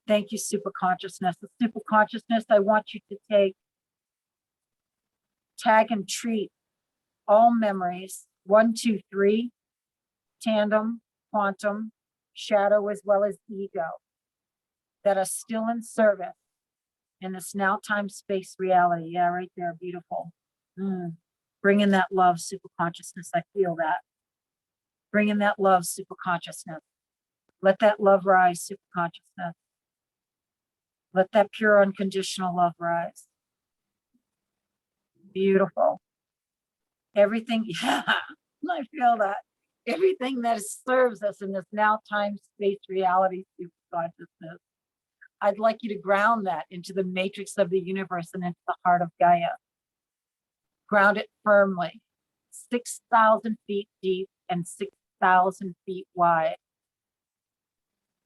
Thank you, super consciousness. The super consciousness, I want you to take, tag and treat all memories, 1, 2, 3, tandem, quantum, shadow, as well as ego, that are still in service in this now time space reality. Yeah, right there, beautiful. Bring in that love, super consciousness. I feel that. Bring in that love, super consciousness. Let that love rise, super consciousness. Let that pure unconditional love rise. Beautiful. Everything, yeah, I feel that. Everything that serves us in this now time space reality, super consciousness. I'd like you to ground that into the matrix of the universe and into the heart of Gaia. Ground it firmly, 6,000 feet deep and 6,000 feet wide.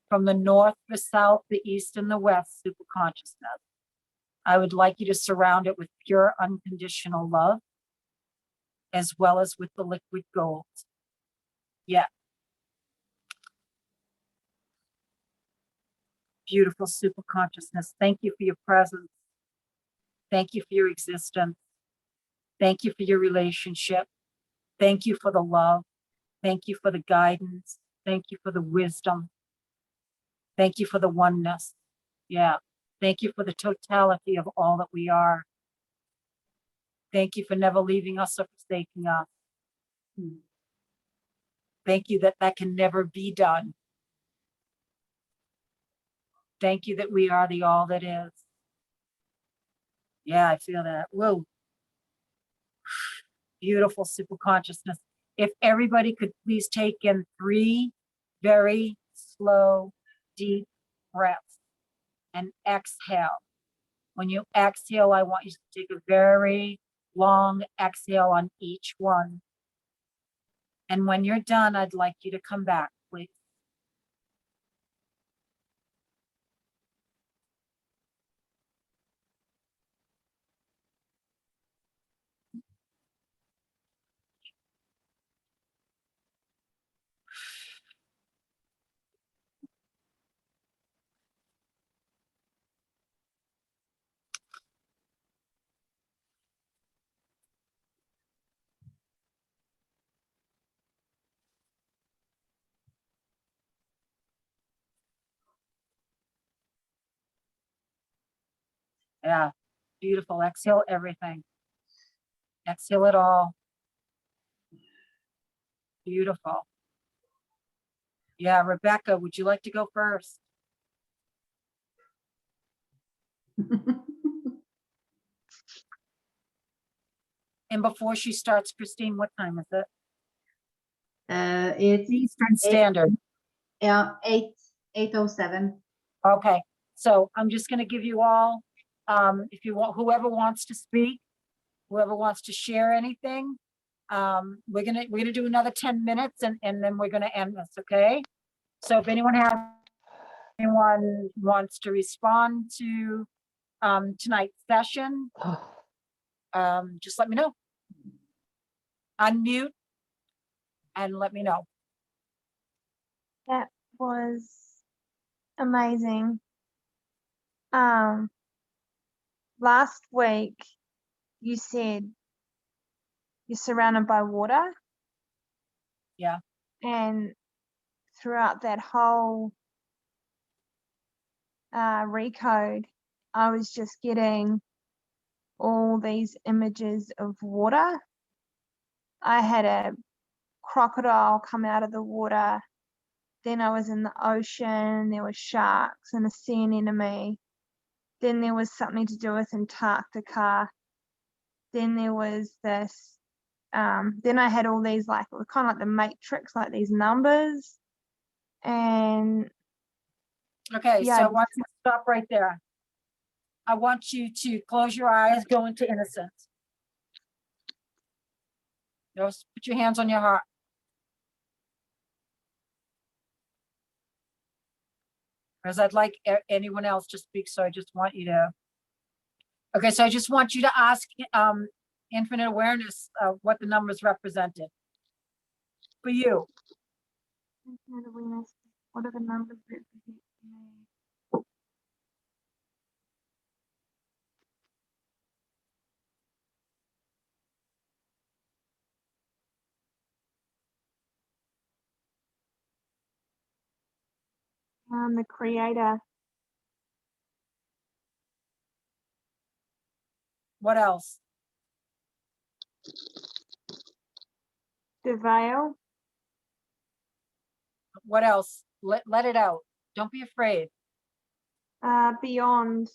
From the north, the south, the east, and the west, super consciousness. I would like you to surround it with pure unconditional love, as well as with the liquid gold. Yeah. Beautiful super consciousness. Thank you for your presence. Thank you for your existence. Thank you for your relationship. Thank you for the love. Thank you for the guidance. Thank you for the wisdom. Thank you for the oneness. Yeah. Thank you for the totality of all that we are. Thank you for never leaving us or forsaking us. Thank you that that can never be done. Thank you that we are the all that is. Yeah, I feel that. Whoa. Beautiful super consciousness. If everybody could please take in 3 very slow, deep breaths and exhale. When you exhale, I want you to take a very long exhale on each one. And when you're done, I'd like you to come back, please. Yeah, beautiful. Exhale everything. Exhale it all. Beautiful. Yeah, Rebecca, would you like to go first? And before she starts, Christine, what time is it? It's Eastern Standard. 8:07. Okay, so I'm just gonna give you all, if you want, whoever wants to speak, whoever wants to share anything, we're gonna do another 10 minutes and then we're gonna end this, okay? So if anyone wants to respond to, tonight's session, just let me know. Unmute and let me know. That was amazing. Last week you said you're surrounded by water. Yeah. And throughout that whole recode, I was just getting all these images of water. I had a crocodile come out of the water. Then I was in the ocean. There were sharks and a sea anemone. Then there was something to do with Antarctica. Then there was this. Then I had all these like kind of like the matrix, like these numbers. And Okay, yeah, so I want you to stop right there. I want you to close your eyes, go into innocence. Just put your hands on your heart. Because I'd like anyone else to speak, so I just want you to. Okay, so I just want you to ask infinite awareness what the numbers represented for you. what are the numbers represent for me? The creator, What else? the veil, What else? Let it out. Don't be afraid. beyond.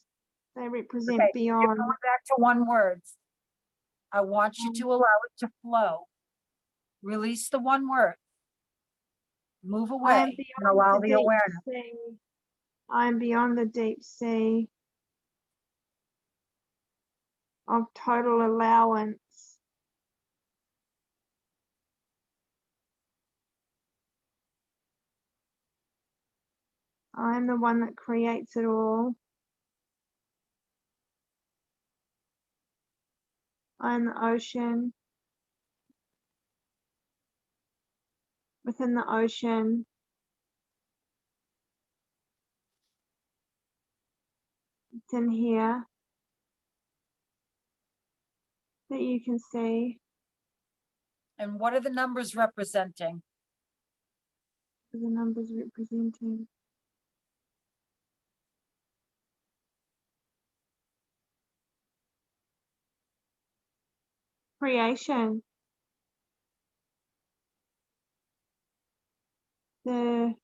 They represent Okay, you're beyond. going back to one word. I want you to allow it to flow. Release the one word. Move I am away and beyond allow the the deep awareness. sea. I am beyond the deep sea of total allowance. I am the one that creates it all. I am the ocean. Within the ocean, it's in here that you can see. And what are the numbers representing? The numbers representing. Creation. The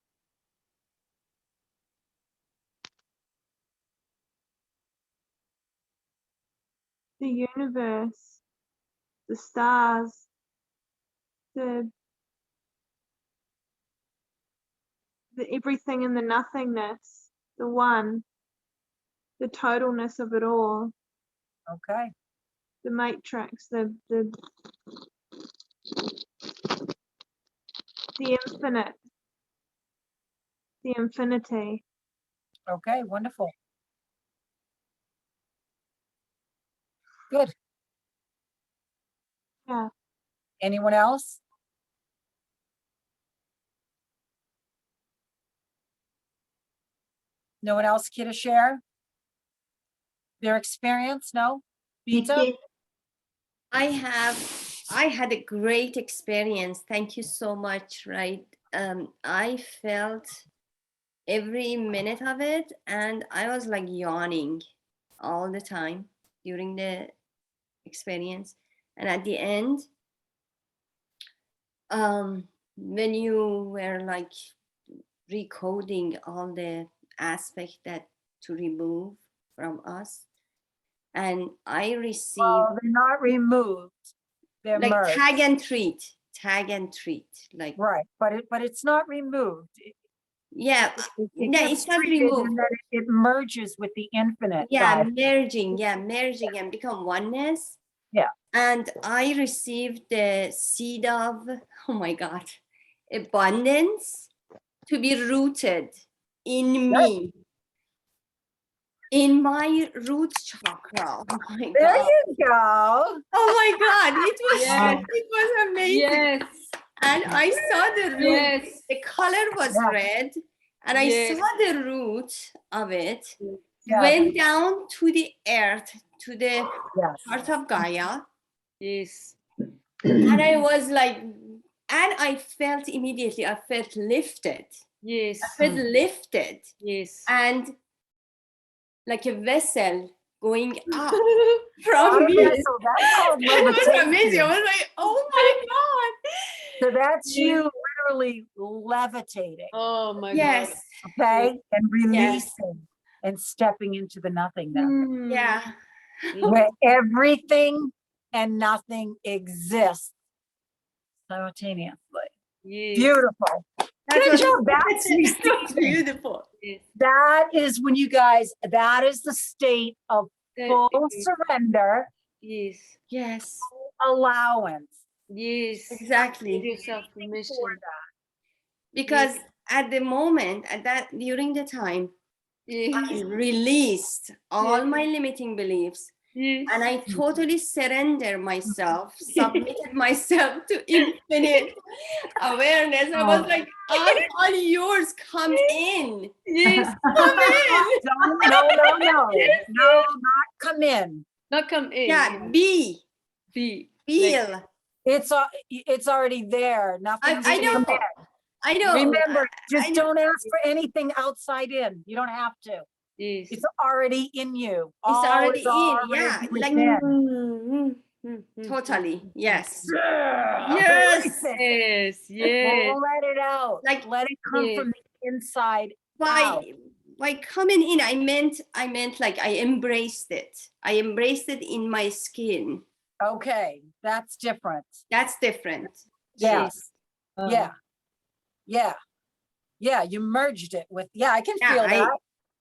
universe, the stars, the everything and the nothingness, the one, the totalness of it all, Okay. the matrix, the infinite, the infinity. Okay, wonderful. Good. Yeah. Anyone else? No one else care to share their experience? No? Vita? I had a great experience. Thank you so much, right? I felt every minute of it and I was like yawning all the time during the experience. And at the end, when you were like recoding all the aspect that to remove, from us. And I received Oh, they're not removed. They're like merged. tag and treat, like, Right, but it's not removed. yeah, It yeah, gets it's not treated removed. and then it merges with the infinite. Yeah, God. merging and become oneness. Yeah. And I received the seed of, oh my God, abundance to be rooted in me, in my root chakra. Oh my There God. you go. Oh my God, it was Yes. it was amazing. Yes. And I saw the root. Yes. The color was Yeah. red, and I Yes. saw the root of it Yeah. went down to the earth, to the Yes. heart of Gaia, Yes. and I was like, and I felt immediately, I felt lifted. Yes. I felt lifted, Yes. and like a vessel going up Not from a me. vessel, that's called It was levitation. amazing. I was like, oh my God. So that's Yes. you literally levitating, Oh my Yes. okay? And Yes. releasing and stepping into the nothingness God. Yeah. where everything and nothing exists simultaneously. Yes. Beautiful. That Good was, job. That's that was beautiful. Yes. that is when you guys, that is the state of full surrender, Yes. Yes, allowance. Yes. Give exactly. yourself permission. For that. Because at the moment, at that during the time, Yes. I released all Yes. my limiting beliefs, Yes. and I totally surrender myself, submitted myself to infinite awareness. I was like, all yours, come in. Yes. Come in. No, not come in. Not come in. Yeah, be, Be. feel. It's already there. Nothing. I know. I know. Remember, just I know. don't ask for anything outside in. You don't have to. Yes. It's already in you. It's All already is in. Yeah, already like within. totally. Yes. Yeah, Yes. release it. Yes. Yes. Let it out. Like, let it come yes. from the inside out. By coming in, I meant like I embraced it. I embraced it in my skin. Okay, that's different. That's different. Yes. Yes. Yeah, you merged it with, I can Yeah, feel that.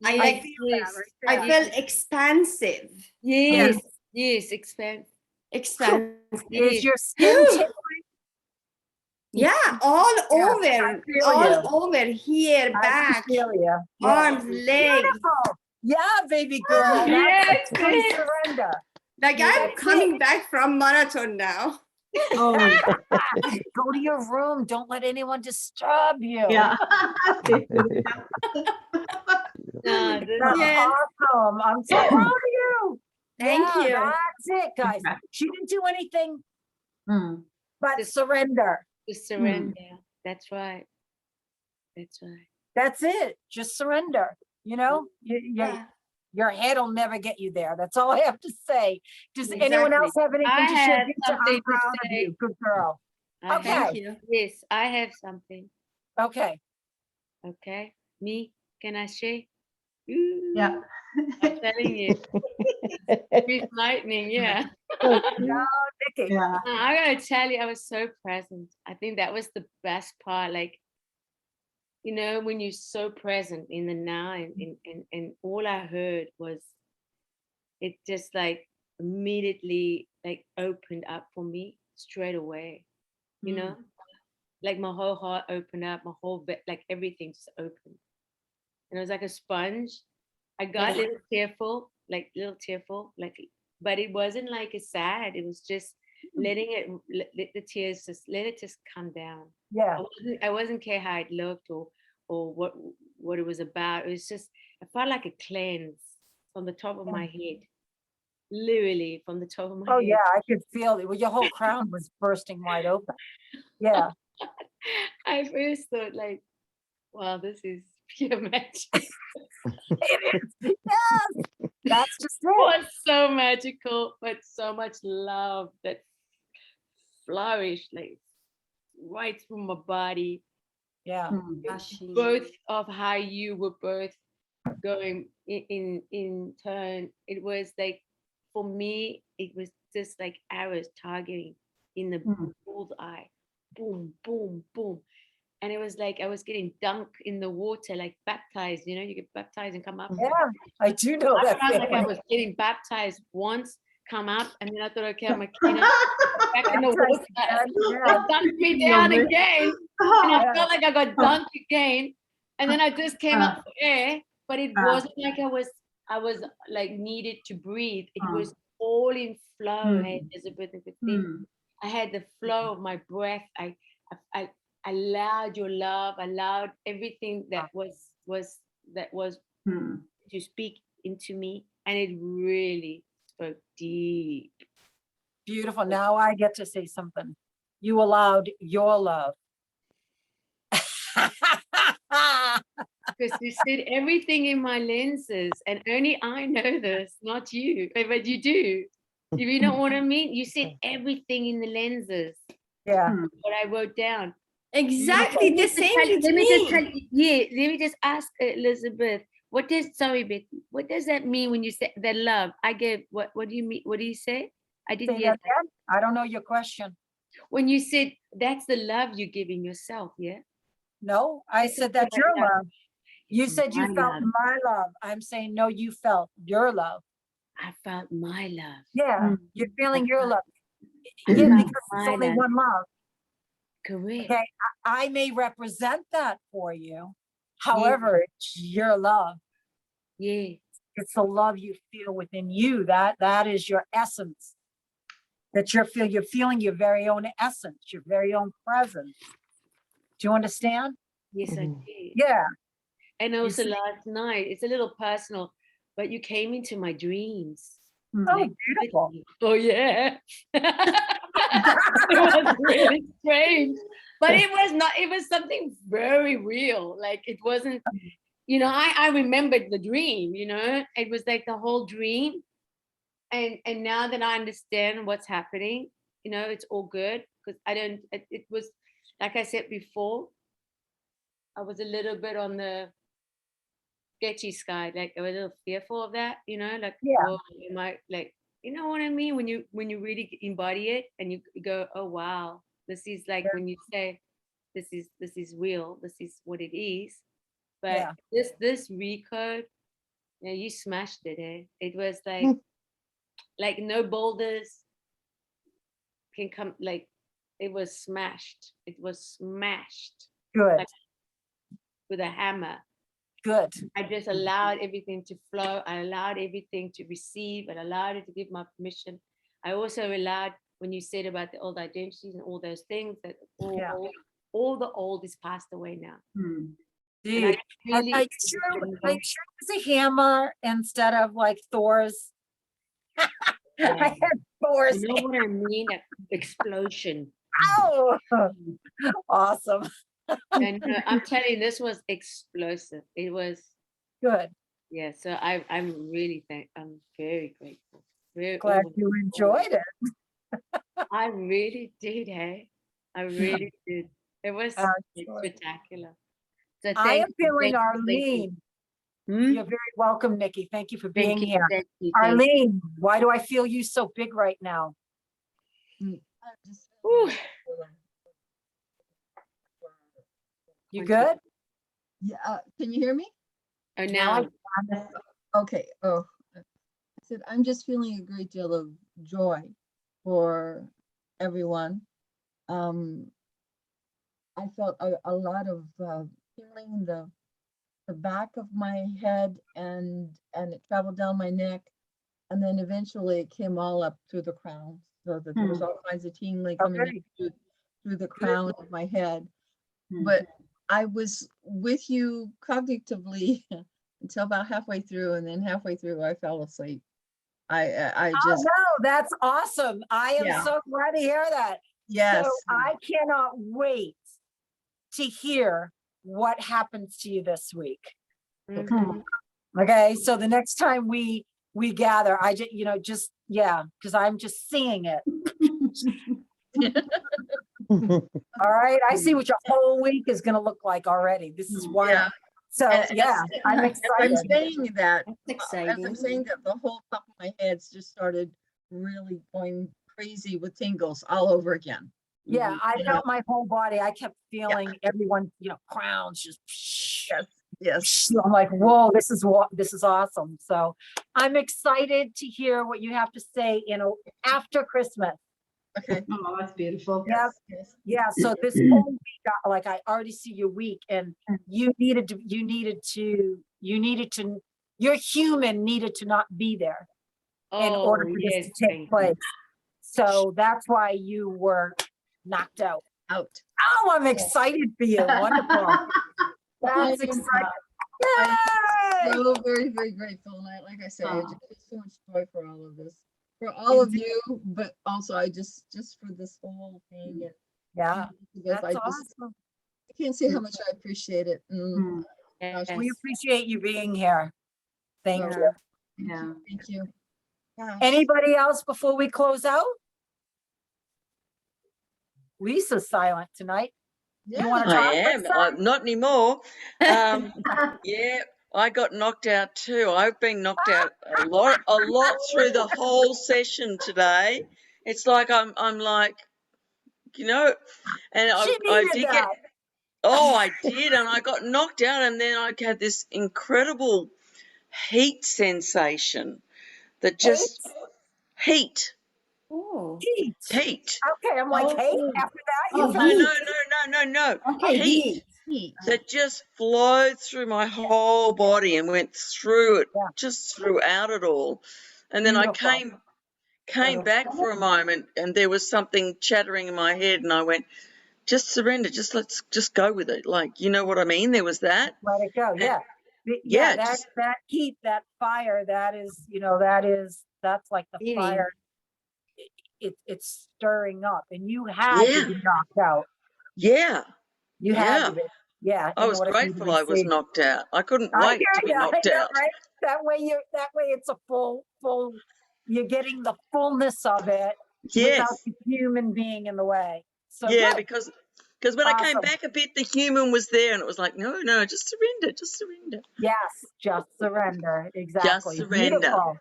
I I like. feel that Yes. right I there. felt expansive. Yes. Yes. Expand. Expansive. Is your skin tickling? Yeah, all Yeah, over, I feel all you. over here, I back, can feel you. Yeah. arms, legs. Beautiful. Yeah, baby girl. Yes, That's true yes. surrender. Like I'm That's coming back from marathon now. Oh, go to your room. Don't let anyone disturb you. Yeah. No, That's Yes. awesome. I'm so proud of you. Thank Yeah, you. That's it, guys. She didn't do anything Mm. but Just- surrender. to surrender. That's right. That's right. That's it. Just surrender. You know, Yeah. your head will never get you there. That's all I have to say. Does anyone Exactly. else have anything I to share? have Gita, something I'm to proud of say. you. Good girl. I Okay. have- Thank you. Yes, I have something. Okay. Okay. Me, can I share? Yeah. I'm telling you. With lightning, yeah. Nikki. Yeah. I gotta tell you, I was so present. I think that was the best part. Like, you know, when you're so present in the now, and all I heard was, it just like immediately like opened up for me straight away. You know, like my whole heart opened up, my whole like everything just opened, and it was like a sponge. I got a little tearful, like, but it wasn't like a sad. It was just letting it, let the tears just let it just come down. Yeah. I wasn't care how it looked or what it was about. It was just, I felt like a cleanse from the top of my head, literally from the top of my Oh head. yeah, I could feel it. Well, your whole crown was bursting wide open. Yeah. I first thought like, wow, this is pure magic. It is. Yes. That's just It it. was so magical, but so much love that flourished like right through my body. Yeah. Mm. Both of how you were both going in turn. It was like, for me, it was just like arrows targeting in the bullseye. Boom, boom, boom. And it was like I was getting dunked in the water, like baptized. You know, you get baptized and come up. Yeah, I do know I that felt like I feeling. was getting baptized once, come up, and then I thought, okay, I'm a cleaner. Back in the water. Yeah. It dunked me down again. And I felt like I got dunked again. And then I just came up for air, but it wasn't like I was like needed to breathe. It was all in flow. Hey, Elizabeth, I had the flow of my breath. I allowed your love, allowed everything that was to speak into me, and it really spoke deep. Beautiful. Now I get to say something. You allowed your love. Because you said everything in my lenses, and only I know this, not you. But you do. You know what I mean? You said everything in the lenses. Yeah. What I wrote down. Exactly the same with Let me. me just ask Elizabeth. What does Betty? What does that mean when you say that love? I gave what do you mean? What do you say? I didn't Say hear that again? I don't know your question. when you said that's the love you're giving yourself, yeah? No, I said that's your love. You said you My felt love. my love. I'm saying, no, you felt your love. I felt my love. Yeah, you're feeling your love. I Yeah, felt because it's my only love. one love. Correct. Okay, I may represent that for you. However, it's your love. Yeah. It's the love you feel within you. That is your essence. That you're feeling your very own essence, your very own presence. Do you understand? Yes, I did. Yeah. And also see? last night, it's a little personal, but you came into my dreams. Oh, beautiful. Oh yeah. It was really strange. But it was not, it was something very real. Like it wasn't, you know, I remembered the dream, you know, it was like the whole dream. And now that I understand what's happening, you know, it's all good because it was, like I said before, I was a little bit on the sketchy side, like I was a little fearful of that, you know, like, oh, you might, like, you know what I mean? When you really embody it and you go, oh, wow, this is like when you say, this is real, this is what it is. But this recode, yeah, you smashed it, eh? It was like no boulders can come, like it was smashed. It was smashed. Good. Like, with a hammer. Good. I just allowed everything to flow. I allowed everything to receive. I allowed it to give my permission. I also allowed, when you said about the old identities and all those things, that all the old is passed away now. Dude, I sure use a hammer instead of like Thor's. I had Thor's. You know what I mean? That explosion. Oh, awesome. And I'm telling you, this was explosive. It was good. Yeah, so I'm really I'm very grateful. Very glad you enjoyed it. I really did, hey. I really did. It was spectacular. So I am feeling Arlene. You're very welcome, Nikki. Thank you for being here. Arlene, why do I feel you so big right now? You good? Yeah. Can you hear me? Oh, now. Okay. Oh, I said I'm just feeling a great deal of joy for everyone. I felt a lot of feeling in the back of my head, and it traveled down my neck, and then eventually it came all up through the crown, so that there was all kinds of tingling coming through the crown of my head. But I was with you cognitively until about halfway through, and then halfway through I fell asleep. I just, no, that's awesome. I am so glad to hear that. Yes. So I cannot wait to hear what happens to you this week. Okay, so the next time we gather, I just because I'm just seeing it. All right, I see what your whole week is going to look like already. This is wonderful. So, And yeah, I'm as I'm excited. saying that, That's as I'm exciting. saying that, the whole top of my head's just started really going crazy with tingles all over again. Yeah, I You know? felt my whole body. I kept feeling everyone, crowns just. Yes, yes. I'm like, whoa, this is awesome. So I'm excited to hear what you have to say after Christmas. Okay. Oh, that's beautiful. Yeah. Yes. Yeah. So this whole week, like I already see your week, and your human needed to not be there in order for this to take place. So that's why you were knocked out. Out. Oh, I'm excited for you. Wonderful. That's exciting. Yay! So very, very grateful. And like I said, I Oh. just feel so much joy for all of this, for all of you, but also I just for this whole thing. And Yeah, because that's I just awesome. I can't say how much I appreciate it. Mm. Gosh, We appreciate you being here. Thank so, you. Yeah. Thank you. Gosh. Anybody else before we close out? Lisa's silent tonight. Yeah. You want to I talk? am. Lisa? I'm not anymore. Yeah, I got knocked out too. I've been knocked out a lot through the whole session today. It's like I'm like, and She I needed did that. I did, and I got knocked out, and then I had this incredible heat sensation that just heat. Oh, Heat. Heat. Okay, I'm like, hey, Oh. after that, Oh, you No, felt no, no. Okay, Heat. Heat. That just flowed through my whole body and went through it, Yeah. just throughout it all. And then I beautiful. came back for a moment, and there was something chattering in my head, and I went, just surrender, let's just go with it. Like, you know what I mean? There was that. Let it go. And Yeah. yeah, That just heat, that fire, that's like the feeling. fire. It's stirring up, and you had to yeah, be knocked out. yeah, You had to yeah. be. Yeah. I In was order for you to grateful I was receive. knocked out. I couldn't I wait to hear be you. I knocked know, out. right? That way it's a full, you're getting the fullness of it without Yes. the human being in the way. So Yeah, good. because when I came Awesome. back a bit, the human was there, and it was like, no, just surrender, just surrender. Yes, just surrender. Exactly. surrender. Beautiful.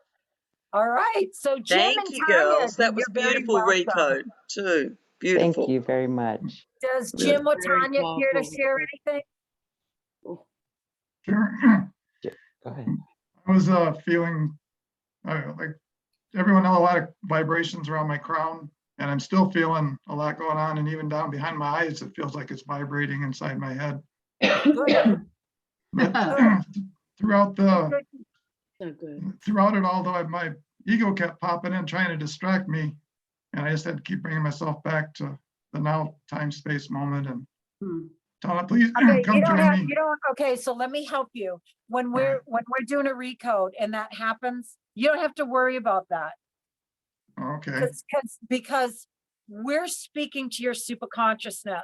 All right. So Jim Thank and you, Tanya, girls. That was you're very beautiful welcome. recode too. Thank Beautiful. you very much. Does Really. Jim or Very Tanya care to powerful. share anything? Sure. Go ahead. I was feeling like everyone had a lot of vibrations around my crown, and I'm still feeling a lot going on, and even down behind my eyes, it feels like it's vibrating inside my head. Good. But throughout Good. So good. throughout it all, though, my ego kept popping in, trying to distract me, and I just had to keep bringing myself back to the now time space moment and telling it, please Okay, come join me. okay, so let me help you. When right. we're doing a recode and that happens, you don't have to worry about that. Okay. Because we're speaking to your superconsciousness.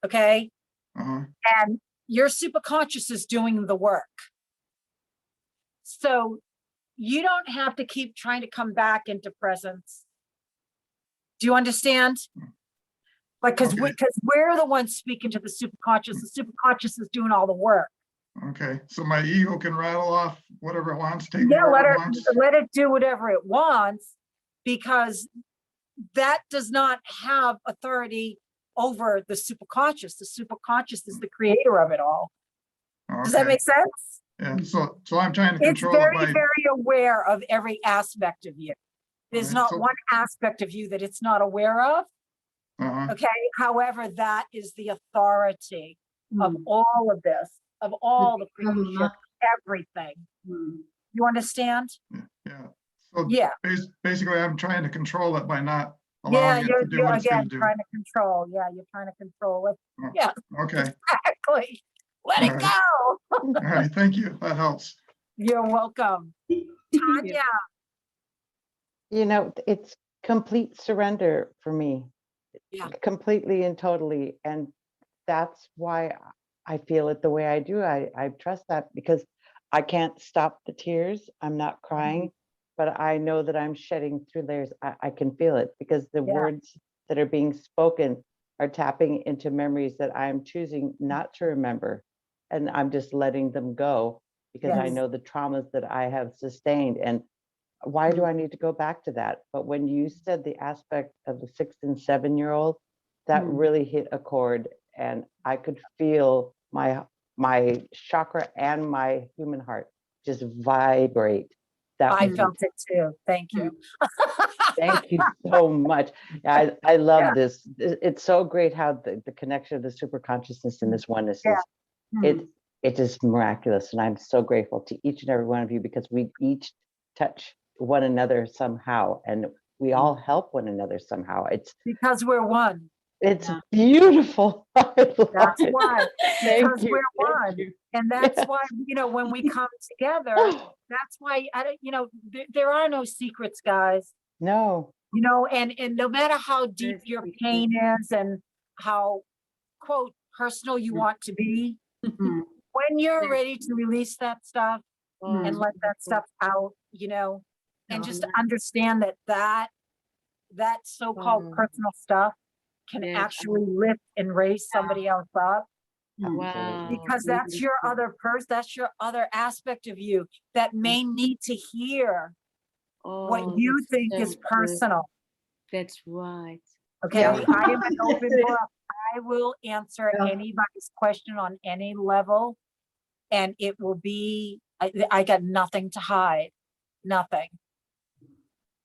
Okay? Uh-huh. And your superconscious is doing the work. So you don't have to keep trying to come back into presence. Do you understand? Like, because we're the ones speaking to the superconscious. The superconscious is doing all the work. Okay. So my ego can rattle off whatever it wants, take Yeah, whatever it wants. let it do whatever it wants, because that does not have authority over the superconscious. The superconscious is the creator of it all. Does that Okay. make sense? Yeah. So I'm trying to It's control it very, by. very aware of every aspect of you. There's Right, not so- one aspect of you that it's not aware of. Uh-huh. Okay. However, that is the authority of all of this, of all the creation, everything. You understand? Yeah. So Yeah. basically, I'm trying to control it by not Yeah, allowing it to do what it's going again to do. trying to control. Yeah, you're trying to control it. Oh, Yeah, Okay. exactly. Let it All go. All right. Thank you. That helps. You're welcome. Tanya. It's complete surrender for me. Yeah. Completely and totally. And that's why I feel it the way I do. I trust that because I can't stop the tears. I'm not crying, but I know that I'm shedding through layers. I can feel it because the words that are being spoken are tapping into memories that I'm choosing not to remember. and I'm just letting them go because I Yes. know the traumas that I have sustained. And why do I need to go back to that? But when you said the aspect of the 6 and 7-year-old, that really hit a chord, and I could feel my chakra and my human heart just vibrate. That I was felt it too. Thank you. Thank you so much. I love Yeah. this. It's so great how the connection of the super consciousness and this oneness Yeah. is it is miraculous. And I'm so grateful to each and every one of you because we each touch one another somehow, and we all help one another somehow. Because we're one. It's beautiful. That's why. Thank Because you, we're thank one. you. And that's Yes. why, when we come together, that's why, there are no secrets, guys. No. And no matter how deep your pain is and how, quote, personal you want to be, when you're ready to release that stuff and let that stuff out, and just understand that so-called personal stuff can actually lift and raise somebody else up. Wow. Because that's your other person, that's your other aspect of you that may need to hear what you that's think so is good. personal. That's right. Okay, Yeah. I am an open book. I will answer anybody's question on any level, and it will be, I got nothing to hide, nothing.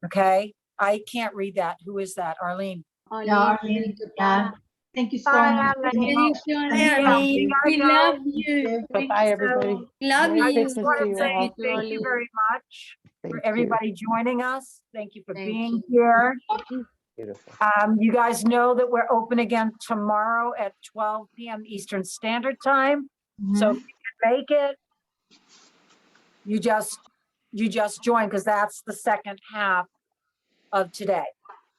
Okay, I can't read that. Who is that? Arlene? Yeah, Arlene, yeah. Thank you so Bye, much. Arlene. Arlene. We love you. Bye-bye, everybody. Love Merry you. Christmas want to to you say all. thank you very much Thank for you. everybody joining us. Thank you for Thank being you. here. Beautiful. You guys know that we're open again tomorrow at 12 p.m. Eastern Standard Time. So if you can make it, you just join, because that's the second half of today.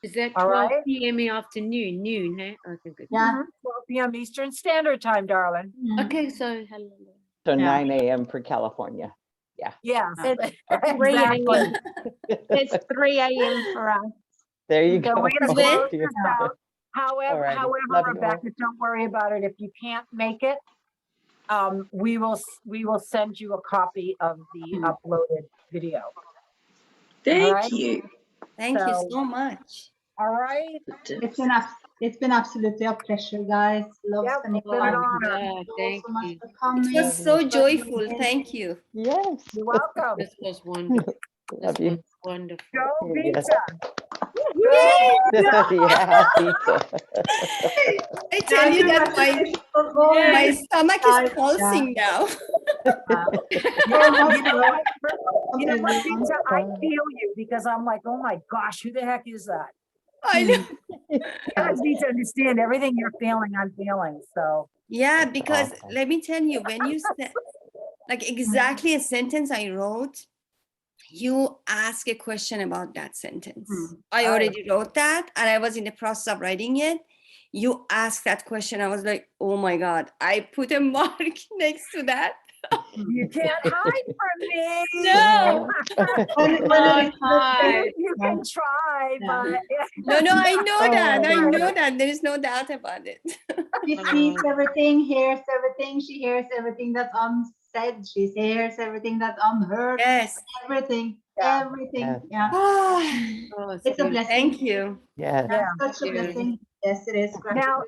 Is that All 12 right. p.m. afternoon? Noon, huh? Okay, good. Yeah. 12 p.m. Eastern Standard Time, darling. Okay, so hello. So Yeah. 9 a.m. for California. Yes, It's 3 exactly. a.m. It's 3 a.m. for us. There you So go. we're gonna Well, close this out. However, Alrighty. Love you all. Rebecca, don't worry about it. If you can't make it, we will send you a copy of the uploaded video. Thank right. you. Thank you So- so much. All right. It's been absolutely a pleasure, guys. Love Yep, spending it's been an time with honor. you. Yeah, Thank you thank so much you. for It coming. was so joyful. Thank you. Yes. You're welcome. This was wonderful. Love This you. was wonderful. Go Yes. Vita. Yeah, pizza. I tell you that my stomach is pulsing now. You know what, Vita, I feel you, because I'm like, oh my gosh, who the heck is that? I know. You guys need to understand everything you're feeling, I'm feeling. So Yeah, because Awesome. let me tell you, when you said, like exactly a sentence I wrote, you ask a question about that sentence. I already wrote that and I was in the process of writing it. You asked that question. I was like, oh my God, I put a mark next to that. you can't hide from me. No, You can try, but no, I know that. I know that. There is no doubt about it. She sees everything, hears everything, she hears everything that's unsaid, she hears everything that's unheard, Yes. everything, Yeah. everything. Yeah. Ah, It's a blessing. thank you. Yes. Yeah. Such a blessing. Yes, it is.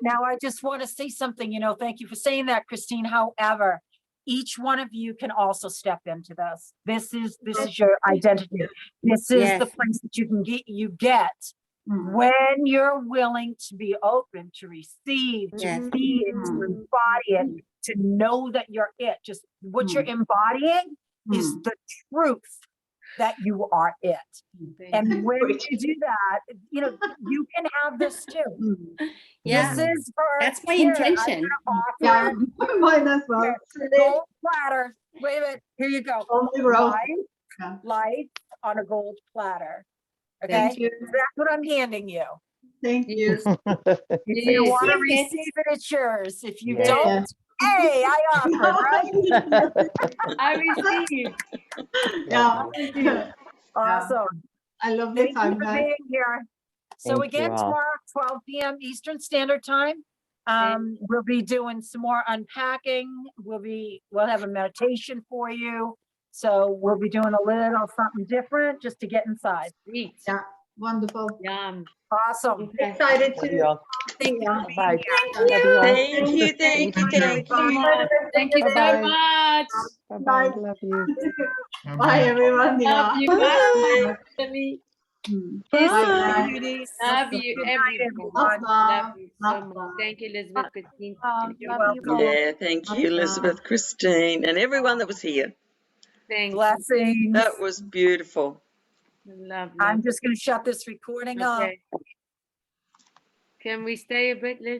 Now I just want to say something, thank you for saying that, Christine. However, each one of you can also step into this. This is your identity. This is the Yes. place that you get when you're willing to be open, to receive, to Yes. be it, to embody it, to know that you're it. Just what you're embodying is the truth that you are it. And when you do that, you can have this too. Yeah. This is for That's my here, intention. Yeah, mine as well. Here, gold platter. Wait a minute. Here you go. Only roast. Life on a gold platter. Okay, Thank you. that's what I'm handing you. Thank you. If you want to Receive it. receive it, it's yours. If you Yeah. don't, hey, I offered, right? I received. Yeah. Awesome. I love the Thank you time, for guys. being here. So Thank you again, all. tomorrow, 12 p.m. Eastern Standard Time. We'll be doing some more unpacking. We'll have a meditation for you. So we'll be doing a little something different just to get inside. Sweet. Yeah, wonderful. Yum. Awesome. Okay. Excited Love to. you all. Thank you. Yeah. for being Bye. here. Love you all. Thank you, thank you, thank you. Thank you so Bye-bye. much. Bye-bye. Love you. Bye, everyone. Love you. Bye. Bye. Mm. Bye. Love you, Good night, everyone. everyone. Love you so Love. much. Thank you, Elizabeth, Christine. You're Love you welcome. all. Yeah, thank you, Elizabeth, Christine, and everyone that was here. Thank you. Blessings. That was beautiful. Love, I'm love. just going to shut this recording off. Okay. Can we stay a bit, Liz?